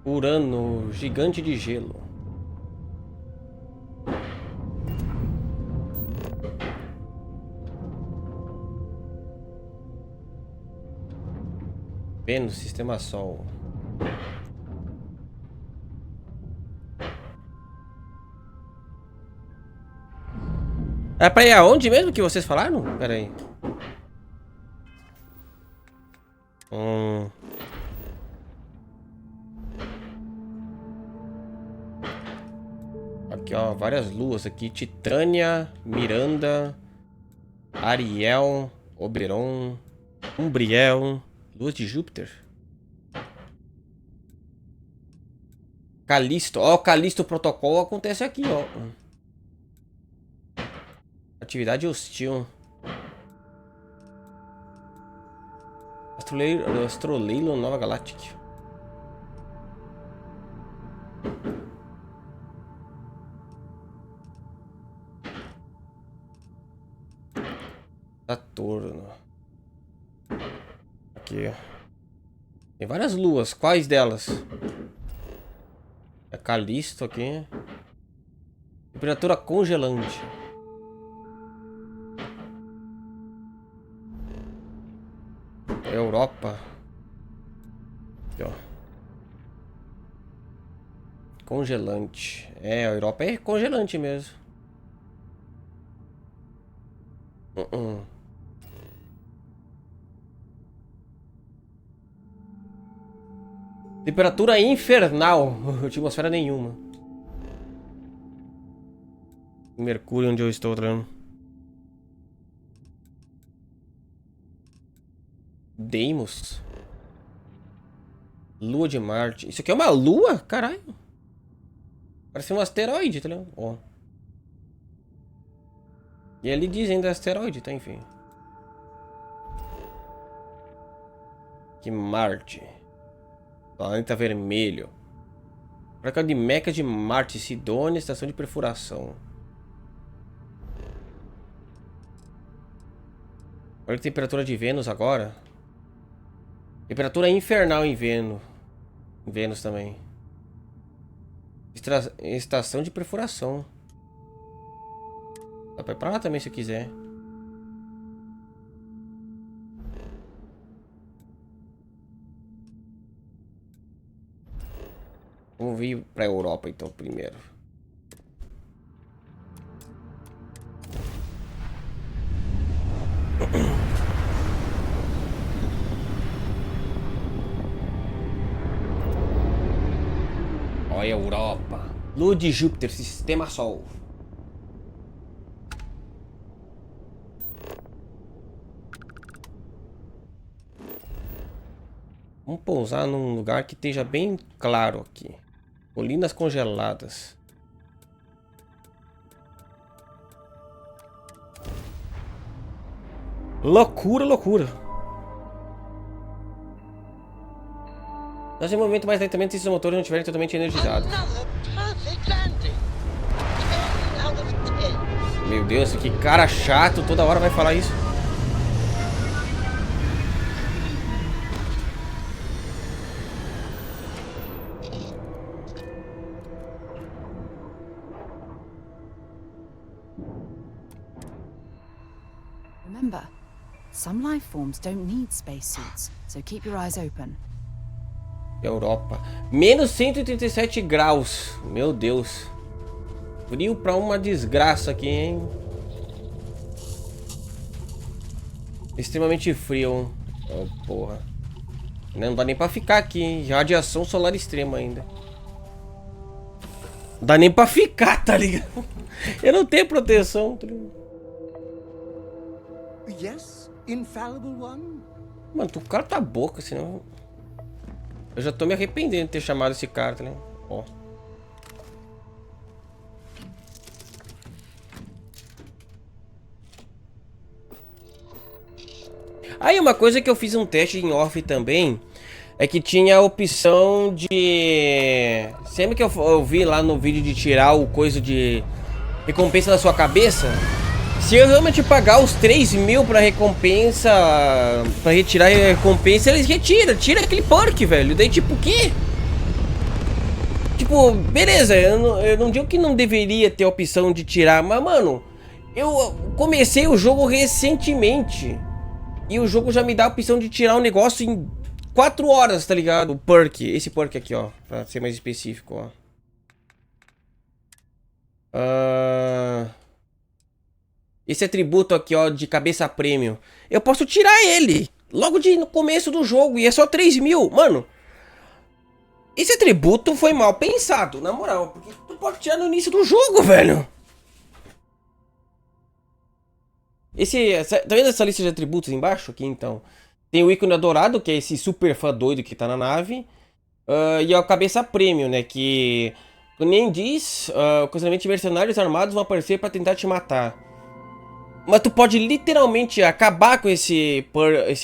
Urano, gigante de gelo. Vênus, sistema Sol. É pra ir aonde mesmo que vocês falaram? Pera aí. Aqui, ó, várias luas aqui. Titânia, Miranda, Ariel, Oberon, Umbriel, luas de Júpiter. Calisto, ó, Calisto Protocolo acontece aqui, ó. Atividade hostil. Astroleilo Nova Galáctica. Saturno. Aqui, ó. Tem várias luas. Quais delas? É Calisto aqui. Temperatura congelante. Europa. Aqui, ó. Congelante. É, a Europa é congelante mesmo. Temperatura infernal. Atmosfera nenhuma. Mercúrio, onde eu estou trabalhando. Deimos. Lua de Marte. Isso aqui é uma lua? Caralho. Parece um asteroide, tá ligado? Ó. E ali dizem do asteroide, tá? Enfim. Que Marte. Planeta vermelho. Placa de Meca de Marte. Sidônia, estação de perfuração. Olha a temperatura de Vênus agora. Temperatura infernal em Vênus. Em Vênus também. Estação de perfuração. Dá pra ir pra lá também se quiser. Vamos vir pra Europa então primeiro. Olha a Europa. Lua de Júpiter, sistema Sol. Vamos pousar num lugar que esteja bem claro aqui. Colinas congeladas. Loucura, loucura. Nesse momento mais lentamente se os motores não estiverem totalmente energizados. Meu Deus, que cara chato, toda hora vai falar isso. Remember, some life forms don't need spacesuits, so keep your eyes open. Europa. Menos 137 graus. Meu Deus. Frio pra uma desgraça aqui, hein? Extremamente frio. Oh, porra. Não dá nem pra ficar aqui, hein? Radiação solar extrema ainda. Não dá nem pra ficar, tá ligado? Eu não tenho proteção, tá ligado? Yes, infallible one. Mano, tu cala tua boca, senão... Eu já tô me arrependendo de ter chamado esse cara, tá ligado? Ó. Aí uma coisa que eu fiz um teste em off também é que tinha a opção de... Sempre que eu vi lá no vídeo de tirar o coisa de recompensa da sua cabeça, se eu realmente pagar os 3.000 pra recompensa, pra retirar a recompensa, eles retiram, tira aquele perk, velho. Daí tipo, o quê? Tipo, beleza, eu não digo que não deveria ter a opção de tirar, mas, mano, eu comecei o jogo recentemente. E o jogo já me dá a opção de tirar o negócio em 4 horas, tá ligado? O perk, esse perk aqui, ó, pra ser mais específico, ó. Esse atributo aqui, ó, de cabeça premium. Eu posso tirar ele logo no começo do jogo e é só 3 mil. Mano, esse atributo foi mal pensado, na moral. Porque tu pode tirar no início do jogo, velho. Tá vendo essa lista de atributos embaixo aqui, então? Tem o ícone dourado, que é esse super fã doido que tá na nave. E a cabeça premium, né? Que nem diz, ocasionalmente mercenários armados vão aparecer pra tentar te matar. Mas tu pode literalmente acabar com esse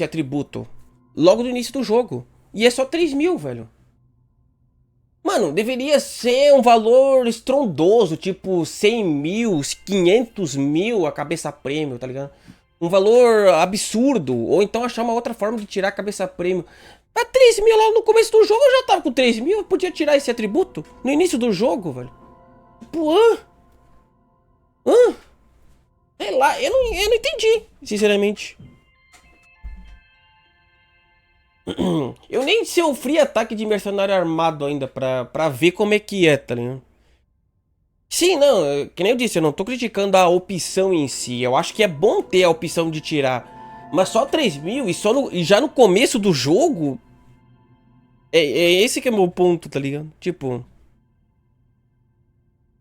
atributo logo no início do jogo. E é só 3 mil, velho. Mano, deveria ser um valor estrondoso, tipo 100 mil, 500 mil a cabeça premium, tá ligado? Um valor absurdo. Ou então achar uma outra forma de tirar a cabeça premium. Tá 3 mil lá no começo do jogo, eu já tava com 3 mil, eu podia tirar esse atributo no início do jogo, velho. Tipo, sei lá, eu não entendi, sinceramente. Eu nem sofri ataque de mercenário armado ainda pra ver como é que é, tá ligado? Sim, não, que nem eu disse, eu não tô criticando a opção em si. Eu acho que é bom ter a opção de tirar. Mas só 3 mil e já no começo do jogo? É esse que é o meu ponto, tá ligado? Tipo...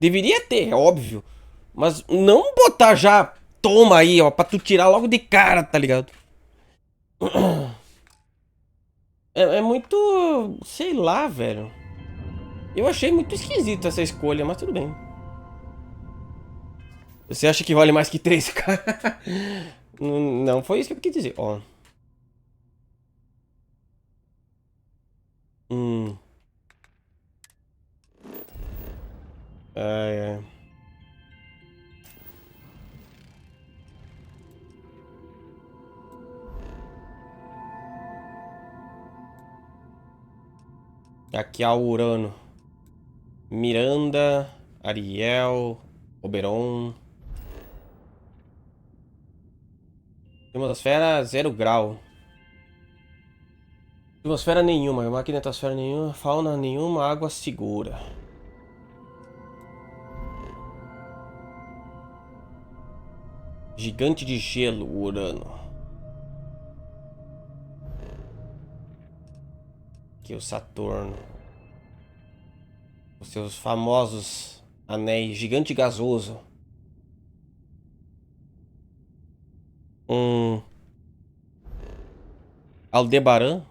Deveria ter, é óbvio. Mas não botar já... Toma aí, ó, pra tu tirar logo de cara, tá ligado? É muito... Sei lá, velho. Eu achei muito esquisito essa escolha, mas tudo bem. Você acha que vale mais que 3K? Não foi isso que eu quis dizer, ó. É. Aqui a Urano. Miranda, Ariel, Oberon. Atmosfera 0 grau. Atmosfera nenhuma, magnetosfera nenhuma, fauna nenhuma, água segura. Gigante de gelo, Urano. Aqui o Saturno. Os seus famosos anéis, gigante gasoso. Aldebaran?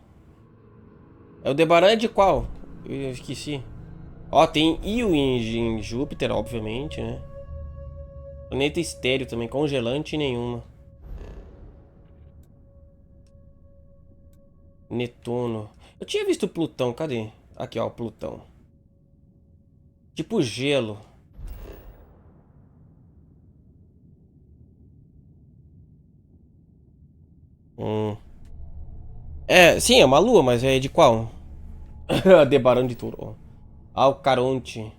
Aldebaran é de qual? Eu esqueci. Ó, tem Io em Júpiter, obviamente, né? Planeta estéreo também, congelante nenhuma. Netuno. Eu tinha visto Plutão, cadê? Aqui, ó, Plutão. Tipo gelo. É, sim, é uma lua, mas é de qual? Aldebaran de Touro. Alcaronte.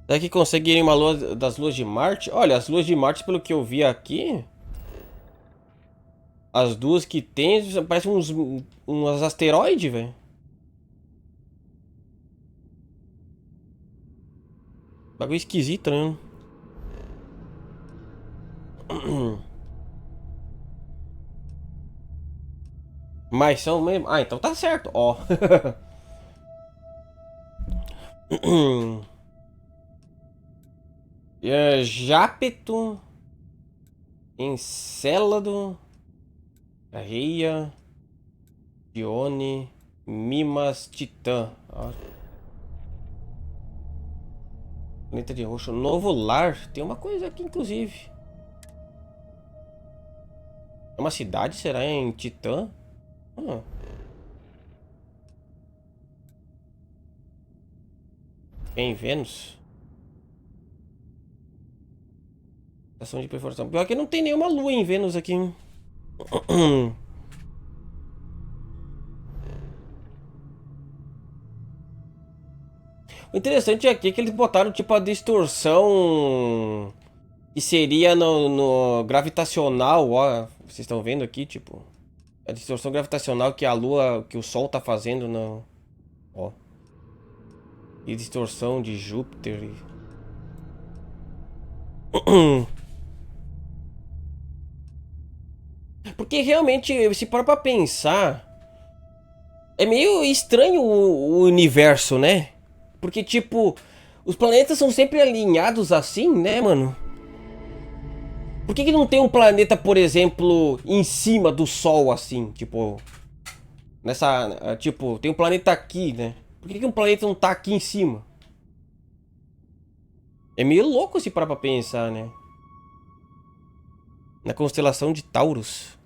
Será que consegue ir em uma lua das luas de Marte? Olha, as luas de Marte, pelo que eu vi aqui... As duas que tem, parecem uns asteroides, velho. Bagulho esquisito, né? Mas são mesmo... Ah, então tá certo, ó. Jápeto. Encélado. Reia. Dione. Mimas. Titã. Ó. Planeta de roxo. Novo lar. Tem uma coisa aqui, inclusive. É uma cidade, será? Em Titã? Em Vênus. Estação de perfuração. Pior que não tem nenhuma lua em Vênus aqui. O interessante aqui é que eles botaram tipo a distorção que seria no gravitacional, ó. Vocês estão vendo aqui, tipo, a distorção gravitacional que a Lua, que o Sol tá fazendo no, ó. E distorção de Júpiter. Porque realmente, se parar pra pensar, é meio estranho o universo, né? Porque, tipo, os planetas são sempre alinhados assim, né, mano? Por que não tem um planeta, por exemplo, em cima do Sol, assim? Tipo, nessa... Tipo, tem um planeta aqui, né? Por que um planeta não tá aqui em cima? É meio louco se parar pra pensar, né? Na constelação de Taurus.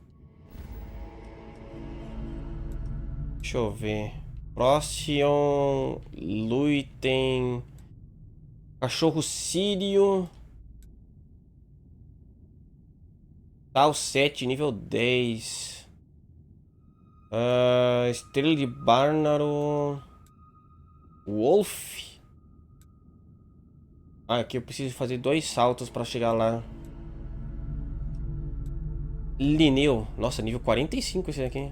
Deixa eu ver. Próximo... Luitem... Cachorro Sírio... Tal 7, nível 10. Estrela de Bárnaro. Wolf. Ah, aqui eu preciso fazer 2 saltos para chegar lá. Linneu. Nossa, nível 45 esse aqui.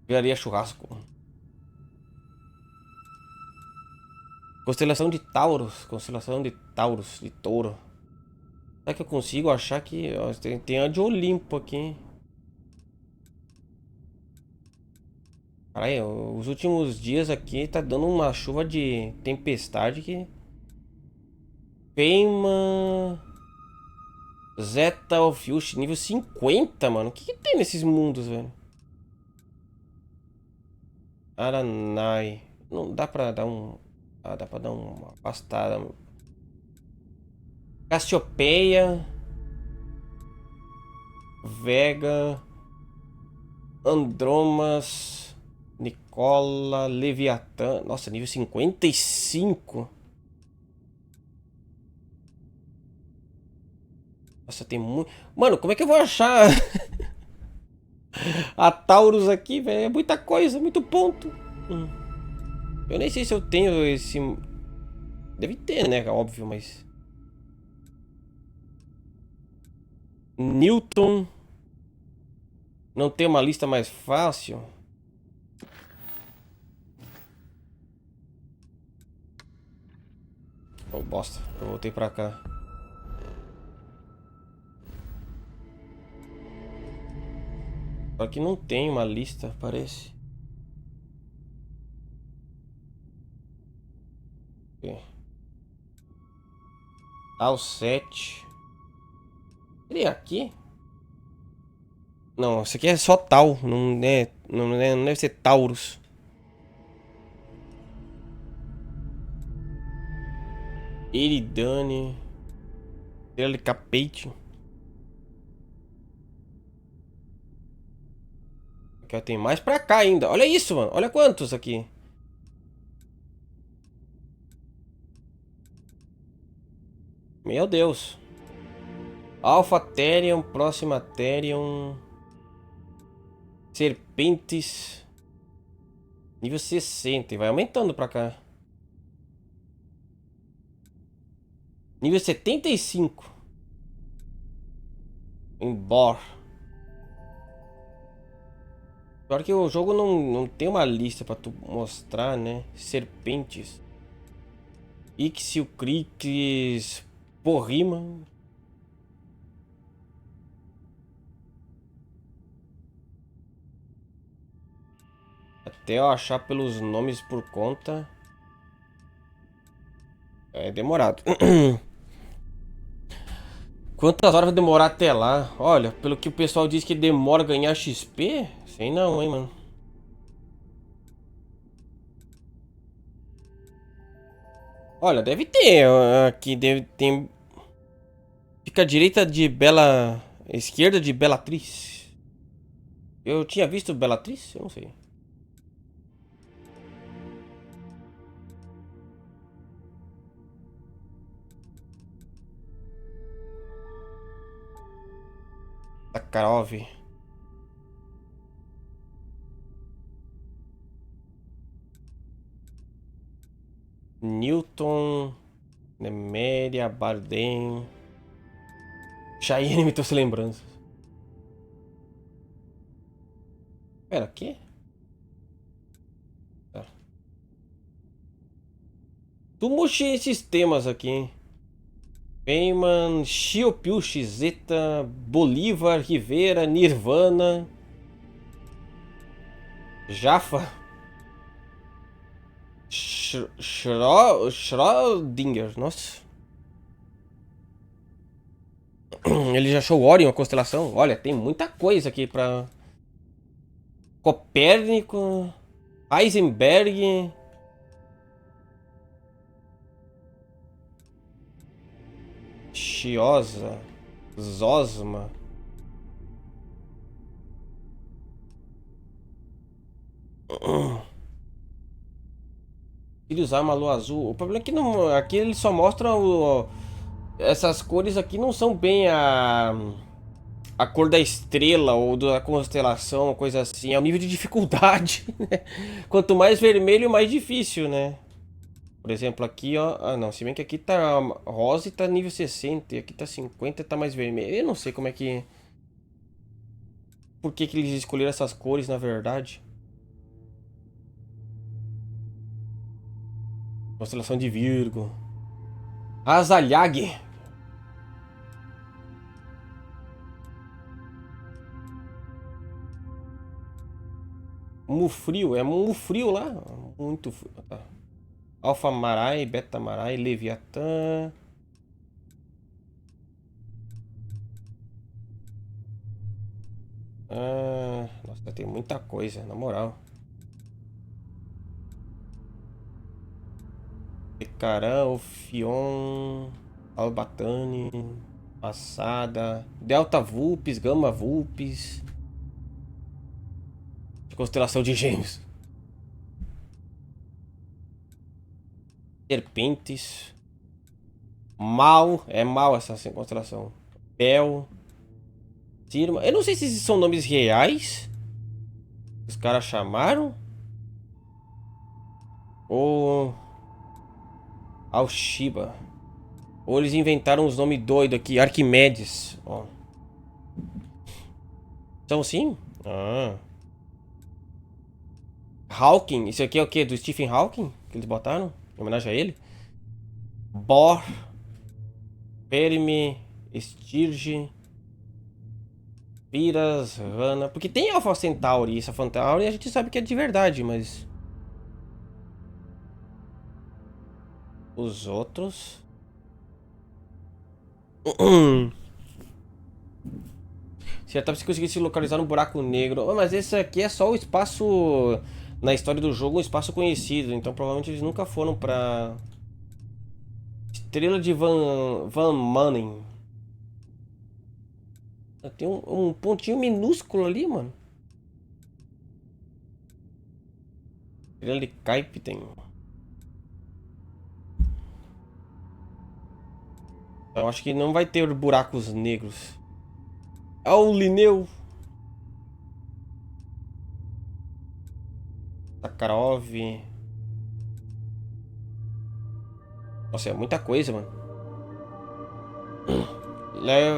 Viraria churrasco. Constelação de Taurus. Constelação de Taurus. De touro. Será que eu consigo achar que... Ó, tem a de Olimpo aqui. Caralho, os últimos dias aqui tá dando uma chuva de tempestade que... Feima... Zeta of Yush, nível 50, mano. O que tem nesses mundos, velho? Aranai. Não dá pra dar um... Ah, dá pra dar uma afastada. Cassiopeia. Vega. Andromas. Nicola. Leviatã. Nossa, nível 55. Nossa, tem muito... Mano, como é que eu vou achar a Taurus aqui, velho? É muita coisa, muito ponto. Eu nem sei se eu tenho esse... Deve ter, né? Óbvio, mas... Newton. Não tem uma lista mais fácil? Oh, bosta. Eu voltei pra cá. Só que não tem uma lista, parece. Tal 7. Ele é aqui? Não, isso aqui é só Tal. Não deve ser Taurus. Eridane. Estrela de Capete. Aqui tem mais pra cá ainda. Olha isso, mano. Olha quantos aqui. Meu Deus. Alpha Therium, Próxima Therium. Serpentes. Nível 60. E vai aumentando pra cá. Nível 75. Embor. Pior que o jogo não tem uma lista pra tu mostrar, né? Serpentes. Ixio, Crix, Porrima. Até eu achar pelos nomes por conta. É demorado. Quantas horas vai demorar até lá? Olha, pelo que o pessoal diz que demora a ganhar XP. Sei não, hein, mano. Olha, deve ter. Aqui deve ter. Fica à direita de Bela. Esquerda de Bellatriz. Eu tinha visto Bellatriz? Eu não sei. Sakharov. Newton, Neméria, Bardem. Cheyenne me trouxe lembranças. Pera, o quê? Tá. Tu mexi esses temas aqui, hein? Payman, Xiopil, Xeta, Bolívar, Rivera, Nirvana, Jaffa, Schrödinger, nossa. Ele já achou Orion, a constelação. Olha, tem muita coisa aqui pra... Copérnico, Heisenberg... Chiosa, Zosma. Ele usar uma lua azul. O problema é que não, aqui ele só mostra essas cores aqui não são bem a cor da estrela ou da constelação, coisa assim. É o nível de dificuldade. Né? Quanto mais vermelho, mais difícil, né? Por exemplo, aqui, ó. Ah, não. Se bem que aqui tá rosa e tá nível 60. E aqui tá 50 e tá mais vermelho. Eu não sei como é que... Por que que eles escolheram essas cores, na verdade? Constelação de Virgo. Azalhag. Mufrio. É Mufrio lá? Muito frio. Tá. Alfa Marai, Beta Marai, Leviatã. Ah, nossa, tem muita coisa, na moral. Ecaran, Ophion, Albatane, Passada, Delta Vulpes, Gama Vulpes. Constelação de Gêmeos. Serpentes. Mal, é mal essa constelação. Pel. Sirma. Eu não sei se esses são nomes reais. Os caras chamaram. Ou... Alshiba. Ou eles inventaram uns nomes doidos aqui. Arquimedes. Ó. São sim? Ah. Hawking. Isso aqui é o que? Do Stephen Hawking? Que eles botaram? Em homenagem a ele? Bor. Perime. Stirge. Piras. Rana. Porque tem Alpha Centauri. Essa Centauri a gente sabe que é de verdade, mas... Os outros... Se até você conseguir se localizar no buraco negro. Oh, mas esse aqui é só o espaço... Na história do jogo, um espaço conhecido. Então provavelmente eles nunca foram pra... Estrela de Van Manen. Tem um pontinho minúsculo ali, mano. Estrela de Caipten. Eu acho que não vai ter buracos negros. Ao Linneu. Sakharov. Nossa, é muita coisa, mano.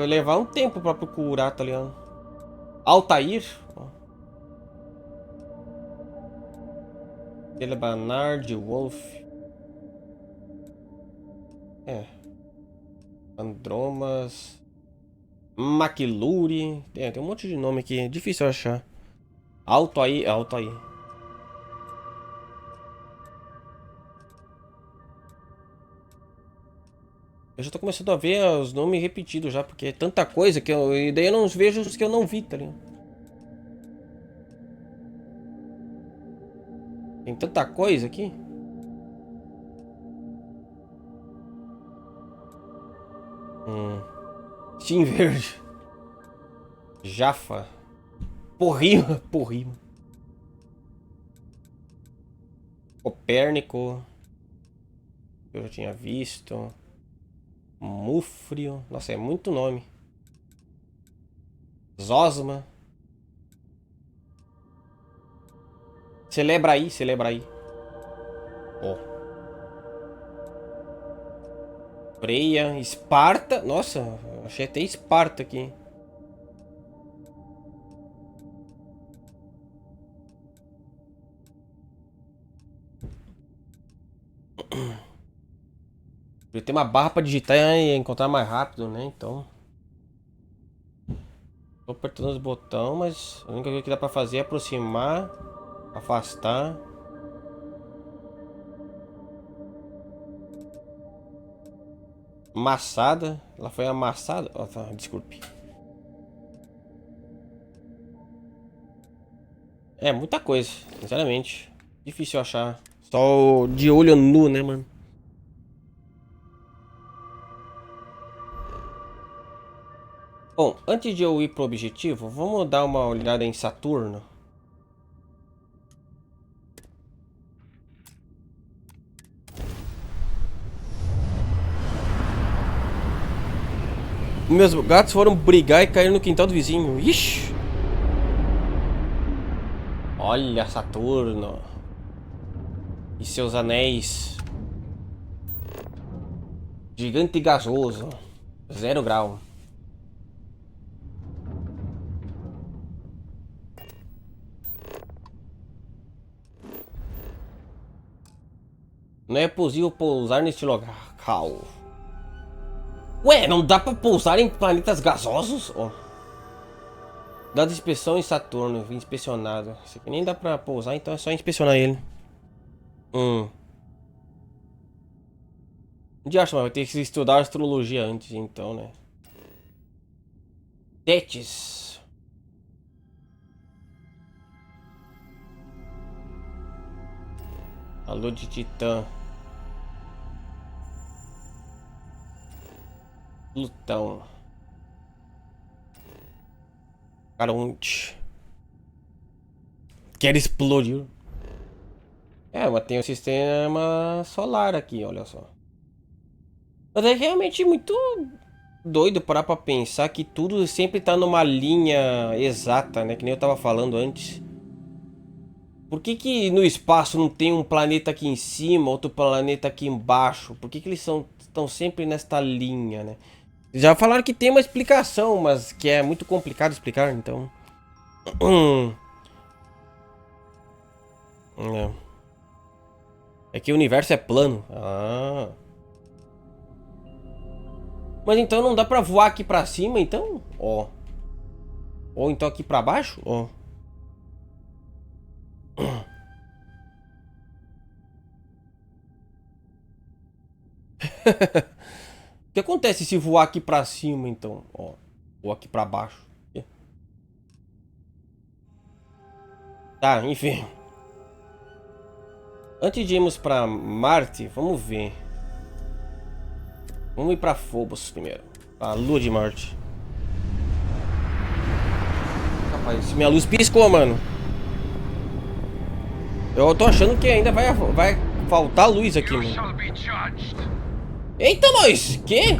Levar um tempo pra procurar, tá ligado? Altair. Telebanard, Wolf. É. Andromas. Maquilure. Tem um monte de nome aqui. É difícil achar. Altair. Altair. Eu já tô começando a ver os nomes repetidos já, porque é tanta coisa que eu... E daí eu não vejo os que eu não vi, tá ligado? Tem tanta coisa aqui. Steam Verde. Jaffa. Porrima. Porrima. Copérnico. Eu já tinha visto. Mufrio. Nossa, é muito nome. Zosma. Celebra aí, celebra aí. Ó. Freia, Esparta. Nossa, achei até Esparta aqui. Podia ter uma barra pra digitar e encontrar mais rápido, né? Então. Tô apertando os botões, mas a única coisa que dá pra fazer é aproximar, afastar. Amassada. Ela foi amassada. Oh, tá, desculpe. É muita coisa, sinceramente. Difícil achar. Só de olho nu, né, mano? Bom, antes de eu ir pro objetivo, vamos dar uma olhada em Saturno. Meus gatos foram brigar e caíram no quintal do vizinho. Ixi! Olha Saturno. E seus anéis. Gigante gasoso. 0 grau. Não é possível pousar neste local. Ué, não dá pra pousar em planetas gasosos? Oh. Dada inspeção em Saturno, inspecionado. Isso aqui nem dá pra pousar, então é só inspecionar ele. De acho, mas vai ter que estudar astrologia antes, então, né? Tétis. A lua de Titã. Plutão. Caronte. Quer explodir. É, mas tem o sistema solar aqui, olha só. Mas é realmente muito doido parar pra pensar que tudo sempre tá numa linha exata, né? Que nem eu tava falando antes. Por que no espaço não tem um planeta aqui em cima, outro planeta aqui embaixo? Por que eles estão sempre nesta linha, né? Já falaram que tem uma explicação, mas que é muito complicado explicar, então... É que o universo é plano. Ah. Mas então não dá pra voar aqui pra cima, então? Ó. Ou então aqui pra baixo? Ó. O que acontece se voar aqui pra cima, então? Ó. Ou aqui pra baixo? Tá, enfim. Antes de irmos pra Marte, vamos ver. Vamos ir pra Phobos primeiro. A lua de Marte. Rapaz, minha luz piscou, mano. Eu tô achando que ainda vai faltar luz aqui, mano. Eita, nós! Que?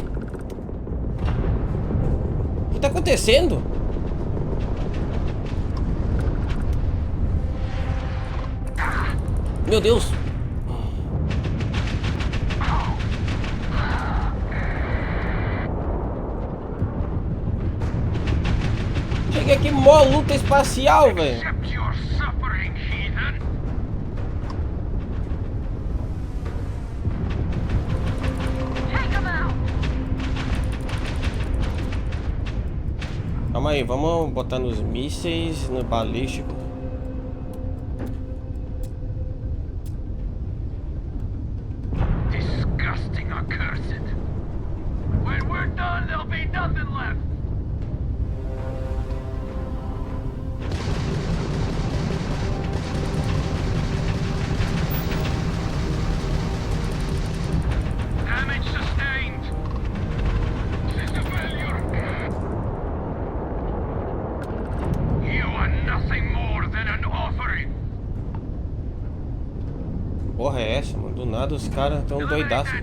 O que tá acontecendo? Meu Deus! Cheguei aqui, mó luta espacial, velho. Calma aí, vamos botar nos mísseis, no balístico. Disgusting, accursed. When we're done, there'll be nothing left. Damage sustained. This is a failure. You are nothing more than an offering. Porra, é essa, mano? Do nada os caras tão doidaços.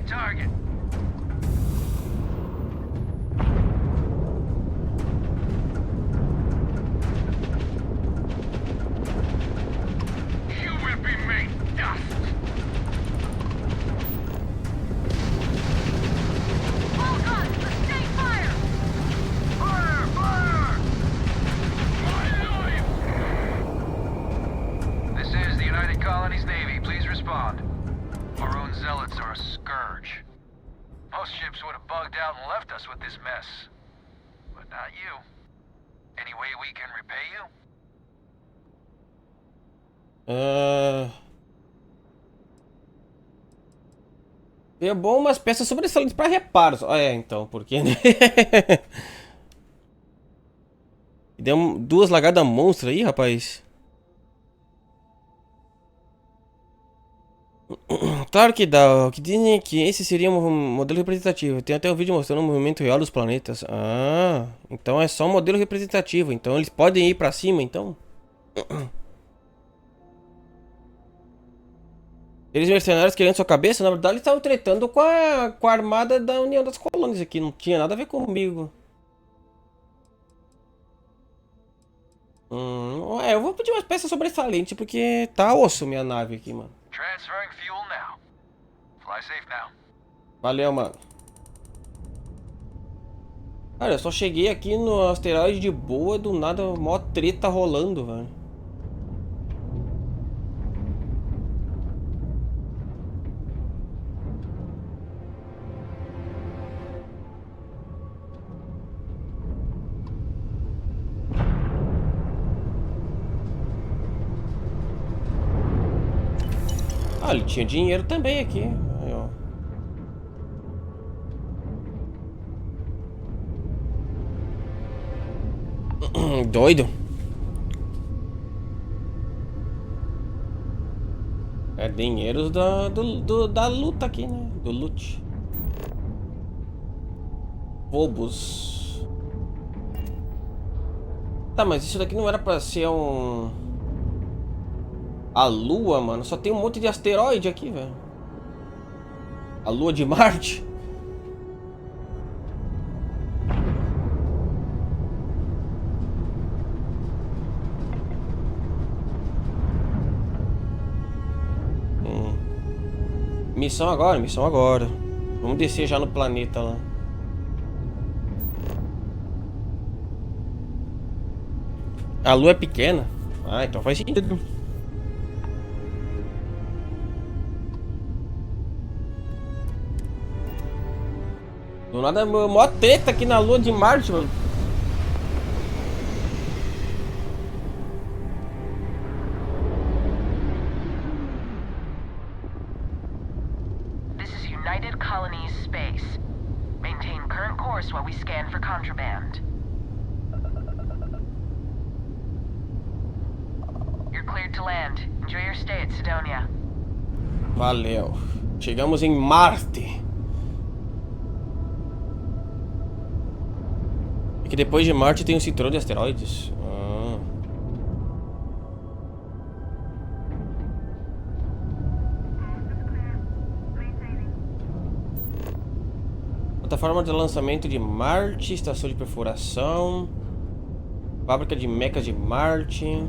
Most ships would have bugged out and left us with this mess. But not you. Any way we can repay you? É bom umas peças sobressalentes para reparos. Então, por quê, né? Deu duas lagadas monstras aí, rapaz. Claro que dá. O que dizem é que esse seria um modelo representativo. Tem até um vídeo mostrando o movimento real dos planetas. Ah, então é só um modelo representativo. Então eles podem ir pra cima, então. Eles mercenários querendo sua cabeça, na verdade eles estavam tretando com a armada da União das Colônias aqui. Não tinha nada a ver comigo. Eu vou pedir umas peças sobressalentes porque tá osso minha nave aqui, mano. Transferring fuel now. Fly safe now. Valeu, mano. Cara, eu só cheguei aqui no asteroide de boa, do nada, mó treta rolando, velho. Ah, ele tinha dinheiro também aqui. Aí, ó. Doido. É dinheiro da luta aqui, né? Do loot. Phobos. Tá, mas isso daqui não era pra ser um... A Lua, mano. Só tem um monte de asteroide aqui, velho. A Lua de Marte. Missão agora, missão agora. Vamos descer já no planeta lá. A Lua é pequena. Ah, então faz sentido. Do nada, mó treta aqui na Lua de Marte, mano. This is United Colonies space. Maintain current course while we scan for contraband. You're cleared to land. Enjoy your stay at Sidonia. Valeu. Chegamos em Marte. E que depois de Marte tem um cinturão de asteroides. Plataforma de lançamento de Marte, estação de perfuração, fábrica de mechas de Marte.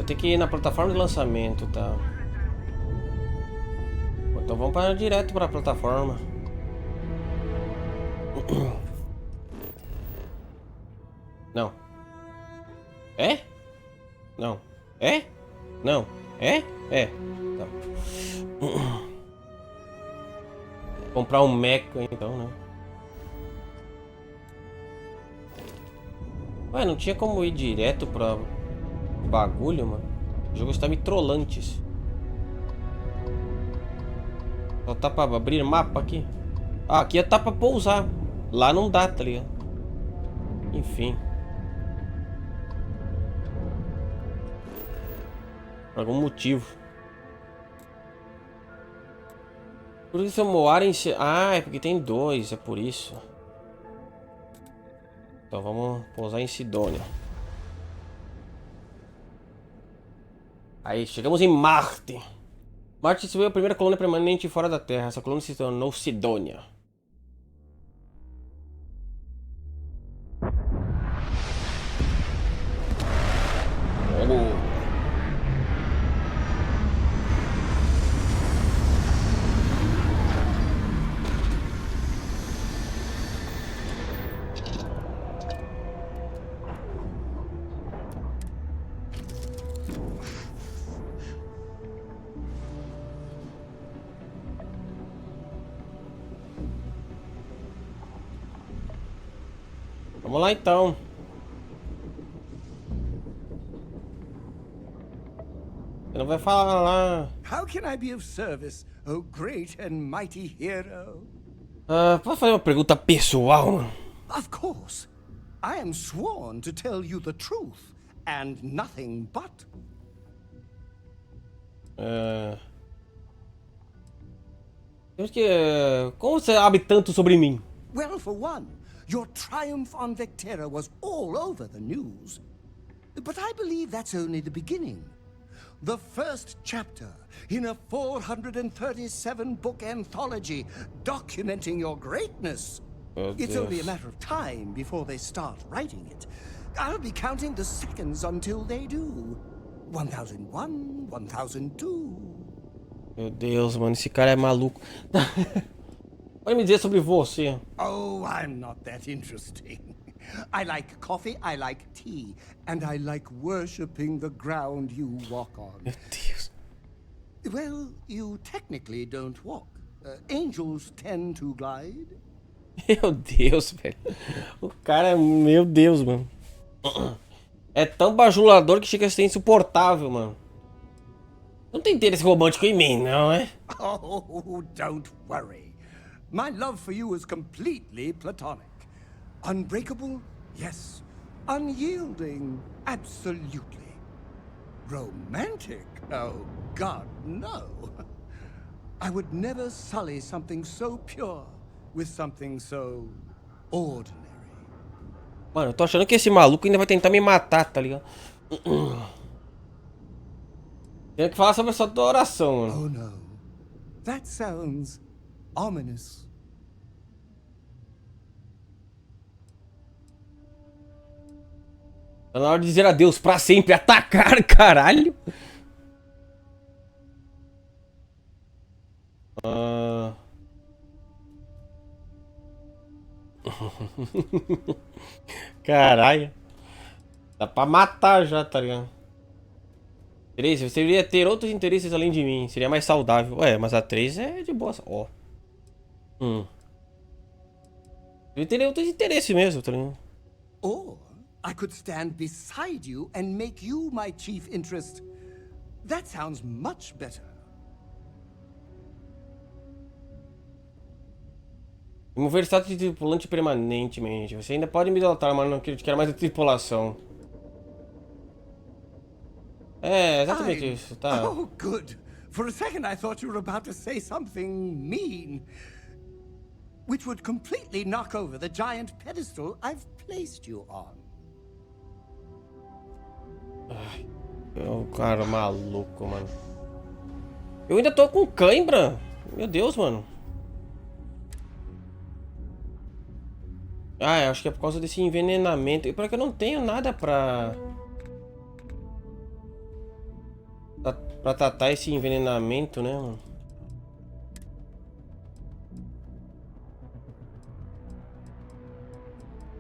Tem que ir na plataforma de lançamento, tá? Então vamos para direto para a plataforma. Não. É? Não. É? Não. É? É. Tá. Comprar um mecha então, né? Ué, não tinha como ir direto para bagulho, mano. O jogo está me trollantes. Só tá pra abrir mapa aqui. Ah, aqui tá pra pousar. Lá não dá, tá ligado? Enfim. Por algum motivo. Por isso Moara em... Ah, é porque tem dois, é por isso. Então vamos pousar em Sidônia. Aí, chegamos em Marte. Marte recebeu a primeira colônia permanente fora da Terra. Essa colônia se tornou Sidônia. Vamos lá então. Você não vai falar lá. How can I be of service, oh great and mighty hero? Pode fazer uma pergunta pessoal, mano? Of course. I am sworn to tell you the truth and nothing but. Como você sabe tanto sobre mim? Well, for one, your triumph on Vectera was all over the news. But I believe that's only the beginning. The first chapter in a 437-book anthology documenting your greatness. It's only a matter of time before they start writing it. I'll be counting the seconds until they do. 1001, 1002. Meu Deus, mano, esse cara é maluco. Pode me dizer sobre você? Oh, I'm not that interesting. I like coffee, I like tea, and I like worshipping the ground you walk on. Meu Deus. Well, you technically don't walk. Angels tend to glide. Meu Deus, velho. O cara, meu Deus, mano. É tão bajulador que chega a ser insuportável, mano. Não tem interesse romântico em mim, não, é? Oh, don't worry. My love for you is completely platonic. Unbreakable? Yes. Unyielding? Absolutely. Romantic? Oh, God, no. I would never sully something so pure with something so ordinary. Mano, eu tô achando que esse maluco ainda vai tentar me matar, tá ligado? Tem que falar sobre essa adoração, mano. Oh, no. That sounds ominous. Tá na hora de dizer adeus pra sempre. Atacar, caralho. Caralho. Dá pra matar já, tá ligado? 13, você deveria ter outros interesses além de mim. Seria mais saudável. Ué, mas a 3 é de boa. Ó. Eu teria outros interesses mesmo, tá ligado? Or I could stand beside you and make you my chief interest. That sounds much better. Remover status de tripulante permanentemente. Você ainda pode me idolatrar, mas não quero mais a tripulação. É, exatamente isso, tá. Oh, good. For a second I thought you were about to say something mean. Which would completely knock over the giant pedestal I've placed you on. Ai, é um cara maluco, mano. Eu ainda tô com cãibra. Meu Deus, mano. Ah, eu acho que é por causa desse envenenamento. E pior que eu não tenho nada pra tratar esse envenenamento, né, mano?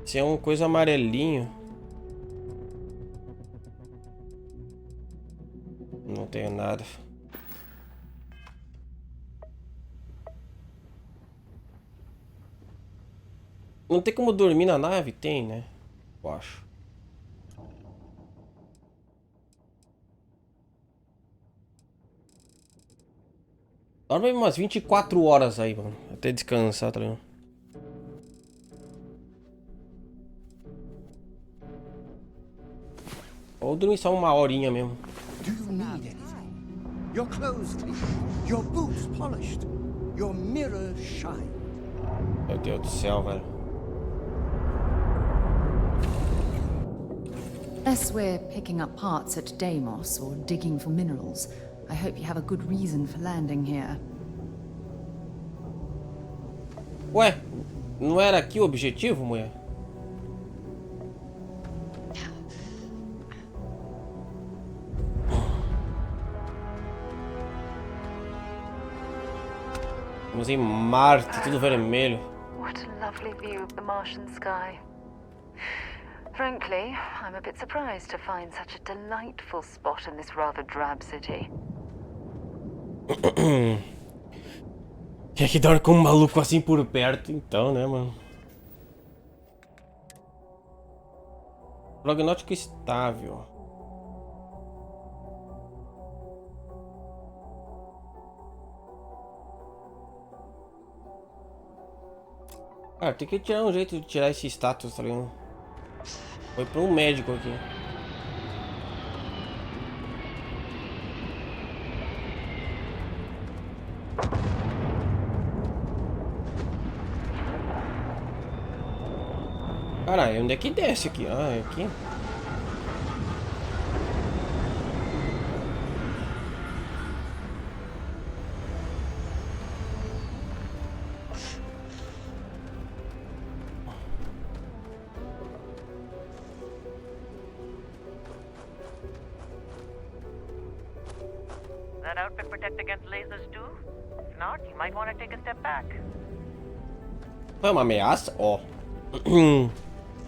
Isso é uma coisa amarelinho. Não tenho nada. Não tem como dormir na nave? Tem, né? Eu acho. Dorme umas 24 horas aí, mano. Até descansar, tá ligado? Ou dormir só uma horinha mesmo. Do you need anything? Your clothes clean, your boots polished, your mirror shine. Meu Deus do céu, velho. Unless we're picking up parts at Deimos or digging for minerals, I hope you have a good reason for landing here. Ué, não era aqui o objetivo, mulher? Vamos em Marte, tudo vermelho. What a lovely view of the Martian sky. Frankly, I'm a bit surprised to find such a delightful spot in this rather drab city. Quer que dorme com um maluco assim por perto, então, né, mano? Prognóstico estável. Cara, tem que tirar um jeito de tirar esse status, tá ligado? Foi pra um médico aqui. Caralho, onde é que desce aqui? Ah, é aqui. That outfit protect against lasers too? If not, you might want to take a step back. Foi uma ameaça? Ó.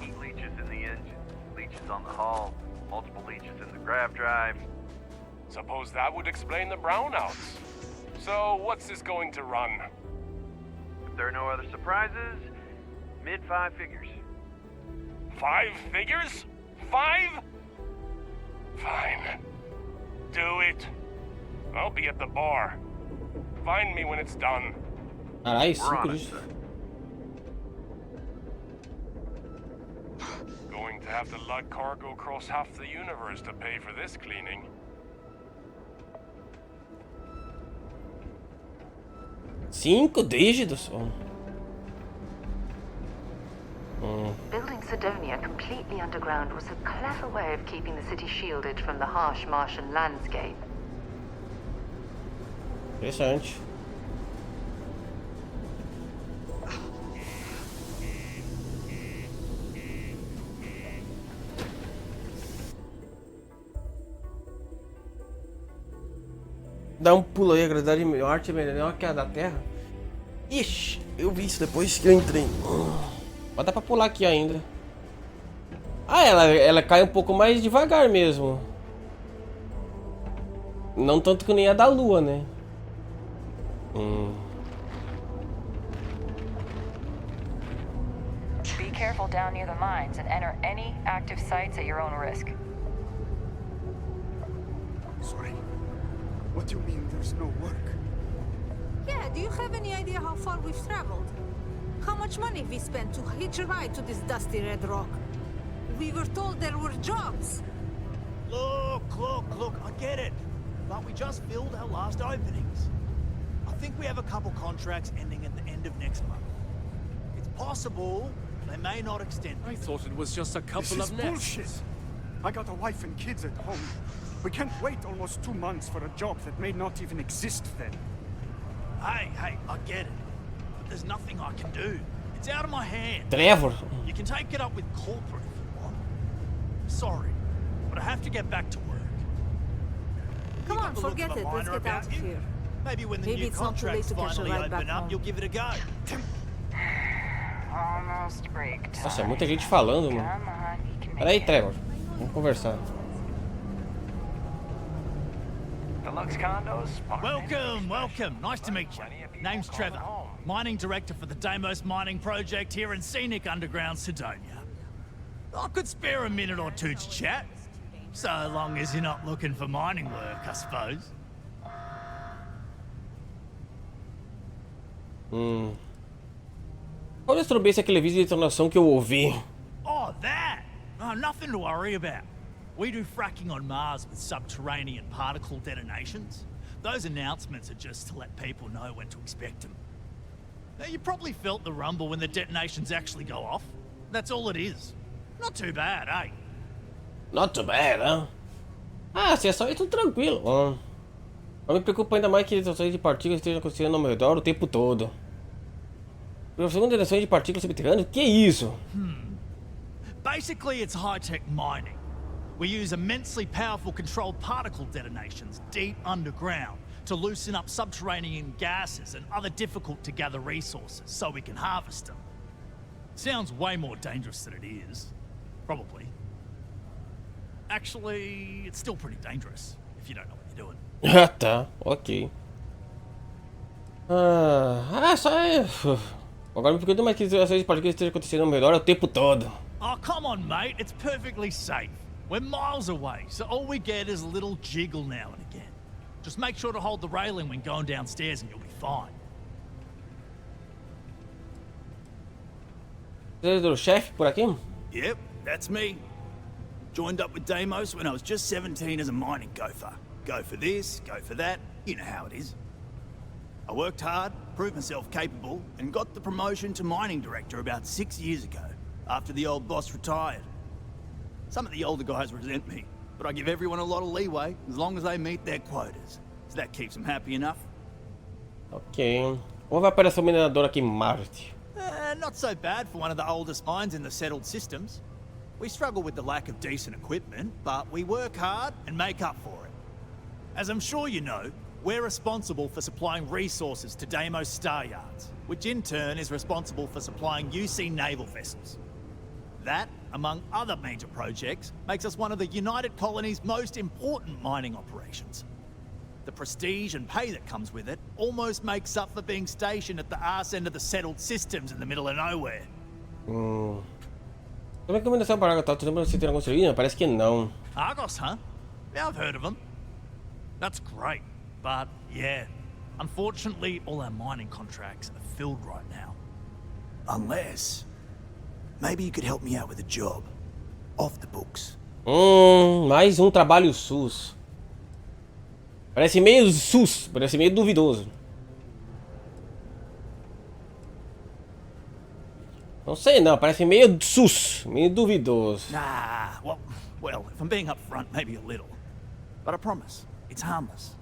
Heat leeches in the engine, leeches on the hull, multiple leeches in the grav drive. Suppose that would explain the brownouts. So, what's this going to run? If there are no other surprises, mid 5 figures. 5 figures? 5? Fine. Do it. I'll be at the bar. Find me when it's done. Caralho, We're on 5 it, disso. sir. Going to have to lug cargo across half the universe to pay for this cleaning. Cinco dígitos? Oh. Building Sidonia completely underground was a clever way of keeping the city shielded from the harsh Martian landscape. Interessante. Dá um pulo aí, a gravidade Marte é melhor que a da Terra. Ixi, eu vi isso depois que eu entrei. Mas dá pra pular aqui ainda. Ah, ela cai um pouco mais devagar mesmo. Não tanto que nem a da Lua, né? Be careful down near the mines and enter any active sites at your own risk. Sorry. What do you mean there's no work? Yeah, do you have any idea how far we've traveled? How much money we spent to hitch a ride to this dusty red rock? We were told there were jobs. Look, I get it. But we just filled our last openings. I think we have a couple contracts ending at the end of next month. It's possible they may not extend. I thought it was just a couple This of is nests. bullshit. I got a wife and kids at home. We can't wait almost 2 months for a job that may not even exist then. Hey, I get it. But there's nothing I can do. It's out of my hands. Trevor. You can take it up with corporate if you want. Sorry, but I have to get back to work. Come on, forget it. Let's get out of here. Maybe when the Maybe new it's not too late contracts to catch a finally ride back open up, home. you'll give it a go. Almost break time. Nossa, é muita gente falando, mano. Come on, you can Pera aí, make it. Trevor. Vamos conversar. Deluxe condos. Welcome. Nice to meet you. Name's Trevor. Mining director for the Deimos mining project here in scenic underground Sidonia. I could spare a minute or two to chat. So long as you're not looking for mining work, I suppose. Qual distribuição aquele vídeo de detonação que eu ouvi? Oh, that! Oh, nothing to worry about. We do fracking on Mars with subterranean particle detonations. Those announcements are just to let people know when to expect them. Now, you probably felt the rumble when the detonations actually go off. That's all it is. Not too bad, eh? Not too bad, hein? Ah, se é só isso, tranquilo. Não me preocupa ainda mais que detonações de partículas estejam acontecendo ao meu redor o tempo todo. Segunda detonações de partículas subterrâneas? Que isso? Basically, it's high-tech mining. We use immensely powerful controlled particle detonations deep underground to loosen up subterranean gases and other difficult-to-gather resources so we can harvest them. Sounds way more dangerous than it is. Probably. Actually, it's still pretty dangerous if you don't know what you're doing. Ah, tá. Ok. Só é... Agora me pergunto mais que as ações de partículas estejam acontecendo ao meu redor o tempo todo. Oh, come on, mate. It's perfectly safe. We're miles away, so all we get is a little jiggle now and again. Just make sure to hold the railing when going downstairs and you'll be fine. Do chefe por aqui? Yep, that's me. Joined up with Deimos when I was just 17 as a mining gopher. Go for this, go for that, you know how it is. I worked hard, proved myself capable, and got the promotion to mining director about 6 years ago, after the old boss retired. Some of the older guys resent me, but I give everyone a lot of leeway, as long as they meet their quotas. So that keeps them happy enough. Ok. Como vai aparecer o minerador aqui em Marte? Not so bad for one of the oldest mines in the settled systems. We struggle with the lack of decent equipment, but we work hard and make up for it. As I'm sure you know, we're responsible for supplying resources to Deimos Star Yards, which in turn is responsible for supplying UC naval vessels. That, among other major projects, makes us one of the United Colony's most important mining operations. The prestige and pay that comes with it almost makes up for being stationed at the arse end of the settled systems in the middle of nowhere. Como é que começou a parar? Eu tava lembrando se tem algum serviço? Parece que não. Argos, huh? Yeah, I've heard of them. That's great, but yeah, unfortunately all our mining contracts are filled right now. Unless, maybe you could help me out with a job, off the books. Mais trabalho sus. Parece meio sus, parece meio duvidoso. Não sei não, parece meio sus, meio duvidoso. Nah, well, if I'm being upfront, maybe a little. But I promise, it's harmless.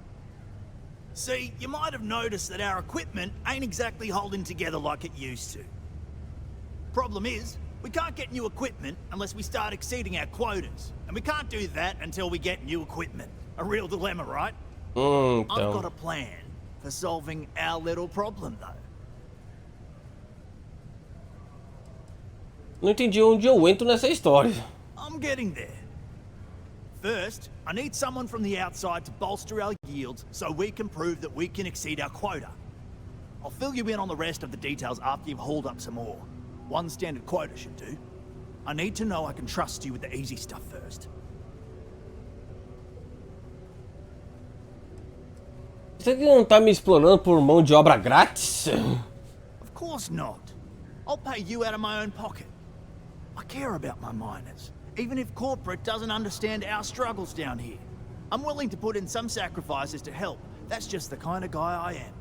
See, you might have noticed that our equipment ain't exactly holding together like it used to. Problem is, we can't get new equipment unless we start exceeding our quotas. And we can't do that until we get new equipment. A real dilemma, right? I've got a plan for solving our little problem, though. Não entendi onde eu entro nessa história. I'm getting there. First, I need someone from the outside to bolster our yields so we can prove that we can exceed our quota. I'll fill you in on the rest of the details after you've hauled up some more. One standard quota should do. I need to know I can trust you with the easy stuff first. Você não tá me explorando por mão de obra grátis? Of course not. I'll pay you out of my own pocket. I care about my miners, even if corporate doesn't understand our struggles down here. I'm willing to put in some sacrifices to help. That's just the kind of guy I am.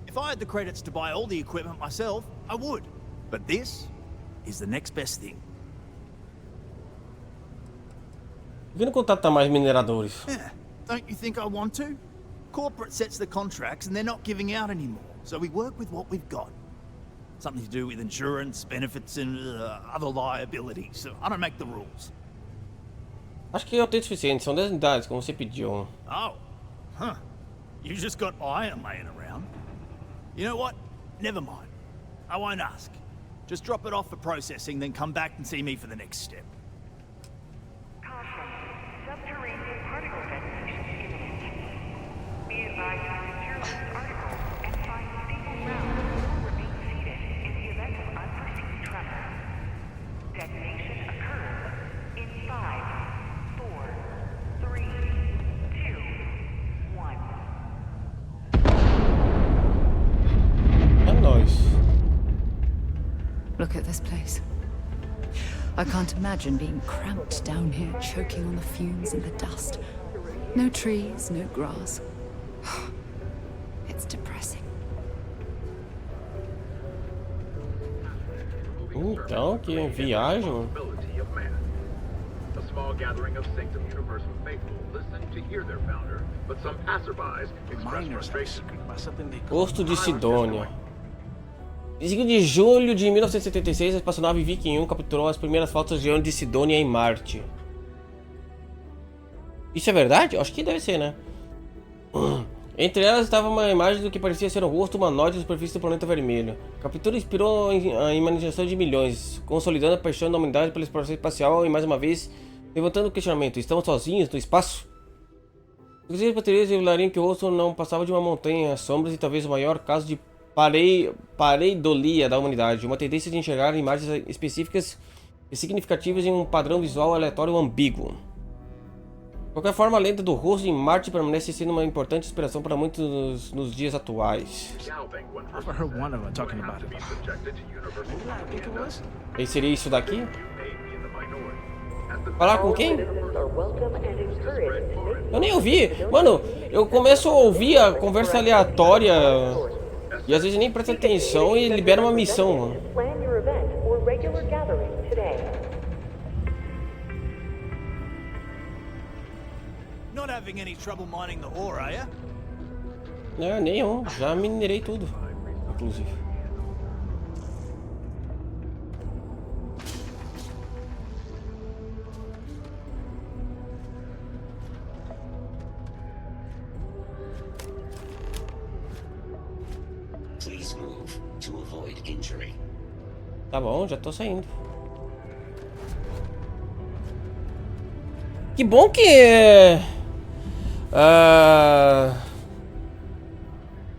If I had the credits to buy all the equipment myself, I would. But this is the next best thing. Por que não contratar mais mineradores? Yeah, don't you think I want to? Corporate sets the contracts and they're not giving out anymore, so we work with what we've got. Something to do with insurance, benefits, and other liabilities. So I don't make the rules. Acho que eu tenho o suficiente, são 10 unidades, como você pediu. Oh, huh. You just got iron laying around. You know what? Never mind. I won't ask. Just drop it off for processing, then come back and see me for the next step. Subterranean particle detonation imminent. Be advised to secure this article and find stable ground or remain seated in the event of unforeseen tremor. Detonation occurs in 5, 4, 3, 2, 1. É nóis. Look at this place. I can't imagine being cramped down here, choking on the fumes and the dust. No trees, no grass. It's depressing. Então, que viagem. A small gathering of Sanctum Universal faithful listened to hear their founder, but some passerbys expressed frustration. Posto de Sidônia. 25 de julho de 1976, a espaçonave Viking 1 capturou as primeiras fotos de ano de Sidônia em Marte. Isso é verdade? Acho que deve ser, né? Entre elas estava uma imagem do que parecia ser um rosto humanoide na superfície do planeta vermelho. A captura inspirou a imaginação de milhões, consolidando a paixão da humanidade pela exploração espacial e, mais uma vez, levantando o questionamento: estamos sozinhos no espaço? Os baterias revelariam que o rosto não passava de uma montanha, sombras e talvez o maior caso de pareidolia da humanidade, uma tendência de enxergar imagens específicas e significativos em um padrão visual aleatório ambíguo. De qualquer forma, a lenda do rosto em Marte permanece sendo uma importante inspiração para muitos nos dias atuais. E seria isso daqui? Falar com quem? Eu nem ouvi. Mano, eu começo a ouvir a conversa aleatória e às vezes nem presta atenção e libera uma missão, mano. Not having any trouble mining the ore, are you? Nenhum. Já minerei tudo, inclusive. Please move to avoid injury. Tá bom, já tô saindo. Que bom que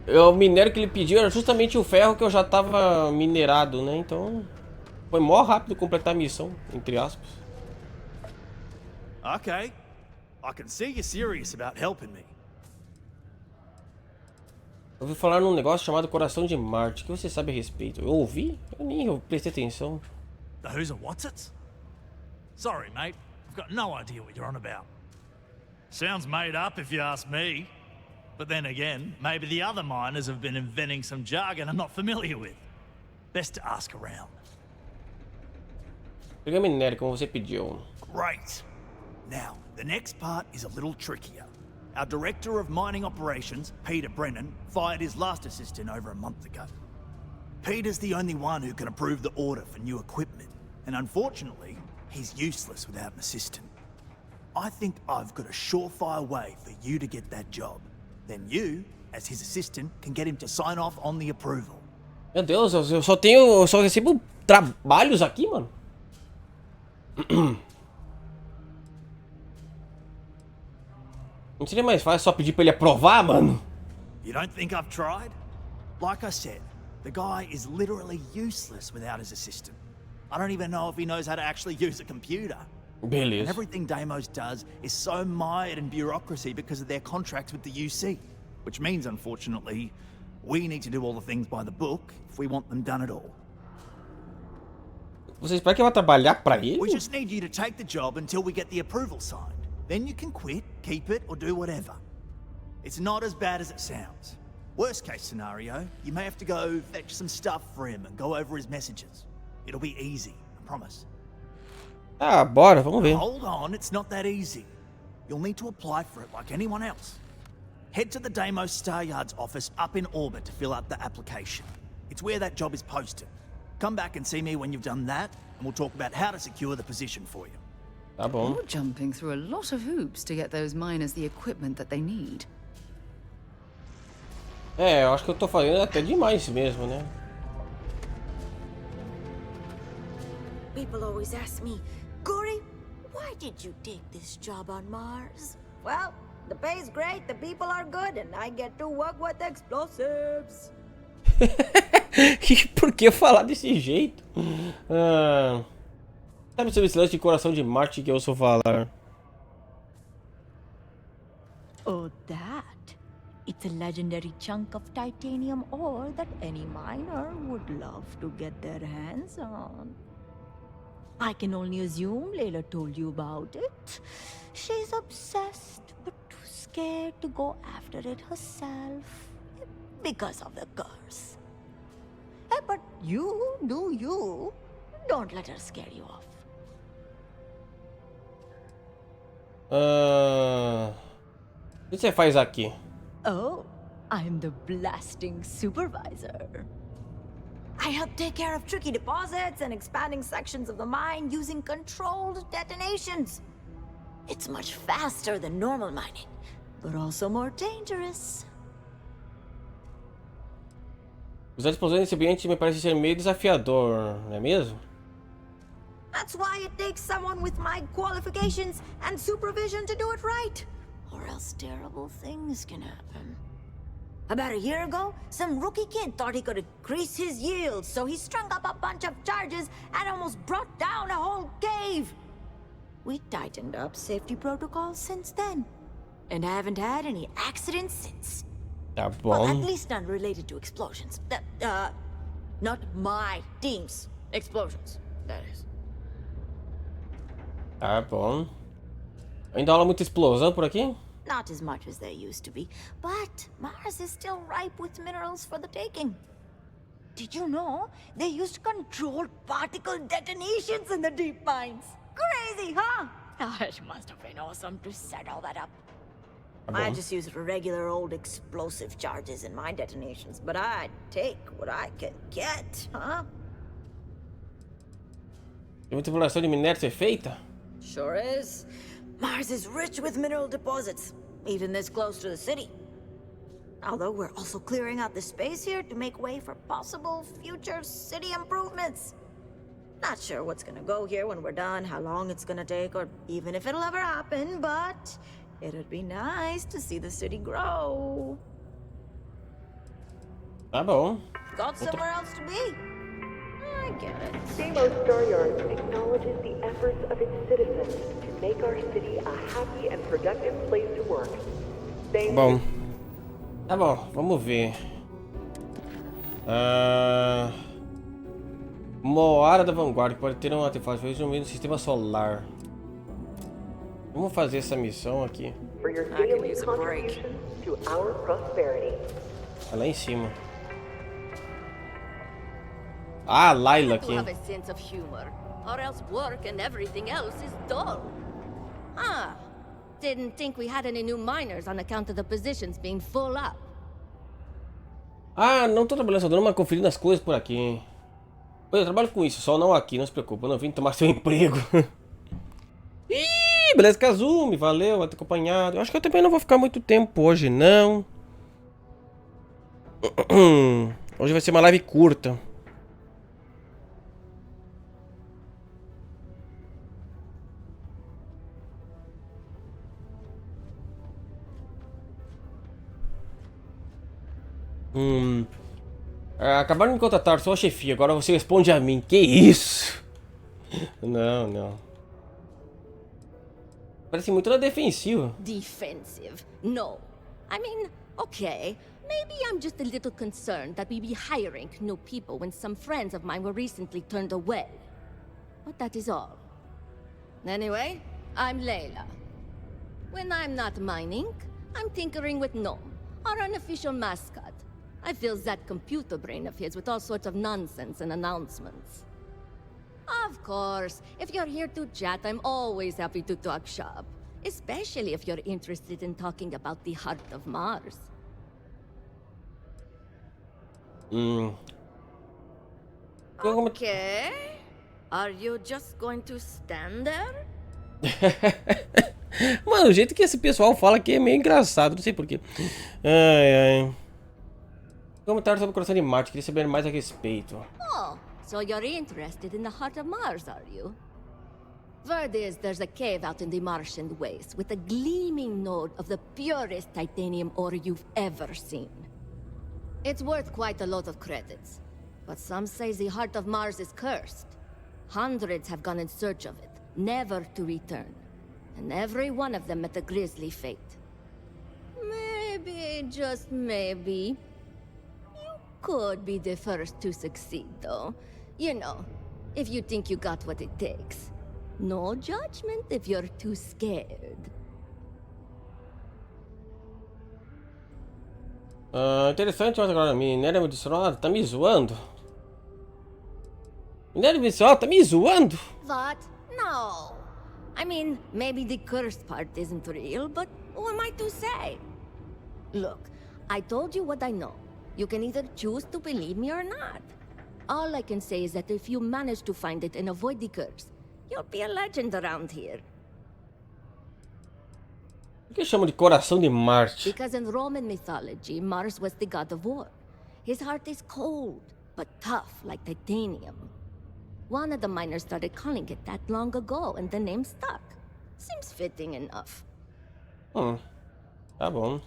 o minério que ele pediu era justamente o ferro que eu já tava minerado, né? Então foi mó rápido completar a missão, entre aspas. Okay. I can see you're serious about helping me. Eu ouvi falar num negócio chamado Coração de Marte. O que você sabe a respeito? Eu ouvi? Eu nem prestei atenção. The who's and what's it? Sorry, mate. I've got no idea what you're on about. Sounds made up if you ask me. But then again, maybe the other miners have been inventing some jargon I'm not familiar with. Best to ask around. Peguei minério como você pediu. Great. Now, the next part is a little trickier. Our director of mining operations, Peter Brennan, fired his last assistant over a month ago. Peter's the only one who can approve the order for new equipment, and unfortunately, he's useless without an assistant. I think I've got a surefire way for you to get that job. Then you, as his assistant, can get him to sign off on the approval. Meu Deus, eu só recebo trabalhos aqui, mano. Não seria mais fácil só pedir pra ele aprovar, mano? You don't think I've tried? Like I said, the guy is literally useless without his assistant. I don't even know if he knows how to actually use a computer. Beleza. And everything Deimos does is so mired in bureaucracy because of their contracts with the UC. Which means, unfortunately, we need to do all the things by the book if we want them done at all. Você espera que eu vá trabalhar pra ele? We just need you to take the job until we get the approval signed. Then you can quit, keep it, or do whatever. It's not as bad as it sounds. Worst case scenario, you may have to go fetch some stuff for him and go over his messages. It'll be easy, I promise. Ah, bora, vamos ver. Hold on, it's not that easy. You'll need to apply for it like anyone else. Head to the Deimos Star Yard's office up in orbit to fill out the application. It's where that job is posted. Come back and see me when you've done that, and we'll talk about how to secure the position for you. Tá bom. You're jumping through a lot of hoops to get those miners the equipment that they need. Eu acho que eu tô fazendo até demais mesmo, né? People always ask me, Gory, why did you take this job on Mars? Well, the pay's great, the people are good, and I get to work with explosives. Por que falar desse jeito? Sabe sobre esse lance de Coração de Marte que eu ouço falar? Oh, that? It's a legendary chunk of titanium ore that any miner would love to get their hands on. I can only assume Layla told you about it. She's obsessed, but too scared to go after it herself. Because of the curse. But you do you. Don't let her scare you off. O que você faz aqui? Oh, I'm the blasting supervisor. I help take care of tricky deposits and expanding sections of the mine using controlled detonations. It's much faster than normal mining, but also more dangerous. Usar explosões nesse ambiente me parece ser meio desafiador, não é mesmo? That's why it takes someone with my qualifications and supervision to do it right. Or else terrible things can happen. About a year ago, some rookie kid thought he could increase his yield, so he strung up a bunch of charges and almost brought down a whole cave. We tightened up safety protocols since then, and haven't had any accidents since. Tá Well, at bom. least none related to explosions. Not my team's explosions, that is. Tá bom. Ainda rola muita explosão por aqui? Not as much as there used to be, but Mars is still ripe with minerals for the taking. Did you know they used controlled particle detonations in the deep mines? Crazy, huh? It must have been awesome to set all that up. I just use regular old explosive charges in my detonations, but I'd take what I can get, huh? Tem muita exploração de minério ser feita? Sure is. Mars is rich with mineral deposits, even this close to the city. Although we're also clearing out the space here to make way for possible future city improvements. Not sure what's gonna go here when we're done, how long it's gonna take, or even if it'll ever happen, but it'd be nice to see the city grow. Tá bom. Got somewhere else to be? I get it. Deimos Star Yards acknowledges the efforts of its citizens to make our city a happy and productive place to work. Thank Bom. Tá bom, vamos ver. Moara da Vanguarda, que pode ter um artefato no meio do sistema solar. Vamos fazer essa missão aqui. For your daily contributions to our prosperity. É lá em cima. Ah, Laila aqui. To have a sense of humor, or else work and everything else is dull. Ah, didn't think we had any new miners on account of the positions being full up. Ah, não tô trabalhando, só dando uma conferida nas coisas por aqui. Eu trabalho com isso, só não aqui, não se preocupa, eu não vim tomar seu emprego. Ih, beleza, Kazumi, valeu, vai ter acompanhado. Eu acho que eu também não vou ficar muito tempo hoje, não. Hoje vai ser uma live curta. Acabaram de me contratar, sou a chefia, agora você responde a mim. Que isso? Não, não. Parece muito na defensiva. Defensive? No. I mean, okay, maybe I'm just a little concerned that we be hiring new people when some friends of mine were recently turned away. But that is all. Anyway, I'm Layla. When I'm not mining, I'm tinkering with Gnome, our unofficial mascot. I fill that computer brain of his with all sorts of nonsense and announcements. Of course, if you're here to chat, I'm always happy to talk shop. Especially if you're interested in talking about the heart of Mars. Okay. Are you just going to stand there? Mano, o jeito que esse pessoal fala aqui é meio engraçado, não sei porquê. Ai, ai. Comentário sobre o coração de Marte, queria saber mais a respeito. Oh, so you're interested in the heart of Mars, are you? Word is there's a cave out in the Martian waste with a gleaming node of the purest titanium ore you've ever seen. It's worth quite a lot of credits, but some say the heart of Mars is cursed. Hundreds have gone in search of it, never to return. And every one of them met a grisly fate. Maybe, just maybe, you could be the first to succeed, though. You know, if you think you got what it takes. No judgment if you're too scared. Interessante, mas agora minério medicinal, tá me zoando? Minério medicinal, tá me zoando? What? No. I mean, maybe the cursed part isn't real, but who am I to say? Look, I told you what I know. You can either choose to believe me or not. All I can say is that if you manage to find it and avoid the curse, you'll be a legend around here. Por que chamam de coração de Marte? Because in Roman mythology, Mars was the god of war. His heart is cold, but tough like titanium. One of the miners started calling it that long ago, and the name stuck. Seems fitting enough. Tá bom.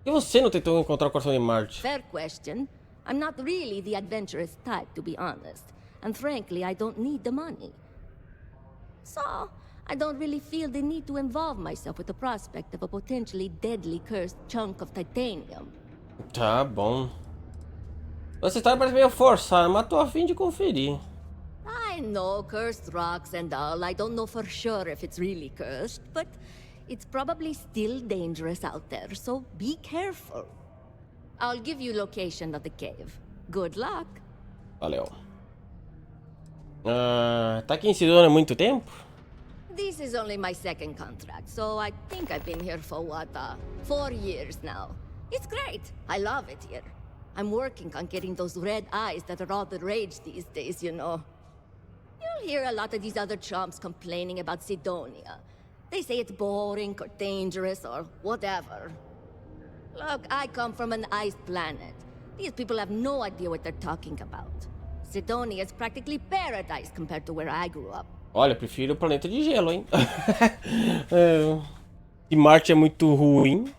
que você não tentou encontrar o coração de Marte? Fair question. I'm not really the adventurous type, to be honest. And frankly, I don't need the money. So, I don't really feel the need to involve myself with the prospect of a potentially deadly cursed chunk of titanium. Tá bom. Essa história parece meio forçada, mas tô a fim de conferir. I know cursed rocks and all. I don't know for sure if it's really cursed, but it's probably still dangerous out there, so be careful. I'll give you location of the cave. Good luck. Valeu. Tá aqui em Sidônia há muito tempo? This is only my second contract, so I think I've been here for 4 years now. It's great. I love it here. I'm working on getting those red eyes that are all the rage these days, you know. You'll hear a lot of these other chumps complaining about Sidonia. They say it's boring or dangerous or whatever. Look, I come from an ice planet. These people have no idea what they're talking about. Sidonia is practically paradise compared to where I grew up. Olha, eu prefiro o planeta de gelo, hein? E Marte é muito ruim.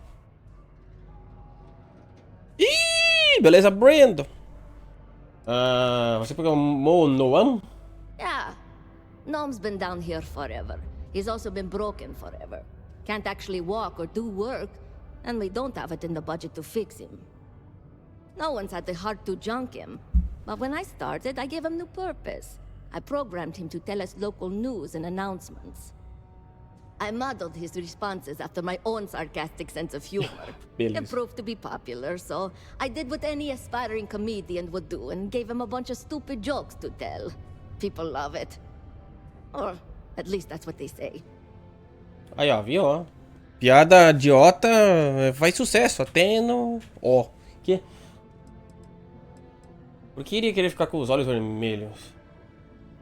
Ih, beleza, Brando. Você programou Noam? Yeah. Noam's been down here forever. He's also been broken forever. Can't actually walk or do work, and we don't have it in the budget to fix him. No one's had the heart to junk him, but when I started, I gave him new purpose. I programmed him to tell us local news and announcements. I modeled his responses after my own sarcastic sense of humor. It proved to be popular, so I did what any aspiring comedian would do and gave him a bunch of stupid jokes to tell. People love it. Or at least that's what they say. Aí, ó, viu? Ó. Piada idiota faz sucesso, até no... Ó, que... Por que iria querer ficar com os olhos vermelhos?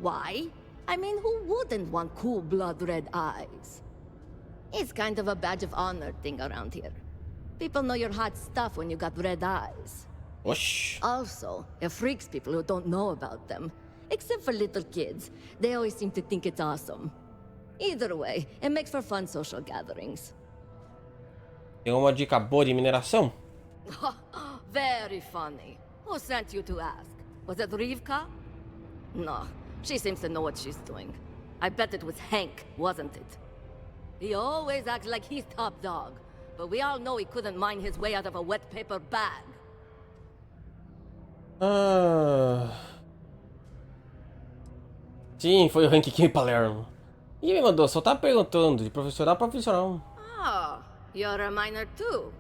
Why? I mean, who wouldn't want cool blood red eyes? It's kind of a badge of honor thing around here. People know you're hot stuff when you got red eyes. Osh. Also, it freaks people who don't know about them. Except for little kids. They always seem to think it's awesome. Either way, it makes for fun social gatherings. Tem uma dica boa de mineração? Very funny. Who sent you to ask? Was it Rivka? No, she seems to know what she's doing. I bet it was Hank, wasn't it? He always acts like he's top dog, but we all know he couldn't mine his way out of a wet paper bag. Sim, foi o Hank Kim Palermo. E me mandou, só tá perguntando, de profissional a profissional. Oh, you're a miner too.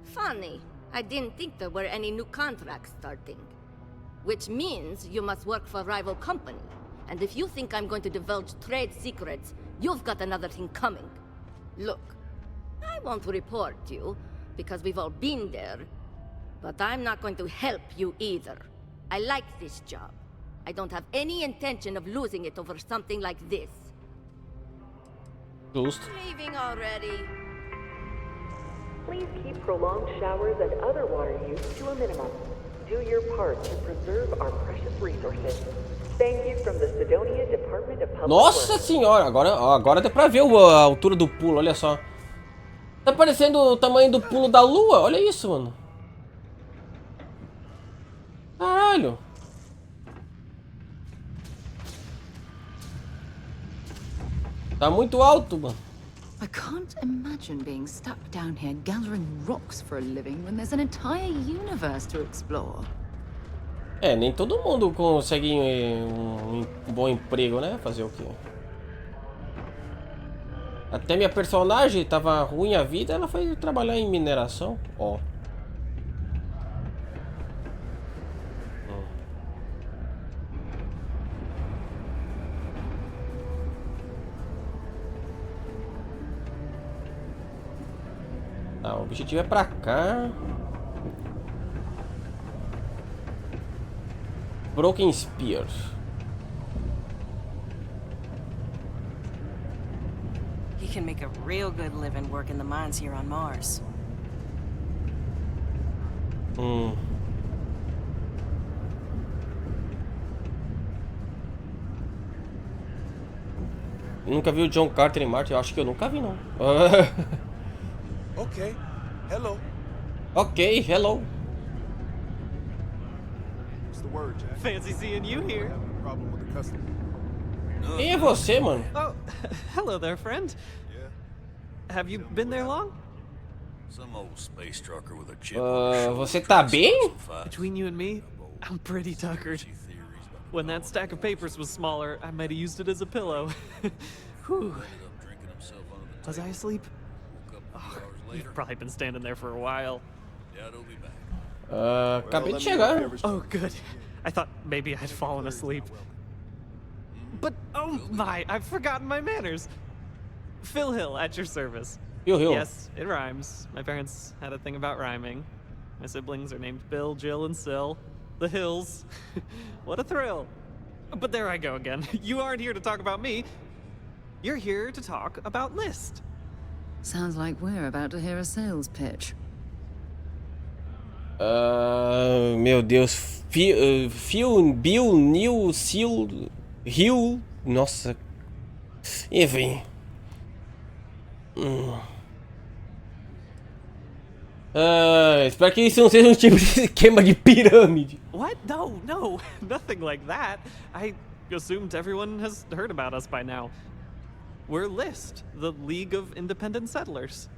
Funny, I didn't think there were any new contracts starting. Which means you must work for a rival company. And if you think I'm going to divulge trade secrets, you've got another thing coming. Look, I won't report you, because we've all been there. But I'm not going to help you either. I like this job. I don't have any intention of losing it over something like this. Just. Leaving already. Please keep prolonged showers and other water use to a minimum. Do your part to preserve our precious resources. Thank you from the Sidonia Department of Public Nossa Works. senhora, agora dá pra ver a altura do pulo, olha só. Tá parecendo o tamanho do pulo da lua, olha isso, mano. Caralho. Tá muito alto, mano. I can't imagine being stuck down here gathering rocks for a living when there's an entire universe to explore. É, nem todo mundo consegue um bom emprego, né? Fazer o quê? Até minha personagem tava ruim a vida, ela foi trabalhar em mineração. Ó. Tá, o objetivo é pra cá. Broken Spears. He can make a real good living working the mines here on Mars. Nunca vi o John Carter em Marte? Eu acho que eu nunca vi, não. Okay. Hello. Ok, hello. What's the word, Jack? Fancy seeing you here. Problem with the customer. Quem é você, mano? Oh, hello there, friend. Have you been there long? Some old space trucker with a chip. Você tá bem? Between you and me, I'm pretty tuckered. When that stack of papers was smaller, I might have used it as a pillow. Whew. Was I asleep? Oh, you've probably been standing there for a while. Acabei de chegar. Oh, good. I thought maybe I'd fallen asleep. But, oh my, I've forgotten my manners. Phil Hill, at your service. Phil Hill. Yes, it rhymes. My parents had a thing about rhyming. My siblings are named Bill, Jill, and Sil. The Hills. What a thrill. But there I go again. You aren't here to talk about me. You're here to talk about List. Sounds like we're about to hear a sales pitch. Meu Deus. Phil, Bill, Neil, Sil, Hill. Nossa. Enfim. Espero que isso não seja um tipo de esquema de pirâmide. What? No, no, nothing like that. I assumed everyone has heard about us by now. We're List, the League of Independent Settlers.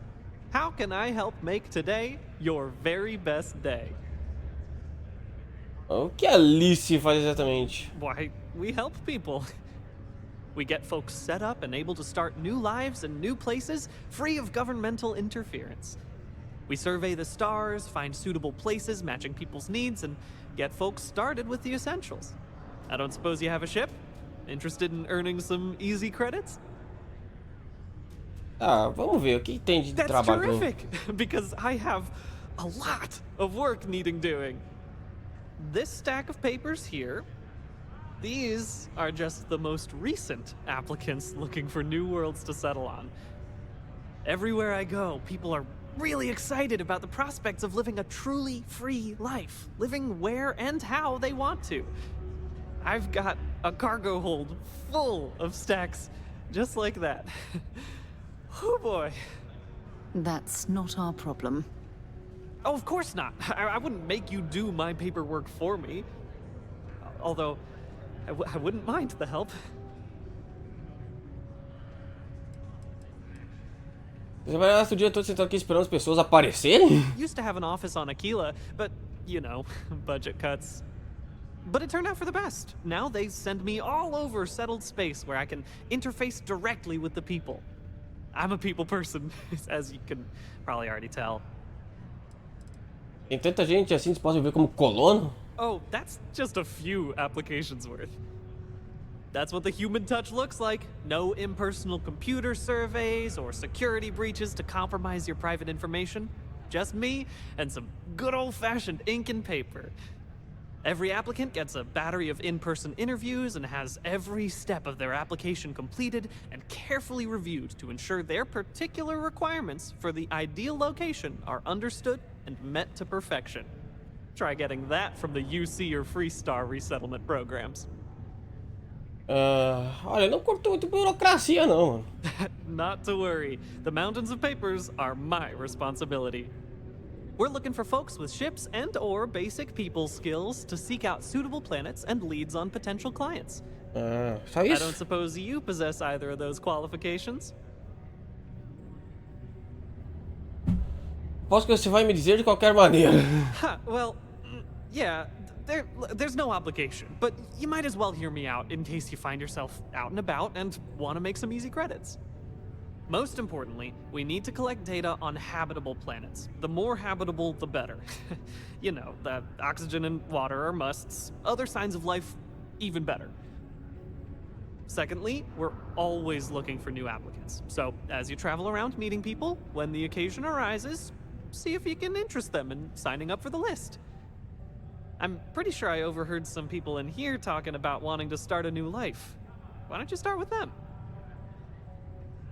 How can I help make today your very best day? O que a Alice faz exatamente? Why, we help people. We get folks set up and able to start new lives in new places, free of governmental interference. We survey the stars, find suitable places matching people's needs, and get folks started with the essentials. I don't suppose you have a ship? Interested in earning some easy credits? Vamos ver o que tem de trabalho. That's terrific, because I have a lot of work needing doing. This stack of papers here, these are just the most recent applicants looking for new worlds to settle on. Everywhere I go, people are really excited about the prospects of living a truly free life, living where and how they want to. I've got a cargo hold full of stacks just like that. Oh boy. That's not our problem. Oh, of course not. I wouldn't make you do my paperwork for me. Although, I wouldn't mind the help. Você vai gastar o dia todo sentado aqui esperando as pessoas aparecerem? Used to have an office on Aquila, but, you know, budget cuts. But it turned out for the best. Now they send me all over settled space where I can interface directly with the people. I'm a people person, as you can probably already tell. Tem tanta gente assim disposta a viver como colono? Oh, that's just a few applications worth. That's what the human touch looks like. No impersonal computer surveys or security breaches to compromise your private information. Just me and some good old-fashioned ink and paper. Every applicant gets a battery of in-person interviews and has every step of their application completed and carefully reviewed to ensure their particular requirements for the ideal location are understood and met to perfection. Try getting that from the UC or Freestar resettlement programs. Olha, não curto muito burocracia não, mano. Not to worry. The mountains of papers are my responsibility. We're looking for folks with ships and or basic people skills to seek out suitable planets and leads on potential clients. Só isso? I don't suppose you possess either of those qualifications? Posso que você vai me dizer de qualquer maneira. Well, yeah, there's no obligation, but you might as well hear me out in case you find yourself out and about and want to make some easy credits. Most importantly, we need to collect data on habitable planets. The more habitable, the better. You know, the oxygen and water are musts. Other signs of life, even better. Secondly, we're always looking for new applicants. So, as you travel around meeting people, when the occasion arises, see if you can interest them in signing up for the list. I'm pretty sure I overheard some people in here talking about wanting to start a new life. Why don't you start with them?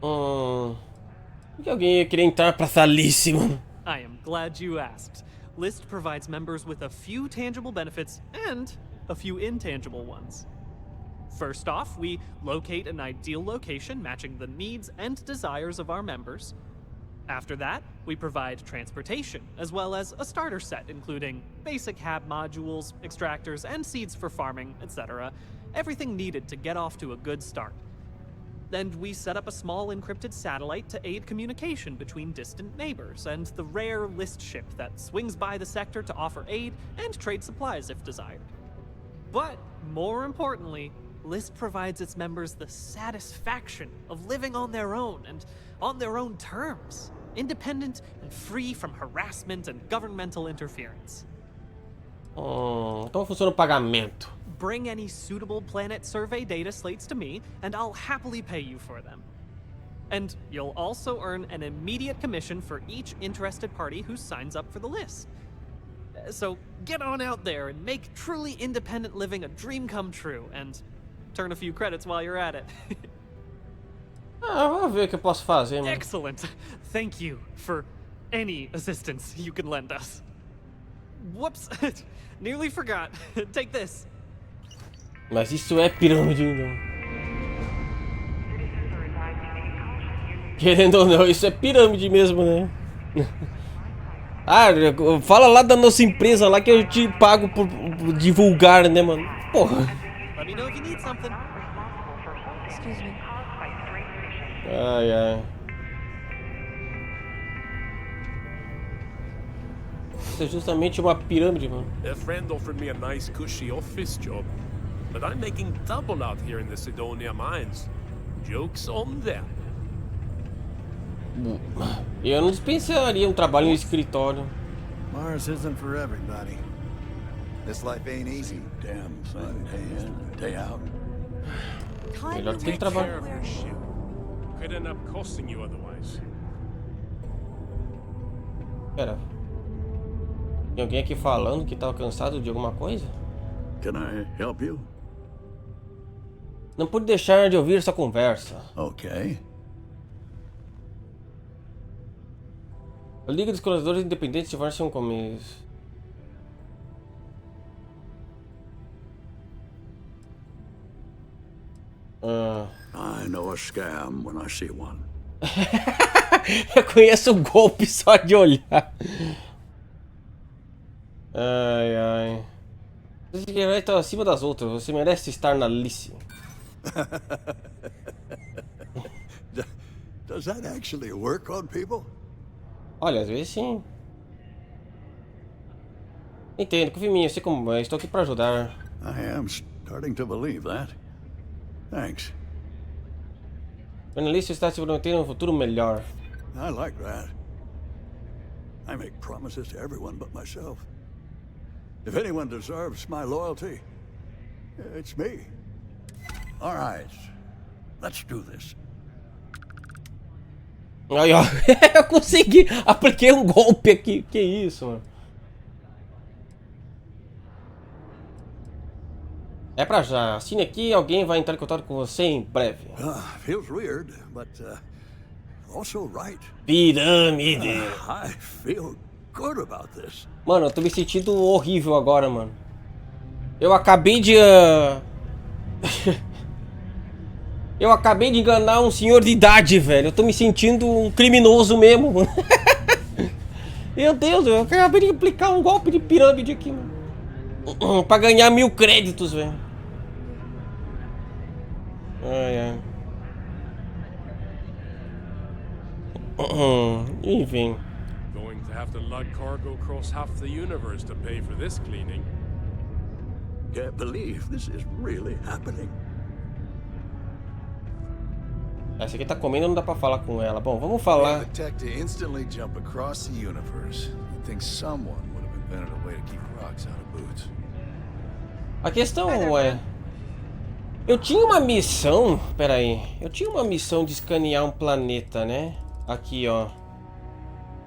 Que alguém ia querer entrar pra salice, mano. I am glad you asked. List provides members with a few tangible benefits and a few intangible ones. First off, we locate an ideal location matching the needs and desires of our members. After that, we provide transportation, as well as a starter set including basic hab modules, extractors, and seeds for farming, etc. Everything needed to get off to a good start. Then we set up a small encrypted satellite to aid communication between distant neighbors, and the rare list ship that swings by the sector to offer aid and trade supplies if desired. But more importantly, List provides its members the satisfaction of living on their own and on their own terms, independent and free from harassment and governmental interference. Como funciona o pagamento? Bring any suitable planet survey data slates to me, and I'll happily pay you for them. And you'll also earn an immediate commission for each interested party who signs up for the list. So get on out there and make truly independent living a dream come true, and turn a few credits while you're at it. Vamos ver o que eu posso fazer, mano. Excellent. Thank you for any assistance you can lend us. Whoops. Nearly forgot. Take this. Mas isso é pirâmide, então. Querendo ou não, isso é pirâmide mesmo, né? Ah, fala lá da nossa empresa lá que eu te pago por divulgar, né, mano? Porra. Let me know if you need something. Excuse me. Ai, ai. Isso é justamente uma pirâmide, mano. A friend offered me a nice cushy office job, but I'm making double out here in the Sidonia mines. Joke's on them. Eu não dispensaria um trabalho no escritório. Mars isn't for everybody. This life ain't easy. Damn thing, day in, day out. Melhor que ele trabalha. Could end up costing you otherwise. Pera. Tem alguém aqui falando que tava cansado de alguma coisa? Can I help you? Não pude deixar de ouvir essa conversa. Okay. A Liga dos Colonizadores Independentes tivesse um começo. I know a scam when I see one. Eu conheço um golpe só de olhar. Ai, ai. Esse herói está acima das outras. Você merece estar na Alice. Does that actually work on people? Olha, às vezes sim. Entendo, confia em mim, eu sei como é. Estou aqui para ajudar. I am starting to believe that. Thanks. Na Alice está se prometendo um futuro melhor. I like that. I make promises to everyone but myself. If anyone deserves my loyalty, it's me. All right, let's do this. Aí, ó. Eu consegui. Apliquei um golpe aqui. Que isso, mano. É pra já. Assine aqui, alguém vai entrar em contato com você em breve. Feels weird, but also right. Pirâmide. I feel good about this. Mano, eu tô me sentindo horrível agora, mano. Eu acabei de... Eu acabei de enganar um senhor de idade, velho. Eu tô me sentindo um criminoso mesmo, mano. Meu Deus, eu acabei de aplicar um golpe de pirâmide aqui, mano. Pra ganhar 1000 créditos, velho. Ai, ai. Enfim. Going to have to lug cargo across half the universe to pay for this cleaning. Can't believe this is really happening. Essa aqui tá comendo, não dá pra falar com ela. Bom, vamos falar. The tech to instantly jump across the universe. I think someone would have invented a way to keep rocks out of boots. A questão é... Eu tinha uma missão... Pera aí. Eu tinha uma missão de escanear um planeta, né? Aqui, ó.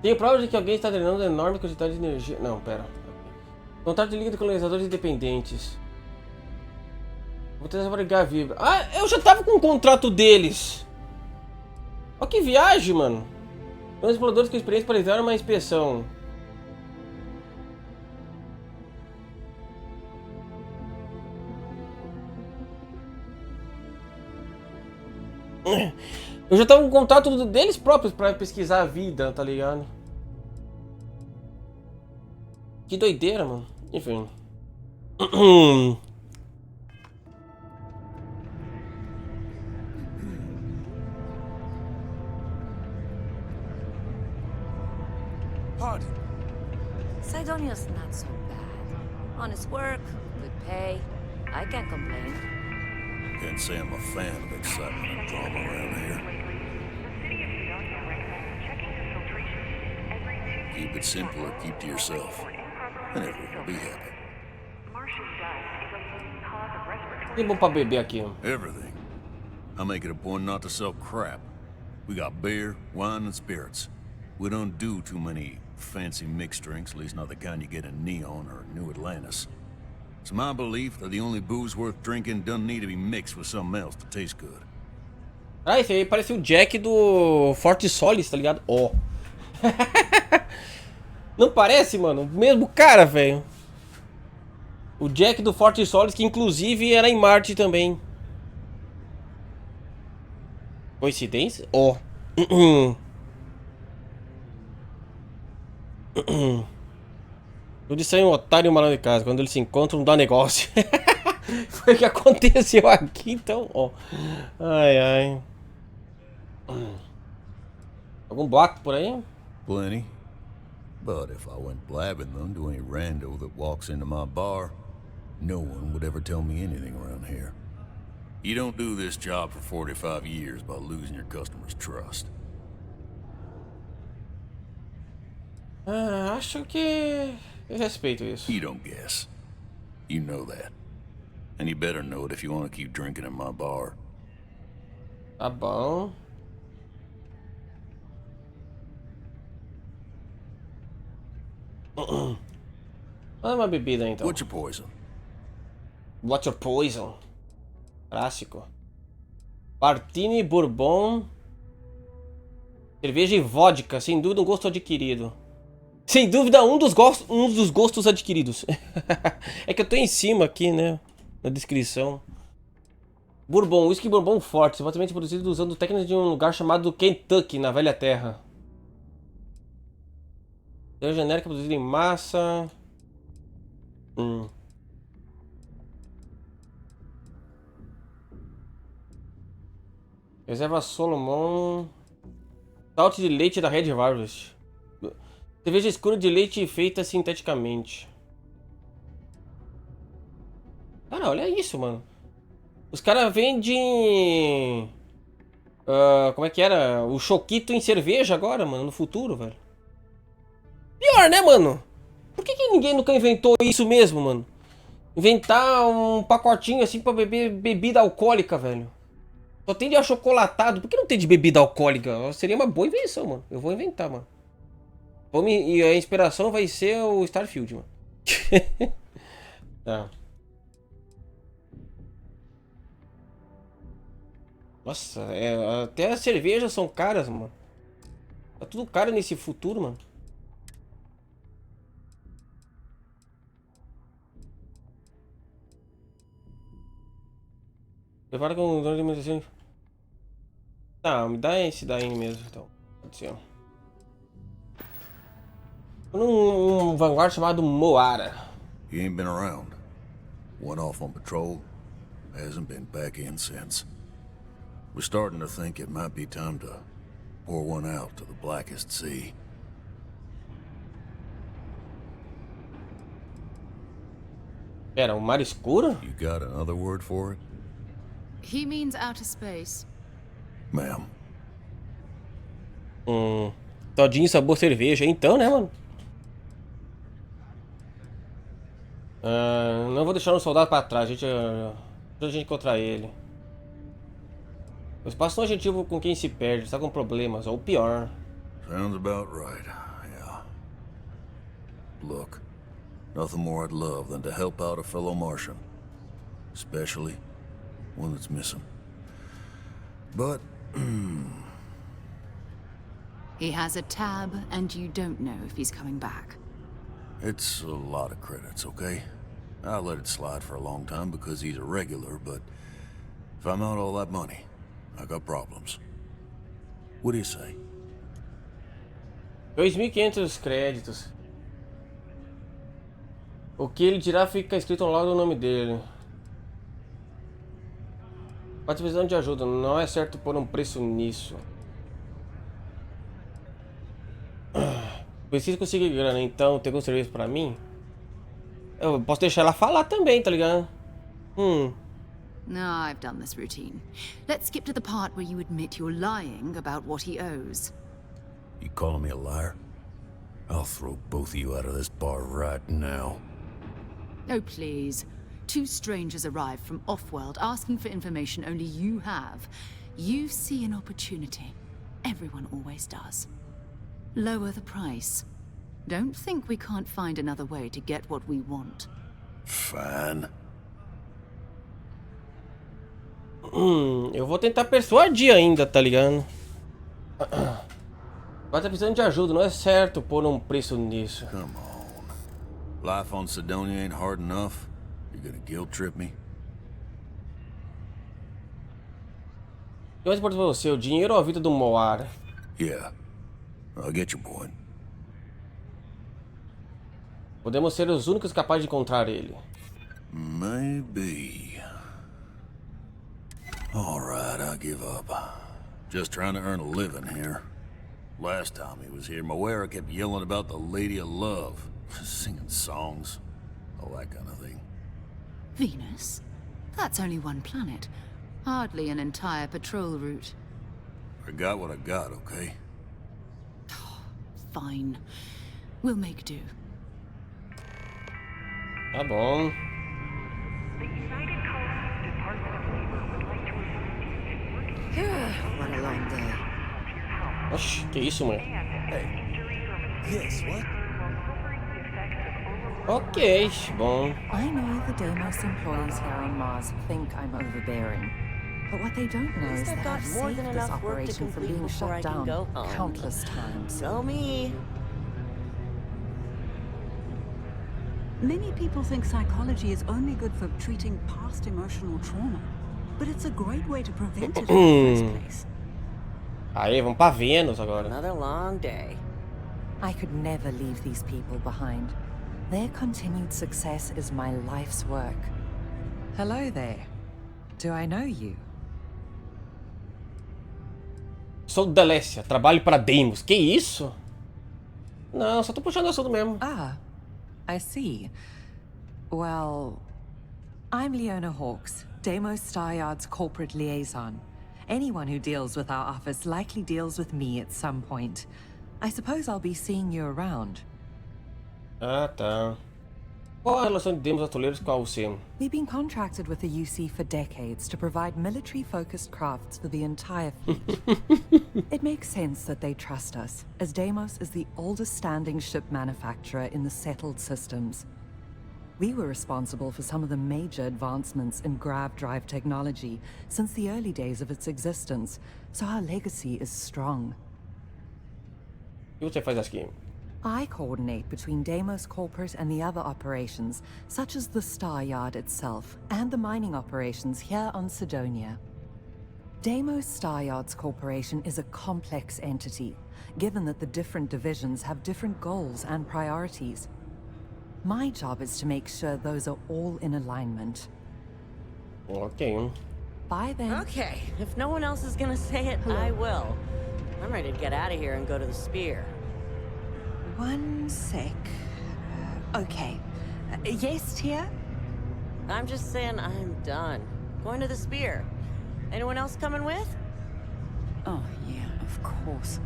Tenho provas de que alguém está drenando enorme quantidade de energia... Não, pera. Contrato de Liga de Colonizadores Independentes. Vou tentar abrigar viva. Ah, eu já tava com o contrato deles. Olha que viagem, mano. Os exploradores com experiência para realizar uma inspeção. Eu já tava em contato deles próprios pra pesquisar a vida, tá ligado? Que doideira, mano. Enfim. Pardon. Sidonia's not so bad. Honest work, good pay. I can't complain. Can't say I'm a fan of excitement and drama around here. Keep it simple or keep to yourself, and everyone will be happy. Que bom pra beber aqui. Everything. I make it a point not to sell crap. We got beer, wine, and spirits. We don't do too many fancy mixed drinks, at least not the kind you get in Neon or New Atlantis. It's my belief that the only booze worth drinking doesn't need to be mixed with something else to taste good. Ah, esse aí parece o Jack do Forte Solis, tá ligado? Ó. Não parece, mano? O mesmo cara, velho. O Jack do Forte Solis, que inclusive era em Marte também. Coincidência? Ó. Tudo isso aí é um otário e um malandro de casa. Quando eles se encontram, não dá negócio. Foi o que aconteceu aqui, então, ó. Ai, ai. Algum bloco por aí? Plenty. But if I went blabbing them to any rando that walks into my bar, no one would ever tell me anything around here. You don't do this job for 45 years by losing your customers' trust. Ah, acho que eu respeito isso. You don't guess. You know that. And you better know it if you want to keep drinking in my bar. Tá bom. Manda uma bebida aí, então. What's your poison? What's your poison? Clássico. Martini, bourbon, cerveja e vodka. Sem dúvida um gosto adquirido. Sem dúvida um dos gostos adquiridos. É que eu tô em cima aqui, né? Na descrição. Bourbon, whisky bourbon forte. Supostamente produzido usando técnicas de um lugar chamado Kentucky, na Velha Terra. Cerveja genérica produzida em massa. Reserva Solomon. Salt de leite da Red Harvest. Cerveja escura de leite feita sinteticamente. Cara, olha isso, mano. Os caras vendem... como é que era? O choquito em cerveja agora, mano, no futuro, velho. Pior, né, mano? Por que ninguém nunca inventou isso mesmo, mano? Inventar um pacotinho assim pra beber bebida alcoólica, velho. Só tem de achocolatado. Por que não tem de bebida alcoólica? Seria uma boa invenção, mano. Eu vou inventar, mano. E a inspiração vai ser o Starfield, mano. Tá. Nossa, até as cervejas são caras, mano. Tá tudo caro nesse futuro, mano. Prepara com dor de alimentação. Tá, me dá esse daí mesmo, então. Pode ser. Um vanguarda chamado Moara. He ain't been around. Went off on patrol. Hasn't been back in since. We're starting to think it might be time to pour one out to the blackest sea. Pera, mar escuro? You got another word for it? He means outer space. Ma'am. Todinho sabor cerveja. Então, né, mano? Não vou deixar um soldado pra trás. A gente encontrar ele. O espaço não é gentil com quem se perde. Está com problemas. Ou pior. Sounds about right. Yeah. Look, nothing more I'd love than to help out a fellow Martian. Especially one that's missing. But... He has a tab, and you don't know if he's coming back. It's a lot of credits, okay? I let it slide for a long time because he's a regular, but if I'm out all that money, I got problems. What do you say? 2.500 créditos. O que ele dirá fica escrito ao lado do nome dele. Pode precisando de ajuda, não é certo pôr um preço nisso. Preciso conseguir grana, então tem algum serviço pra mim? Eu posso deixar ela falar também, tá ligado? No, I've done this routine. Let's skip to the part where you admit you're lying about what he owes. You calling me a liar? I'll throw both of you out of this bar right now. Oh, please. Two strangers arrive from off-world asking for information only you have. You see an opportunity. Everyone always does. Lower the price. Don't think we can't find another way to get what we want. Fine. Eu vou tentar persuadir ainda, tá ligado? Mas tá precisando de ajuda, não é certo pôr um preço nisso. Come on. Life on Sidonia ain't hard enough. You're gonna guilt trip me? O que mais importa pra você, o dinheiro ou a vida do Moara? Yeah. I get your point. Podemos ser os únicos capazes de encontrar ele. Maybe. Alright, I'll give up. Just trying to earn a living here. Last time he was here, Moira kept yelling about the Lady of Love. Singing songs. All that kind of thing. Venus? That's only one planet. Hardly an entire patrol route. I got what I got, okay? Fine. We'll make do. Tá bom. What a long day. Oxi, que isso, mulher? Yes, what? Ok, bom. I know the Deimos employees here on Mars think I'm overbearing. But what they don't know is that I've saved this operation from being shut down countless times. So me. Many people think psychology is only good for treating past emotional trauma. But it's a great way to prevent it in the first place. Aí, vamos pra Vênus agora. Another long day. I could never leave these people behind. Their continued success is my life's work. Hello there. Do I know you? Sou da Lécia, trabalho para Deimos. Que isso? Não, só tô puxando assunto mesmo. Ah, I see. Well, I'm Leona Hawks, Deimos Staryard's corporate liaison. Anyone who deals with our office likely deals with me at some point. I suppose I'll be seeing you around. Ah, tá. Qual a relação de Deimos Atoleiros com a UC? We've been contracted with the UC for decades to provide military-focused crafts for the entire fleet. It makes sense that they trust us, as Deimos is the oldest standing ship manufacturer in the settled systems. We were responsible for some of the major advancements in grav drive technology since the early days of its existence, so our legacy is strong. O que você faz aqui? I coordinate between Deimos Corporate and the other operations, such as the Star Yard itself, and the mining operations here on Sidonia. Deimos Star Yards Corporation is a complex entity, given that the different divisions have different goals and priorities. My job is to make sure those are all in alignment. Ok. By then... Okay, if no one else is gonna say it, I will. I'm ready to get out of here and go to the Spear. One sec. Okay. Yes, Tia? I'm just saying I'm done. Going to the Spear. Anyone else coming with? Oh, yeah, of course.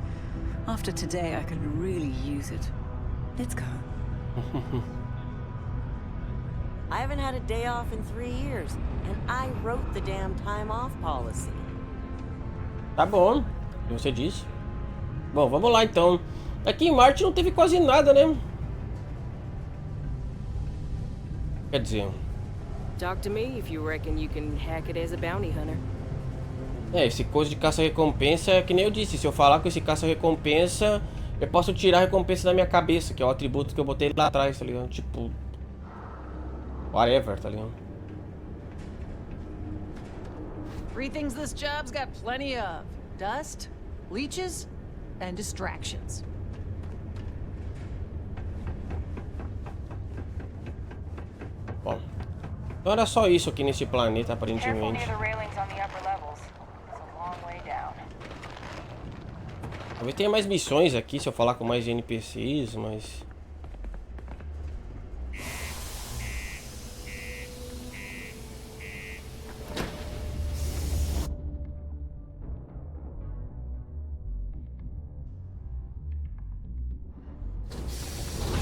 After today, I could really use it. Let's go. I haven't had a day off in 3 years, and I wrote the damn time off policy. Tá bom, você disse. Bom, vamos lá então. Aqui em Marte não teve quase nada, né? Quer dizer... Talk to me if you reckon you can hack it as a bounty hunter. É, esse coisa de caça-recompensa é que nem eu disse. Se eu falar com esse caça-recompensa, eu posso tirar a recompensa da minha cabeça, que é o atributo que eu botei lá atrás, tá ligado? Tipo... whatever, tá ligado? Three things this job's got plenty of. Dust, leeches, and distractions. Bom, então era só isso aqui nesse planeta, Careful aparentemente. near the railings on the upper levels. It's a long way down. Talvez tenha mais missões aqui se eu falar com mais NPCs, mas...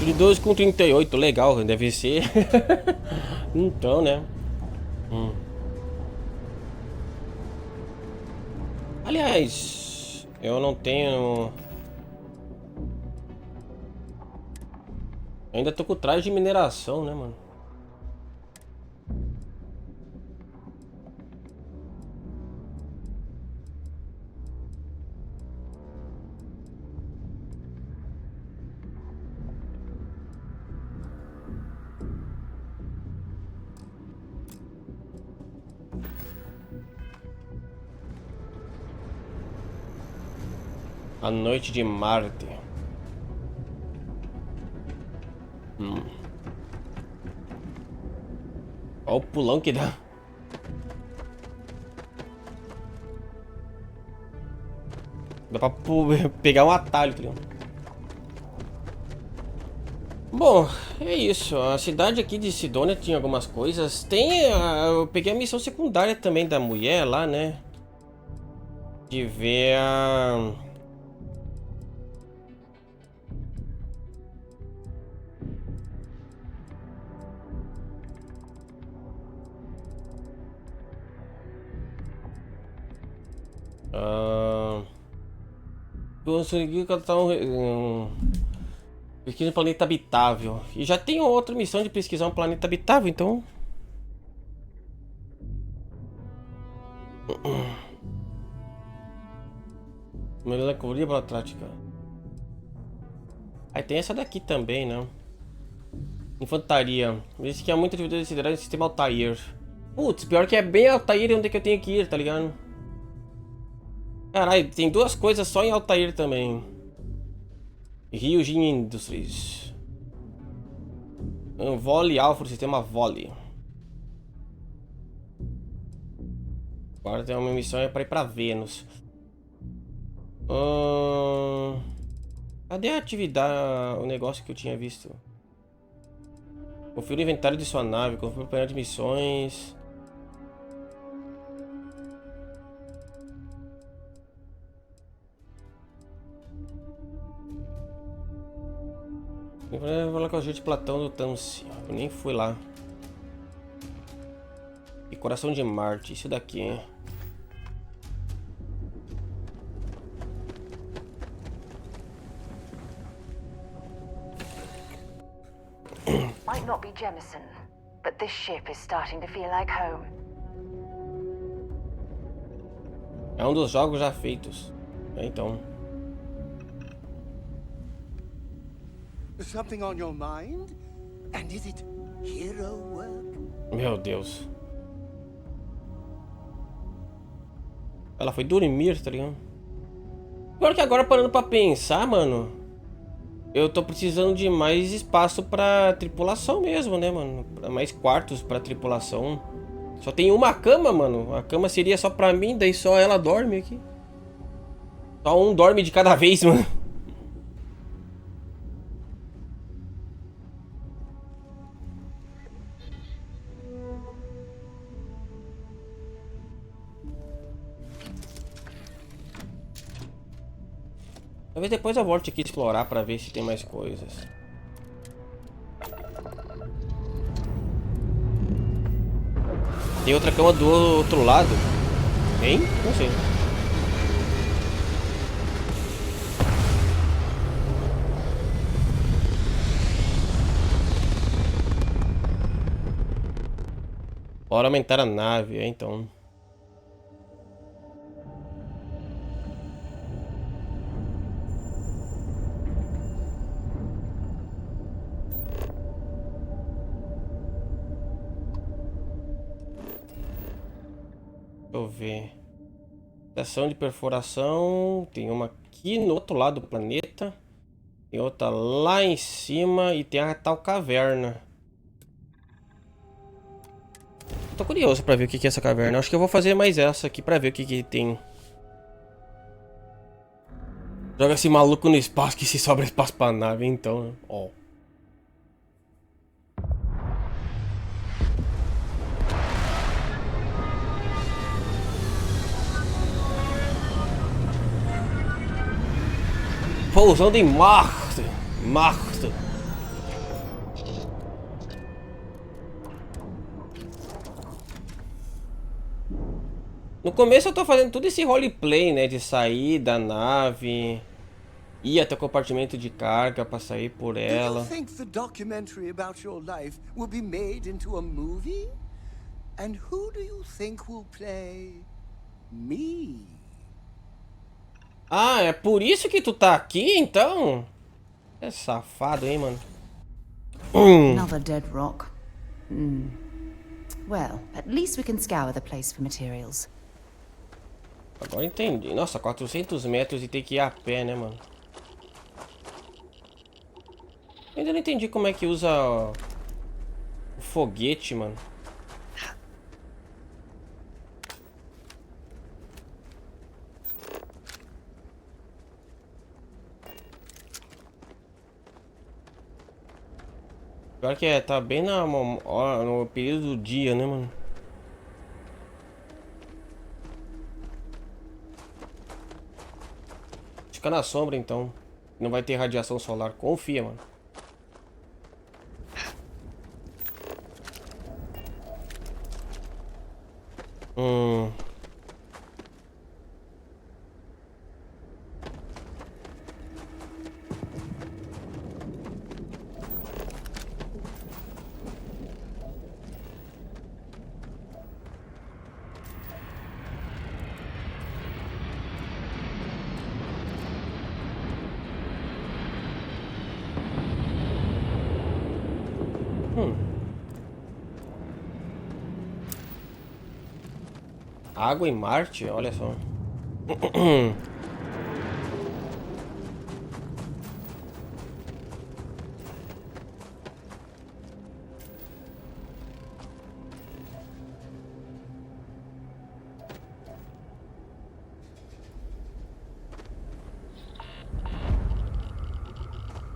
De 12 com 38, legal, deve ser. Então, né? Aliás, eu não tenho... Ainda tô com traje de mineração, né, mano? A noite de Marte. Olha o pulão que dá. Dá pra pegar um atalho, tá ligado? Bom, é isso. A cidade aqui de Sidônia tinha algumas coisas. Eu peguei a missão secundária também da mulher lá, né? De ver a... Consegui catar pesquisa um planeta habitável. E já tem outra missão de pesquisar um planeta habitável, então... Melancolia Balatrática. Aí tem essa daqui também, né? Infantaria. Esse aqui é muito atividade considerada no sistema Altair. Putz, pior que é bem Altair onde é que eu tenho que ir, tá ligado? Caralho, tem duas coisas só em Altair também. Ryujin Industries. Volley Alpha, sistema Volley. Agora tem uma missão é pra ir pra Vênus. Cadê a atividade, o negócio que eu tinha visto? Confira o inventário de sua nave, confira o painel de missões. Eu vou lá com a gente Platão do Tance. Eu nem fui lá. E Coração de Marte, isso daqui, hein? Might not be Jemison, but this ship is starting to feel like home. É um dos jogos já feitos. Então. Something on your mind? And is it hero work? Meu Deus. Ela foi dormir, tá ligado? Pior que agora parando pra pensar, mano. Eu tô precisando de mais espaço pra tripulação mesmo, né, mano? Mais quartos pra tripulação. Só tem uma cama, mano. A cama seria só pra mim, daí só ela dorme aqui. Só um dorme de cada vez, mano. Talvez depois eu volte aqui explorar pra ver se tem mais coisas. Tem outra cama do outro lado. Tem? Não sei. Bora aumentar a nave, então. Deixa eu ver. Estação de perfuração. Tem uma aqui no outro lado do planeta. Tem outra lá em cima. E tem a tal caverna. Tô curioso pra ver o que é essa caverna. Acho que eu vou fazer mais essa aqui pra ver o que tem. Joga esse maluco no espaço que se sobra espaço pra nave, então, né? Ó. Pousando em Marte. Marte. No começo eu tô fazendo tudo esse roleplay, né? De sair da nave, ir até o compartimento de carga pra sair por Do you ela. think the documentary about your life will be made into a movie? And who do you think will play me? Ah, é por isso que tu tá aqui, então? É safado, hein, mano? Another dead rock. Well, at least we can scour the place for materials. Agora entendi. Nossa, 400 metros e tem que ir a pé, né, mano? Ainda não entendi como é que usa o foguete, mano. Pior que tá bem no período do dia, né, mano? Fica na sombra, então. Não vai ter radiação solar. Confia, mano. Água em Marte? Olha só.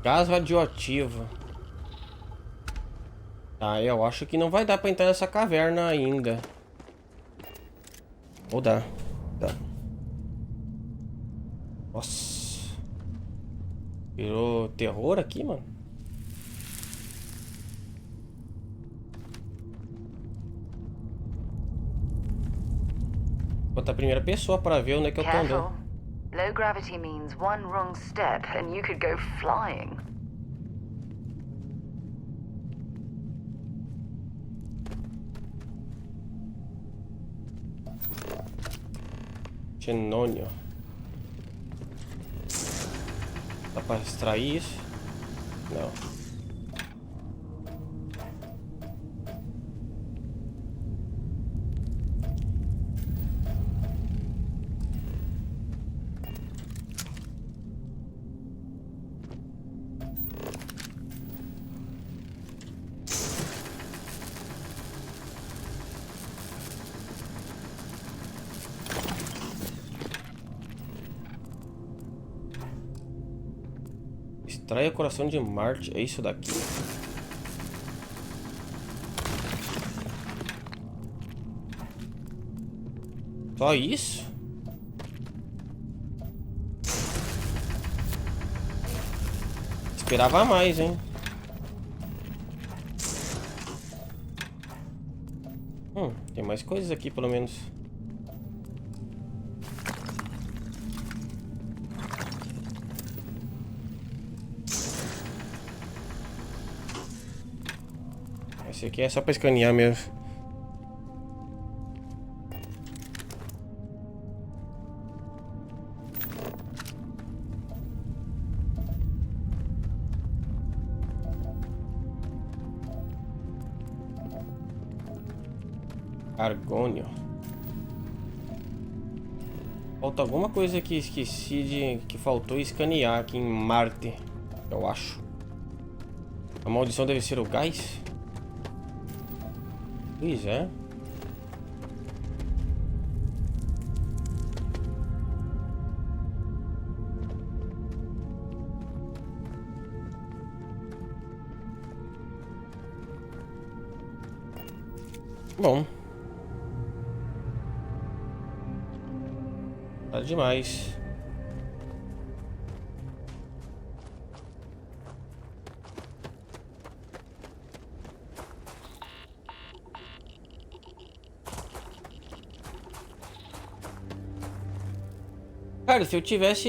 Gás radioativo. Ah, eu acho que não vai dar pra entrar nessa caverna ainda. Ou dá. Dá. Nossa. Virou terror aqui, mano. Vou botar a primeira pessoa pra ver onde é que eu tô andando. Careful. Low gravity means one wrong step and you could go flying. Xenônio. Dá pra extrair isso? Não. Extraia o coração de Marte. É isso daqui. Só isso? Esperava mais, hein? Tem mais coisas aqui, pelo menos. Esse aqui é só pra escanear mesmo. Argônio. Falta alguma coisa que esqueci de... que faltou escanear aqui em Marte, eu acho. A maldição deve ser o gás? Pois é. Bom. Tá demais. Cara, se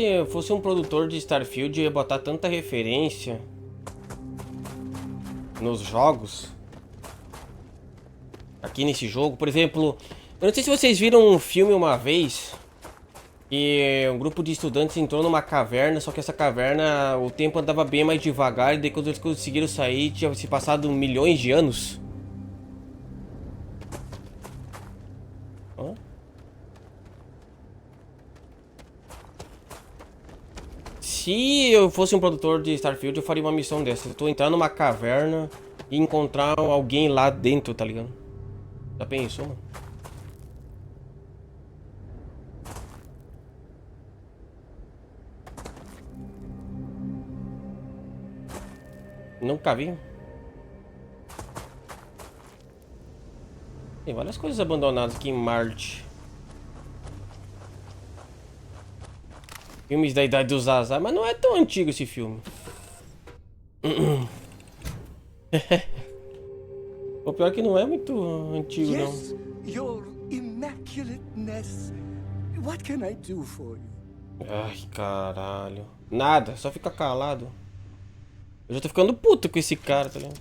eu fosse um produtor de Starfield, eu ia botar tanta referência nos jogos. Aqui nesse jogo, por exemplo, eu não sei se vocês viram um filme uma vez que um grupo de estudantes entrou numa caverna, só que essa caverna, o tempo andava bem mais devagar e daí quando eles conseguiram sair, tinha se passado milhões de anos. Hã? Se eu fosse um produtor de Starfield, eu faria uma missão dessa. Eu tô entrando numa caverna e encontrar alguém lá dentro, tá ligado? Já pensou, mano? Nunca vi. Tem várias coisas abandonadas aqui em Marte. Filmes da Idade dos Azar, mas não é tão antigo esse filme. O pior é que não é muito antigo, Yes, não. your immaculateness. What can I do for you? Ai, caralho. Nada, só fica calado. Eu já tô ficando puto com esse cara, tá ligado?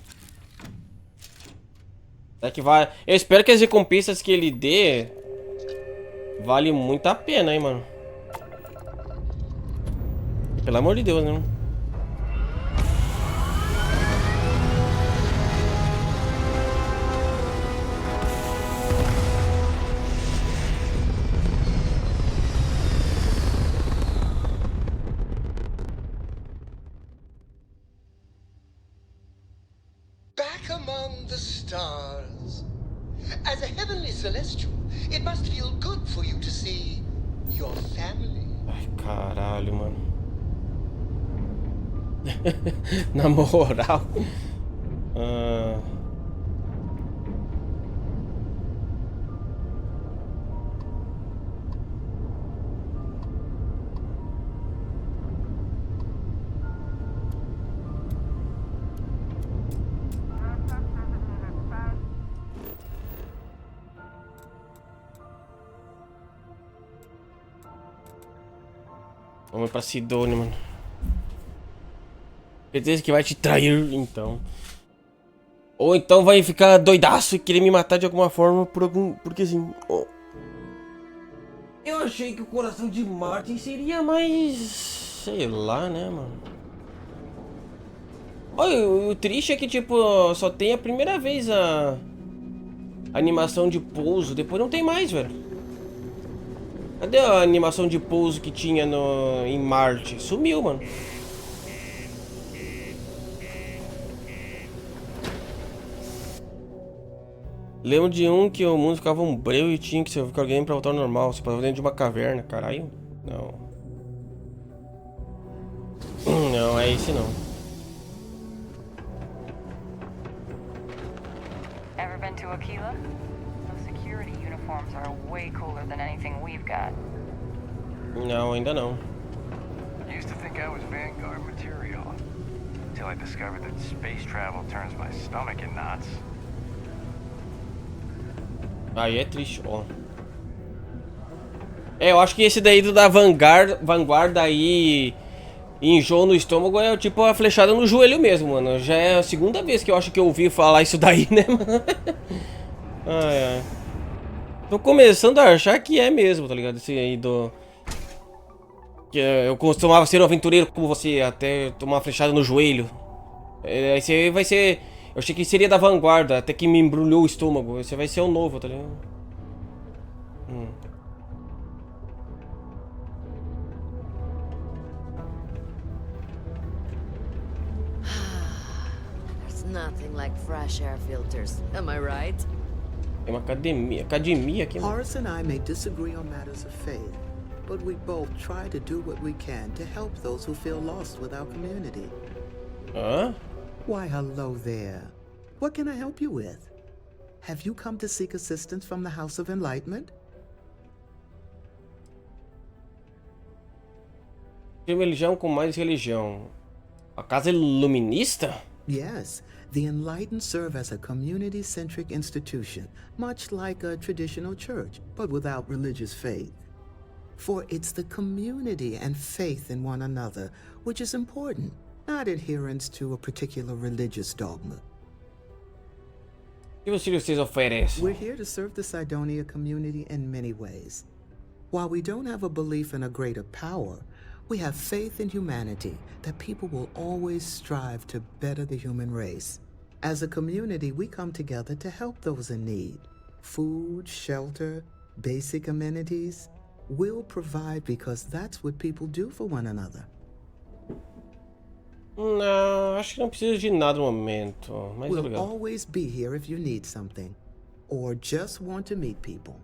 É que vai... Eu espero que as recompensas que ele dê vale muito a pena, hein, mano. Pelo amor de Deus, né? Back among the stars. As a heavenly celestial, it must feel good for you to see your family. Ai, caralho, mano. Na moral. Vamos pra Sidônia, mano. Certeza que vai te trair, então. Ou então vai ficar doidaço e querer me matar de alguma forma porque assim... Oh. Eu achei que o coração de Martin seria mais... sei lá, né, mano? Olha, o triste é que, tipo, só tem a primeira vez a animação de pouso. Depois não tem mais, velho. Cadê a animação de pouso que tinha em Marte? Sumiu, mano. Lembro de um que o mundo ficava um breu e tinha que ser alguém pra voltar ao normal. Você passava dentro de uma caverna, caralho. Não. Não, é esse não. Ever been to Aquila? Those security uniforms are way cooler than anything we've got. Não, ainda não. Used to think I was Vanguard material, until I discovered that space travel turns my stomach in knots. Aí é triste, ó. É, eu acho que esse daí do da Vanguarda aí enjoo no estômago é tipo a flechada no joelho mesmo, mano. Já é a segunda vez que eu acho que eu ouvi falar isso daí, né, mano? Ai, ai. Tô começando a achar que é mesmo, tá ligado? Esse aí do... que eu costumava ser um aventureiro como você, até tomar uma flechada no joelho. Esse aí vai ser... Eu achei que seria da Vanguarda, até que me embrulhou o estômago. Esse vai ser o novo, tá ligado? Nothing like fresh air filters, am I right? Tem uma academia aqui. Horace and I may disagree on matters of faith, but we both try to do what we can to help those who feel lost with our community. Hã? Why, hello there. What can I help you with? Have you come to seek assistance from the House of Enlightenment? Religião com mais religião. A casa iluminista? Yes, the Enlightened serve as a community-centric institution, much like a traditional church, but without religious faith. For it's the community and faith in one another which is important, not adherence to a particular religious dogma. O que vocês oferecem? We're here to serve the Cydonia community in many ways. While we don't have a belief in a greater power, we have faith in humanity, that people will always strive to better the human race. As a community, we come together to help those in need. Food, shelter, basic amenities. We'll provide because that's what people do for one another. Não, acho que não precisa de nada no momento. Mas We'll obrigado. always be here if you need something, or just want to meet people.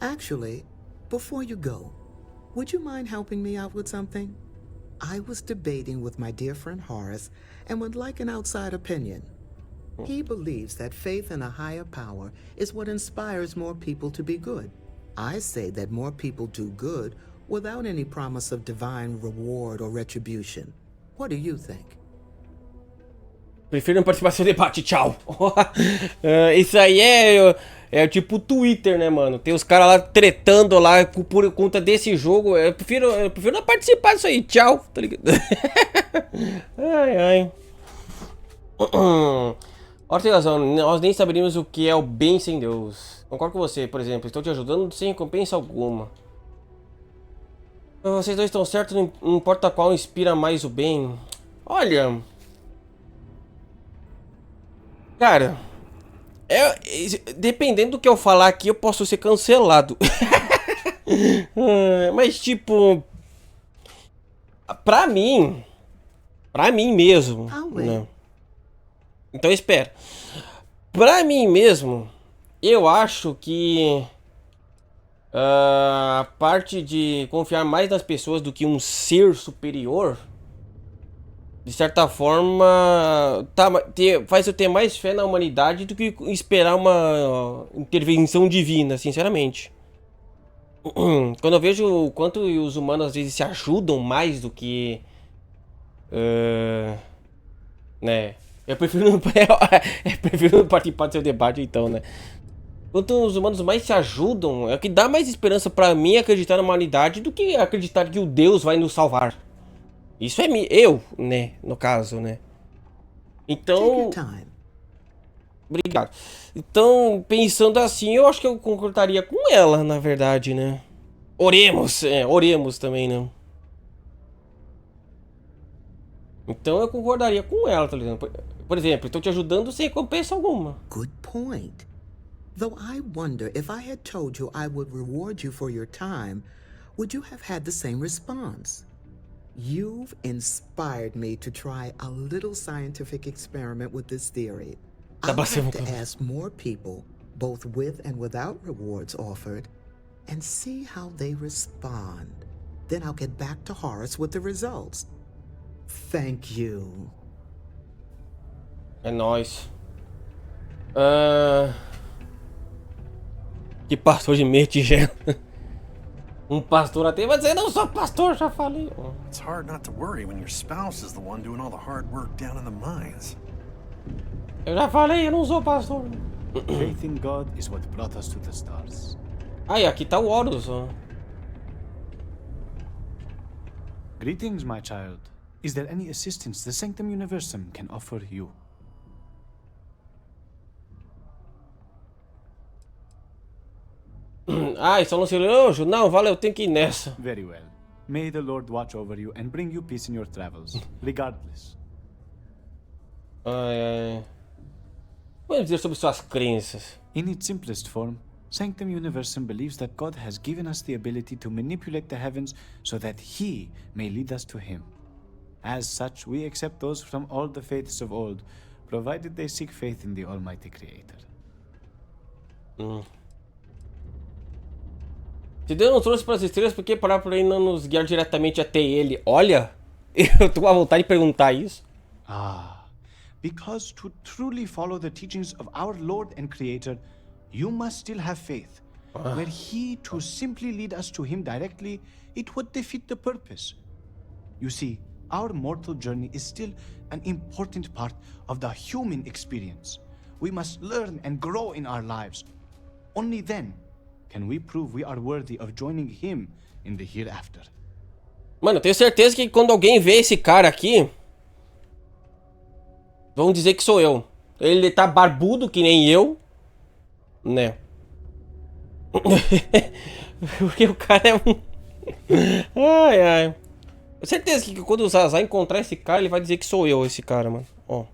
Actually, before you go, would you mind helping me out with something? I was debating with my dear friend Horace and would like an outside opinion. He believes that faith in a higher power is what inspires more people to be good. I say that more people do good without any promise of divine reward or retribution. What do you think? Prefiro não participar do seu debate, tchau. Isso aí é tipo Twitter, né, mano? Tem os caras lá tretando lá por conta desse jogo. Eu prefiro não participar disso aí, tchau. Tá ligado? Ai, ai. Ora, tem razão, nós nem saberíamos o que é o bem sem Deus. Concordo com você, por exemplo, estou te ajudando sem recompensa alguma. Vocês dois estão certos, não importa qual inspira mais o bem. Olha... Cara... dependendo do que eu falar aqui, eu posso ser cancelado. Mas tipo... Pra mim mesmo... Né? Então espera. Pra mim mesmo... Eu acho que... a parte de confiar mais nas pessoas do que um ser superior, de certa forma, faz eu ter mais fé na humanidade do que esperar uma intervenção divina, sinceramente. Quando eu vejo o quanto os humanos às vezes se ajudam mais do que... né? Eu prefiro não participar do seu debate então, né? Quanto os humanos mais se ajudam, é o que dá mais esperança pra mim acreditar na humanidade do que acreditar que o Deus vai nos salvar. Isso é eu, né, no caso, né. Então... Obrigado. Então, pensando assim, eu acho que eu concordaria com ela, na verdade, né. Oremos também, né. Então eu concordaria com ela, tá ligado? Por exemplo, estou te ajudando sem recompensa alguma. Good point. Though I wonder if I had told you I would reward you for your time, would you have had the same response? You've inspired me to try a little scientific experiment with this theory. I'll have to ask more people, both with and without rewards offered, and see how they respond. Then I'll get back to Horace with the results. Thank you. É nóis. Que pastor de meia tigela. Pastor até vai dizer, não sou pastor, já falei. It's hard not to worry when your spouse is the one doing all the hard work down in the mines. Eu já falei, eu não sou pastor. Faith in God is what brought us to the stars. Aí, aqui tá o Horus, ó. Greetings, my child. Is there any assistance the Sanctum Universum can offer you? Só não relógio? Não, valeu, tenho que ir nessa. Very well. May the Lord watch over you and bring you peace in your travels, regardless. Vamos dizer sobre suas crenças. In its simplest form, Sanctum Universum believes that God has given us the ability to manipulate the heavens so that He may lead us to Him. As such, we accept those from all the faiths of old, provided they seek faith in the Almighty Creator. Se Deus nos trouxe para as estrelas, por que parar por aí não nos guiar diretamente até ele? Olha, eu tô com a vontade de perguntar isso. Because to truly follow the teachings of our Lord and Creator, you must still have faith. Were He to simply lead us to Him directly, it would defeat the purpose. You see, our mortal journey is still an important part of the human experience. We must learn and grow in our lives. Only then can we prove we are worthy of joining Him in the hereafter. Mano, eu tenho certeza que quando alguém vê esse cara aqui, vão dizer que sou eu. Ele tá barbudo que nem eu, né? Porque o cara é um... Ai, ai. Tenho certeza que quando o Zazá encontrar esse cara, ele vai dizer que sou eu, esse cara, mano. Ó.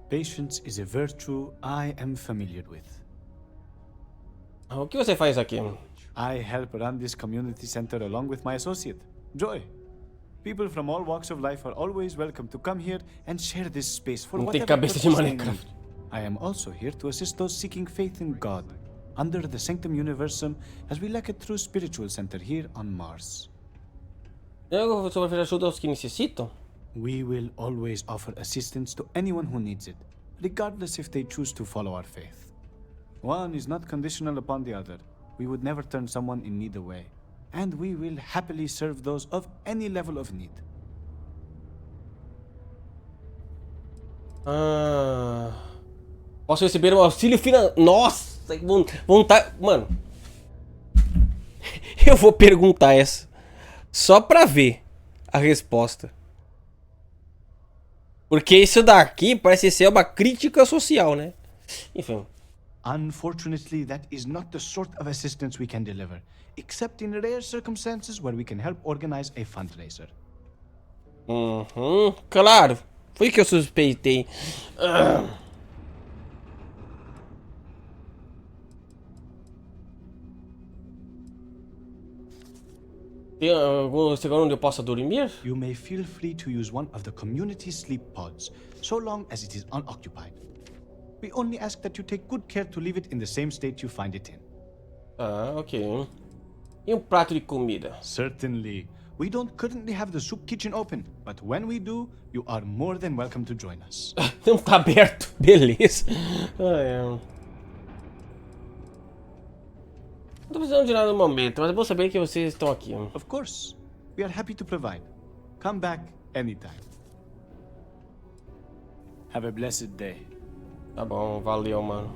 Patience is a virtue I am familiar with. O que você faz aqui? I help run this community center along with my associate, Joy. People from all walks of life are always welcome to come here and share this space for whatever purpose they need. I am also here to assist those seeking faith in God, under the Sanctum Universum, as we lack a true spiritual center here on Mars. Eu vou oferecer ajuda aos que necessitam? We will always offer assistance to anyone who needs it, regardless if they choose to follow our faith. One is not conditional upon the other. We would never turn someone in need away, and we will happily serve those of any level of need. Posso receber um auxílio financeiro? Nossa, vontade... Mano, eu vou perguntar essa só pra ver a resposta. Porque isso daqui parece ser uma crítica social, né? Enfim. Unfortunately, that is not the sort of assistance we can deliver, except in rare circumstances where we can help organize a fundraiser. Claro. Foi que eu suspeitei. Tem algum lugar onde eu possa dormir? You may feel free to use one of the community sleep pods, so long as it is unoccupied. We only ask that you take good care to leave it in the same state you find it in. Ok. E prato de comida? Certainly. We don't currently have the soup kitchen open, but when we do, you are more than welcome to join us. Não tá aberto. Beleza. Não tô precisando de nada no momento, mas é bom saber que vocês estão aqui. Of course. We are happy to provide. Come back anytime. Have a blessed day. Tá bom, valeu, mano.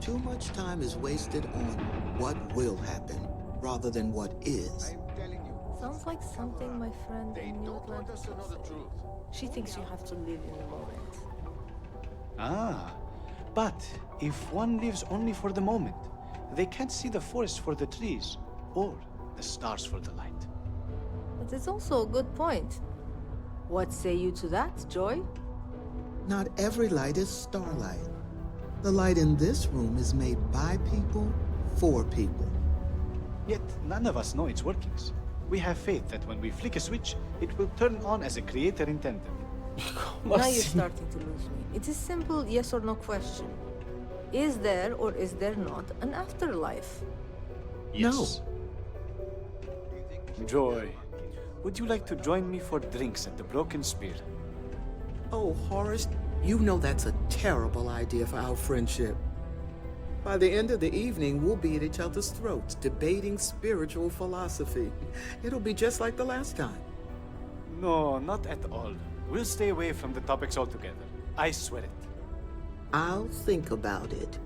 Too much time is wasted on what will happen rather than what is. Sounds like something my friend in New Atlantis would say. She thinks you have to live in the moment. But if one lives only for the moment, they can't see the forest for the trees or the stars for the light. But it's also a good point. What say you to that, Joy? Not every light is starlight. The light in this room is made by people, for people. Yet none of us know its workings. We have faith that when we flick a switch, it will turn on as a creator intended. Now you're starting to lose me. It's a simple yes or no question. Is there or is there not an afterlife? Yes. No. Joy, would you like to join me for drinks at the Broken Spear? Oh, Horace, you know that's a terrible idea for our friendship. By the end of the evening, we'll be at each other's throats, debating spiritual philosophy. It'll be just like the last time. No, not at all. We'll stay away from the topics altogether. I swear it. I'll think about it.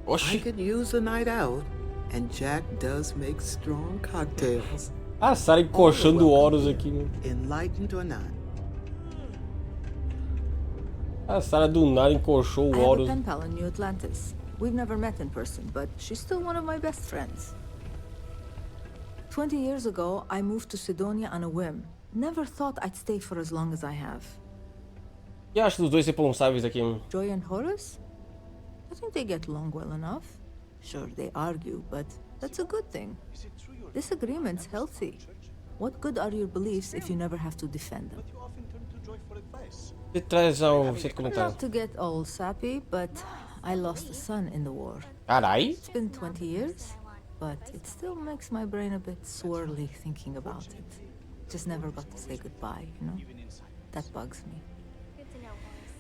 Oxi. I could use a night out, and Jack does make strong cocktails. A Sarah encoxando Horus aqui, né? Enlightened or not. A Sarah do nada encoxou o I have a Horus. pen pal in New Atlantis. We've never met in person, but she's still one of my best friends. 20 years ago, I moved to Sidonia on a whim. Never thought I'd stay for as long as I have. O que acha dos dois responsáveis aqui? Joy and Horace? I think they get along well enough. Sure, they argue, but that's a good thing. Disagreement's healthy. What good are your beliefs if you never have to defend them? Você traz ao centro comunitário. Not to get all sappy, but I lost a son in the war. Carai. It's been 20 years, but it still makes my brain a bit swirly thinking about it. Just never got to say goodbye, you know? That bugs me.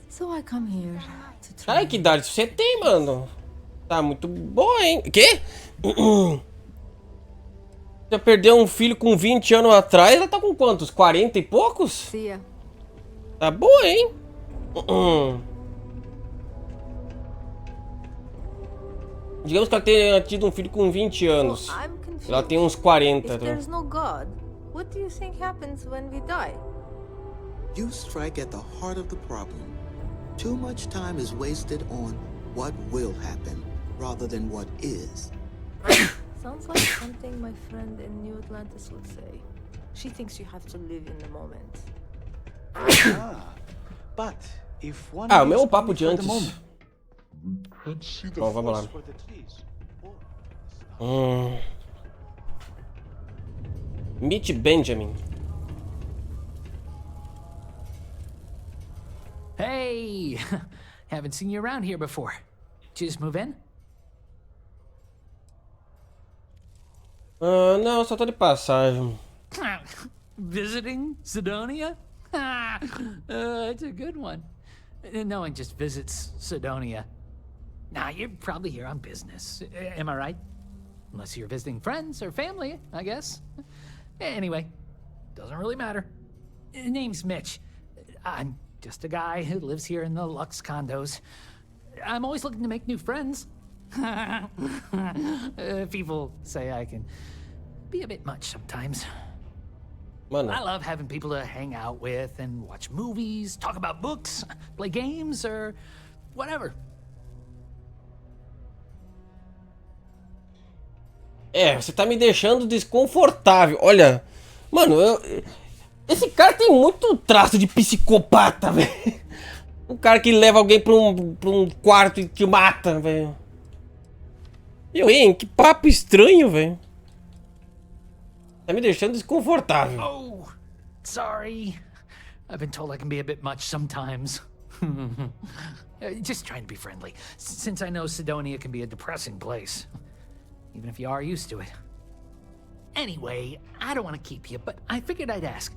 So I come here to try. Ai, que idade você tem, mano? Tá muito boa, hein? Quê? Já perdeu um filho com 20 anos atrás, ela tá com quantos? 40 e poucos? See ya. Tá boa, hein? Digamos que ela tenha tido um filho com 20 anos. Ela tem uns 40. If there's no God, what do you think happens when we die? You strike at the heart of the problem. Too much time is wasted on what will happen rather than what is. Sounds like something my friend in New Atlantis would say. She thinks you have to live in the moment. But if one o meu papo de antes. Bom, vamos lá. Meet Benjamin. Hey! Haven't seen you around here before. Did you just move in? Não, só tô de passagem. Visiting Sidonia? It's a good one. No one just visits Sidonia. Nah, you're probably here on business. Am I right? Unless you're visiting friends or family, I guess. Anyway, doesn't really matter. Name's Mitch. I'm just a guy who lives here in the Lux condos. I'm always looking to make new friends. People say I can be a bit much sometimes. Mano. I love having people to hang out with and watch movies, talk about books, play games, or whatever. Você tá me deixando desconfortável. Olha, mano, esse cara tem muito traço de psicopata, velho. Um cara que leva alguém pra um quarto e te mata, velho. Que papo estranho, velho. Tá me deixando desconfortável. Oh, sorry. I've been told I can be a bit much sometimes. Just trying to be friendly, since I know Sidonia can be a depressing place. Even if you are used to it. Anyway, I don't want to keep you, but I figured I'd ask.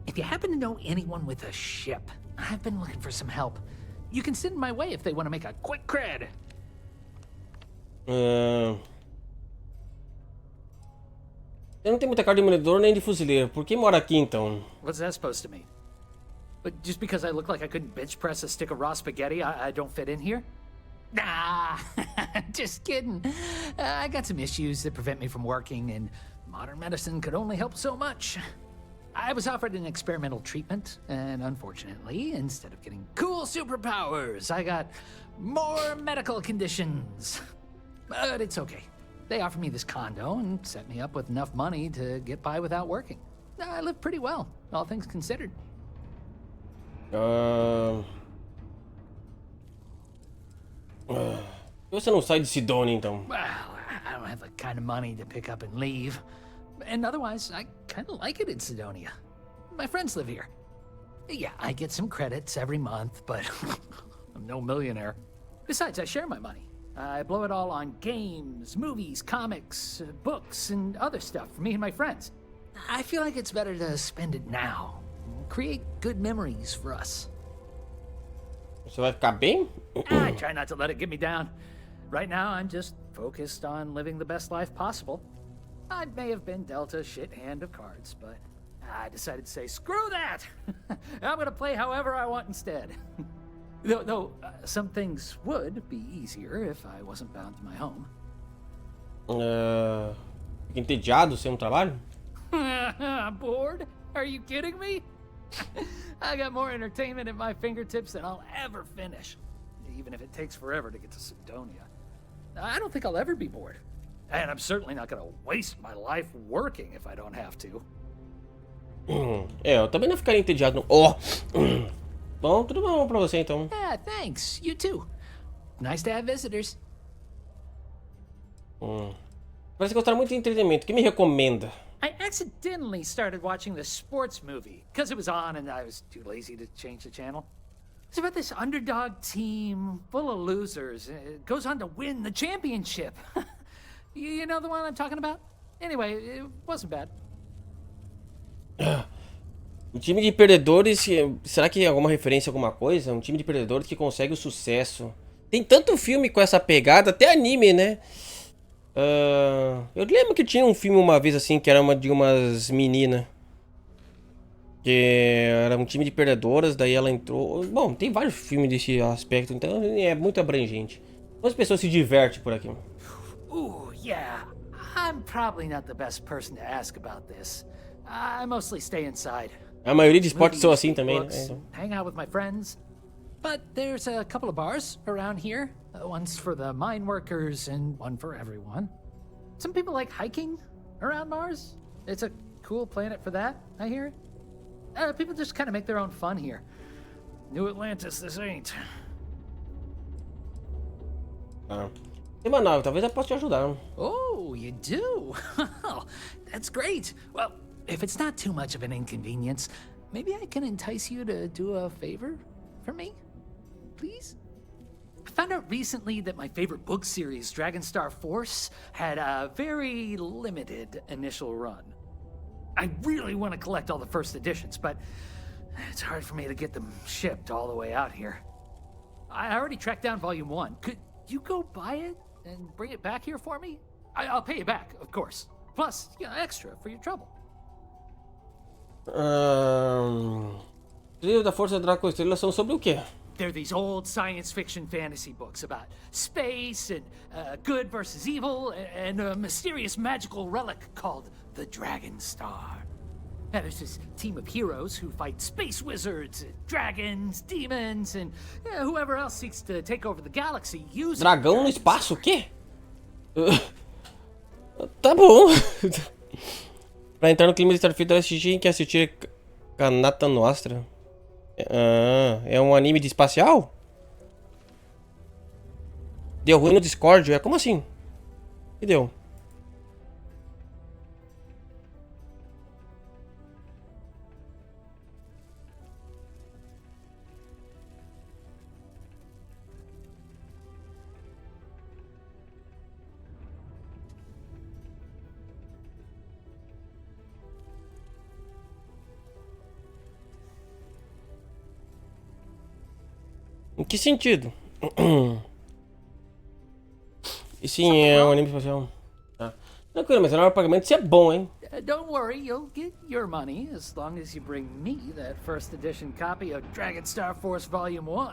If you happen to know anyone with a ship, I've been looking for some help. You can send my way if they want to make a quick cred. Eu não tenho muita cara de demolidor nem de fuzileiro. Por que mora aqui, então? What's that supposed to mean? But just because I look like I couldn't bench press a stick of raw spaghetti, I don't fit in here? Nah, just kidding. I got some issues that prevent me from working, and modern medicine could only help so much. I was offered an experimental treatment, and unfortunately, instead of getting cool superpowers, I got more medical conditions. But it's okay. They offered me this condo and set me up with enough money to get by without working. I live pretty well, all things considered. Você não sai de Sidonia, então? Well, I don't have the kind of money to pick up and leave. And otherwise, I kind of like it in Sidonia. My friends live here. Yeah, I get some credits every month, but I'm no millionaire. Besides, I share my money. I blow it all on games, movies, comics, books, and other stuff for me and my friends. I feel like it's better to spend it now. Create good memories for us. Você vai ficar bem? I try not to let it get me down. Right now, I'm just focused on living the best life possible. I may have been dealt a shit hand of cards, but I decided to say, screw that! I'm gonna play however I want instead. Though some things would be easier if I wasn't bound to my home. Fica entediado sem trabalho? Bored? Are you kidding me? I got more entertainment at my fingertips than I'll ever finish, even if it takes forever to get to Sidonia. I don't think I'll ever be bored, and I'm certainly not gonna waste my life working if I don't have to. Eu também não ficaria entediado. Oh! Bom, tudo bom pra você então. Yeah, thanks. You too. Nice to have visitors. Parece gostar muito de entretenimento. O que me recomenda? I accidentally started watching this sports movie because it was on and I was too lazy to change the channel. It's about this underdog team full of losers. It goes on to win the championship. You know the one I'm talking about? Anyway, it wasn't bad. Um time de perdedores. Será que é alguma referência a alguma coisa? Um time de perdedores que consegue o sucesso. Tem tanto filme com essa pegada, até anime, né? Eu lembro que tinha um filme uma vez assim, que era de umas meninas. Que era um time de perdedoras, daí ela entrou. Bom, tem vários filmes desse aspecto, então é muito abrangente. Quantas pessoas se divertem por aqui? Ooh, yeah. I'm probably not the best person to ask about this. I mostly stay inside. A maioria de esportes são assim também, books, né? Hang out with my friends. But there's a couple of bars around here. One's for the mine workers and one for everyone. Some people like hiking around Mars. It's a cool planet for that, I hear. People just kind of make their own fun here. New Atlantis, this ain't. Tem uma nave, talvez eu possa te ajudar. Oh, you do? That's great. Well, if it's not too much of an inconvenience, maybe I can entice you to do a favor for me? Please? I found out recently that my favorite book series, Dragonstar Force, had a very limited initial run. I really want to collect all the first editions, but it's hard for me to get them shipped all the way out here. I already tracked down Volume 1. Could you go buy it and bring it back here for me? I'll pay you back, of course. Plus, you know, extra for your trouble. Livros da Força da Constelação são sobre o quê? They're these old science fiction fantasy books about space and good versus evil and a mysterious magical relic called the Dragon Star. Now there's this team of heroes who fight space wizards, dragons, demons, and whoever else seeks to take over the galaxy using Dragão no espaço? O quê? Tá bom. Pra entrar no clima de Starfield, eu tem que assistir Kanata no Astra. É um anime de espacial? Deu ruim no Discord? Como assim? Que deu? Em que sentido? E sim, é um anime espacial. Tá. Tranquilo, mas é hora pagamento, isso é bom, hein? Don't worry, you'll get your money as long as you bring me that first edition copy of Dragonstar Force Volume 1.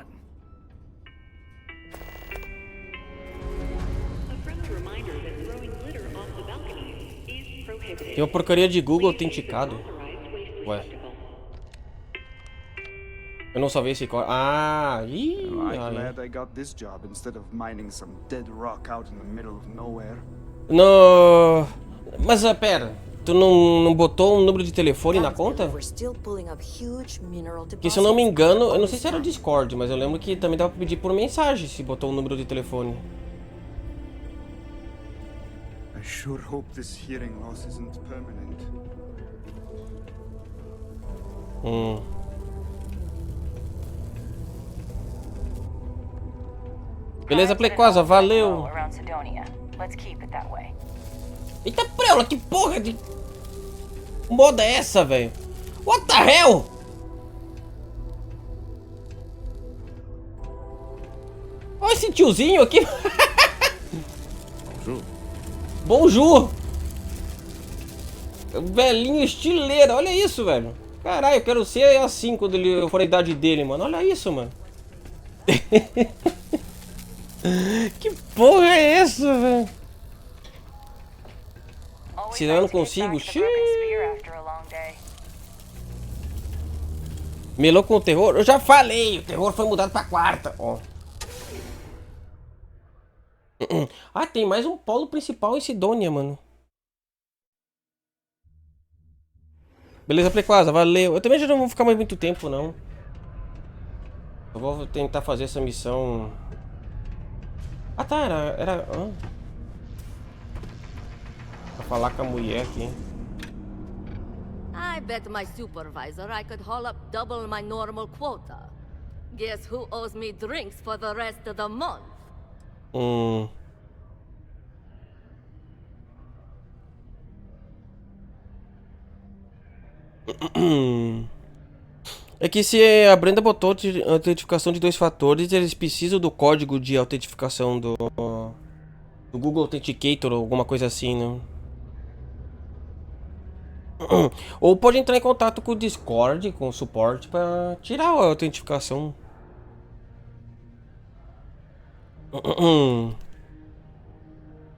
Tem uma porcaria de Google autenticado. Ué. Eu não salvei esse código. I'm glad I got this job instead of mining some dead rock out in the middle of nowhere. No. Mas pera, tu não botou um número de telefone na conta? Porque se eu não me engano, eu não sei se era o Discord, mas eu lembro que também dava pra pedir por mensagem se botou um número de telefone. I sure hope this hearing loss isn't permanent. Beleza, Plecosa, valeu! Eita preula, que porra de moda é essa, velho? What the hell? Olha esse tiozinho aqui. Bonjour. Velhinho estileiro, olha isso, velho. Caralho, eu quero ser assim quando ele for a idade dele, mano. Olha isso, mano. Que porra é essa, velho? Se eu não consigo, melou com o terror? Eu já falei, o terror foi mudado pra quarta, ó. Ah, tem mais um polo principal em Sidônia, mano. Beleza, Plequasa, valeu. Eu também já não vou ficar mais muito tempo, não. Eu vou tentar fazer essa missão. Ah tá, era... Pra falar com a mulher aqui. I bet my supervisor I could haul up double my normal quota. Guess who owes me drinks for the rest of the month? É que se a Brenda botou autentificação de 2 fatores, eles precisam do código de autentificação do Google Authenticator ou alguma coisa assim, né? Ou pode entrar em contato com o Discord, com o suporte, para tirar a autentificação.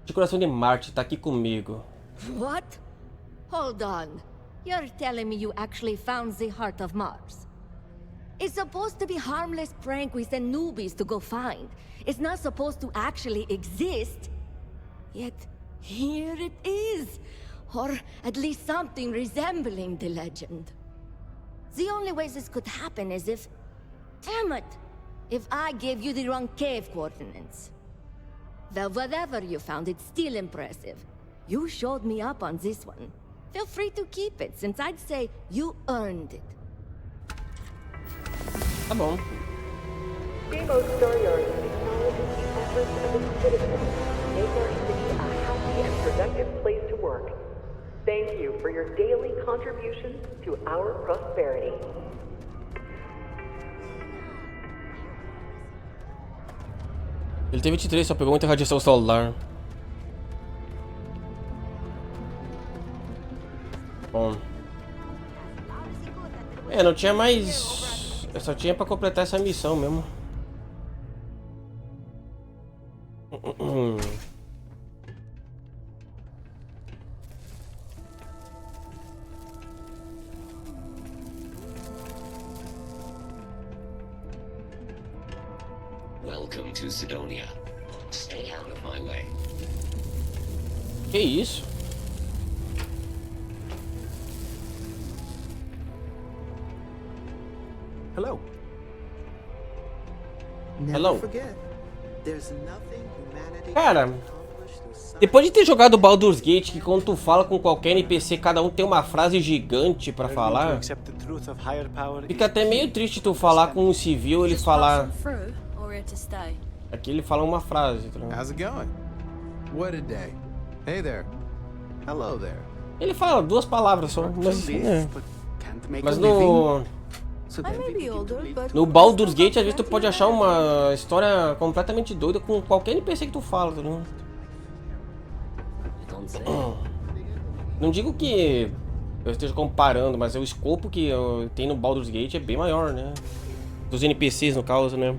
De coração de Marte, tá aqui comigo. What? Hold on. You're telling me you actually found the heart of Mars? It's supposed to be harmless prank we send newbies to go find. It's not supposed to actually exist. Yet, here it is. Or at least something resembling the legend. The only way this could happen is if... Damn it! If I gave you the wrong cave coordinates. Well, whatever you found, it's still impressive. You showed me up on this one. Feel free to keep it, since I'd say you earned it. Tá bom. Deimos Storyard acknowledges the efforts of its citizens to make our city a happy and productive place to work. Thank you for your daily contributions to our prosperity. Ele tem 23, só pegou muita radiação solar. Bom. Não tinha mais... Eu só tinha pra completar essa missão mesmo. Welcome to Sidonia. Stay out of my way. Que isso? Hello. Hello. There's nothing humanity Cara, depois de ter jogado Baldur's Gate, que quando tu fala com qualquer NPC, cada um tem uma frase gigante pra falar, fica até meio triste tu falar com um civil, ele falar... Aqui ele fala uma frase. Tá? How's it going? What a day. Hey there. Hello there. Ele fala 2 palavras só, mas no... No Baldur's Gate, às vezes tu pode achar uma história completamente doida com qualquer NPC que tu fala, tá ligado? Não digo que eu esteja comparando, mas o escopo que tem no Baldur's Gate é bem maior, né? Dos NPCs, no caso, né?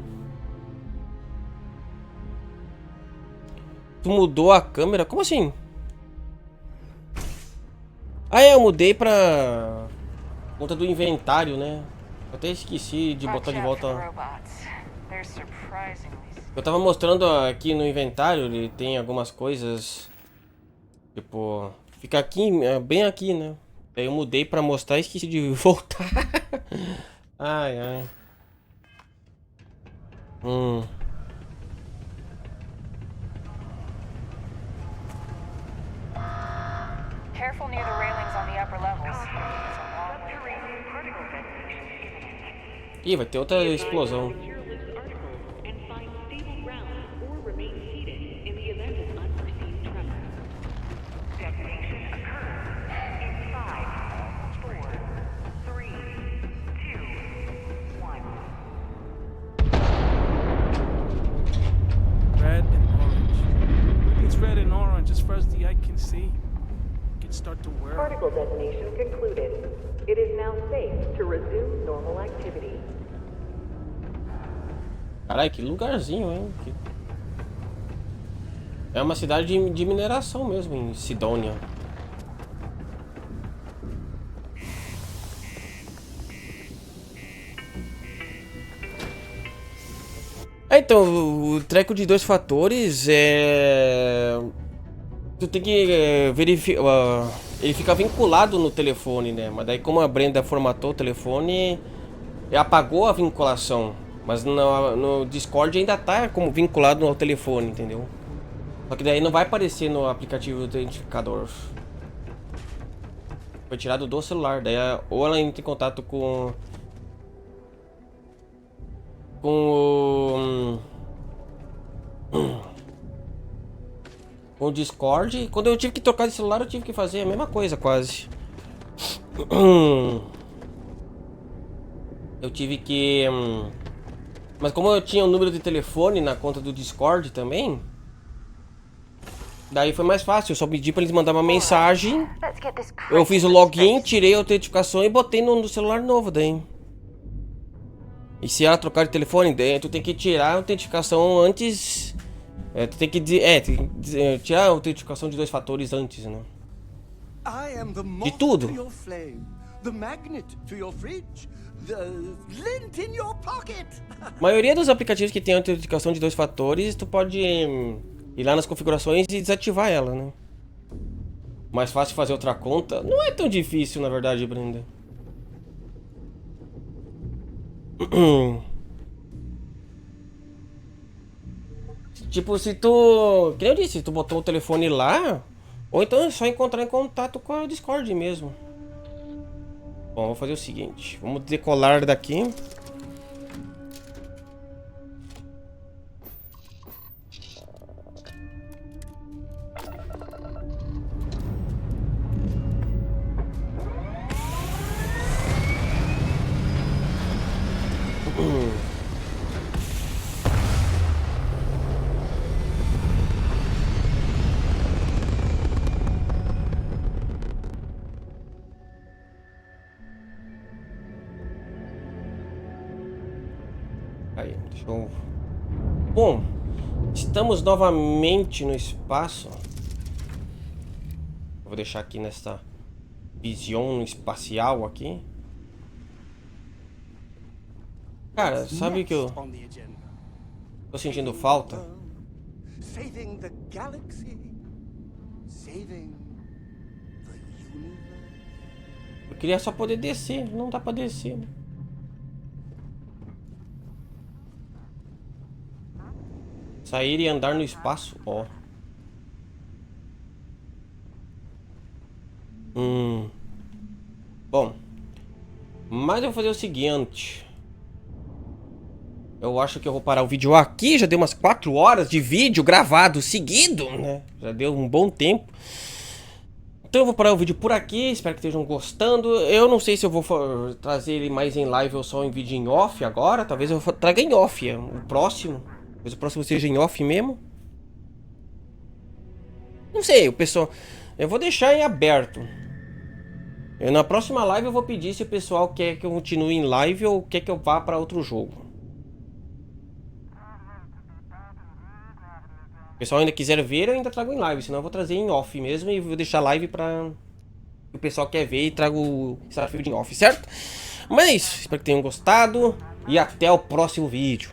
Tu mudou a câmera? Como assim? Ah, eu mudei pra conta do inventário, né? Eu até esqueci de botar de volta. Eu tava mostrando aqui no inventário, ele tem algumas coisas. Tipo, fica aqui, bem aqui, né? Aí eu mudei pra mostrar e esqueci de voltar. Ai, ai. Careful near the railings on the upper levels. Ih, vai ter outra explosão. Red and orange. It's red and orange as far as the eye can see. Start to worry. Particle detonation concluded. It is now safe to resume normal activity. Caralho, que lugarzinho, hein? É uma cidade de mineração mesmo, em Sidonia. Então, o treco de 2 fatores é... Tu tem que verificar... ele fica vinculado no telefone, né? Mas daí como a Brenda formatou o telefone, apagou a vinculação. Mas no Discord ainda tá como vinculado ao telefone, entendeu? Só que daí não vai aparecer no aplicativo do identificador. Foi tirado do celular. Daí ou ela entra em contato com o Discord. E quando eu tive que trocar de celular, eu tive que fazer a mesma coisa, quase. Eu tive que... Mas como eu tinha o número de telefone na conta do Discord também, daí foi mais fácil. Eu só pedi pra eles mandar uma mensagem. Eu fiz o login, tirei a autenticação e botei no celular novo daí. E se ela trocar de telefone, daí tu tem que tirar a autenticação antes. Tu tem que tirar a autenticação de 2 fatores antes, né? De tudo. A maioria dos aplicativos que tem autenticação de 2 fatores, tu pode ir lá nas configurações e desativar ela, né? Mais fácil fazer outra conta. Não é tão difícil, na verdade, Brenda. Tipo, se tu... Que nem eu disse, se tu botou o telefone lá, ou então é só entrar em contato com a Discord mesmo. Bom, vou fazer o seguinte. Vamos decolar daqui. Aí, deixa eu... Bom, estamos novamente no espaço. Vou deixar aqui nessa visão espacial aqui. Cara, sabe que eu tô sentindo falta? Eu queria só poder descer, não dá pra descer, né? Sair e andar no espaço, ó. Bom, mas eu vou fazer o seguinte. Eu acho que eu vou parar o vídeo aqui. Já deu umas 4 horas de vídeo gravado seguido, né? Já deu um bom tempo. Então eu vou parar o vídeo por aqui. Espero que estejam gostando. Eu não sei se eu vou trazer ele mais em live ou só em vídeo em off agora. Talvez eu traga em off o próximo. Talvez o próximo seja em off mesmo. Não sei, o pessoal... Eu vou deixar em aberto. Na próxima live eu vou pedir se o pessoal quer que eu continue em live ou quer que eu vá para outro jogo. Se o pessoal ainda quiser ver, eu ainda trago em live. Senão eu vou trazer em off mesmo e vou deixar live para o pessoal quer ver e trago o Starfield em off, certo? Mas espero que tenham gostado e até o próximo vídeo.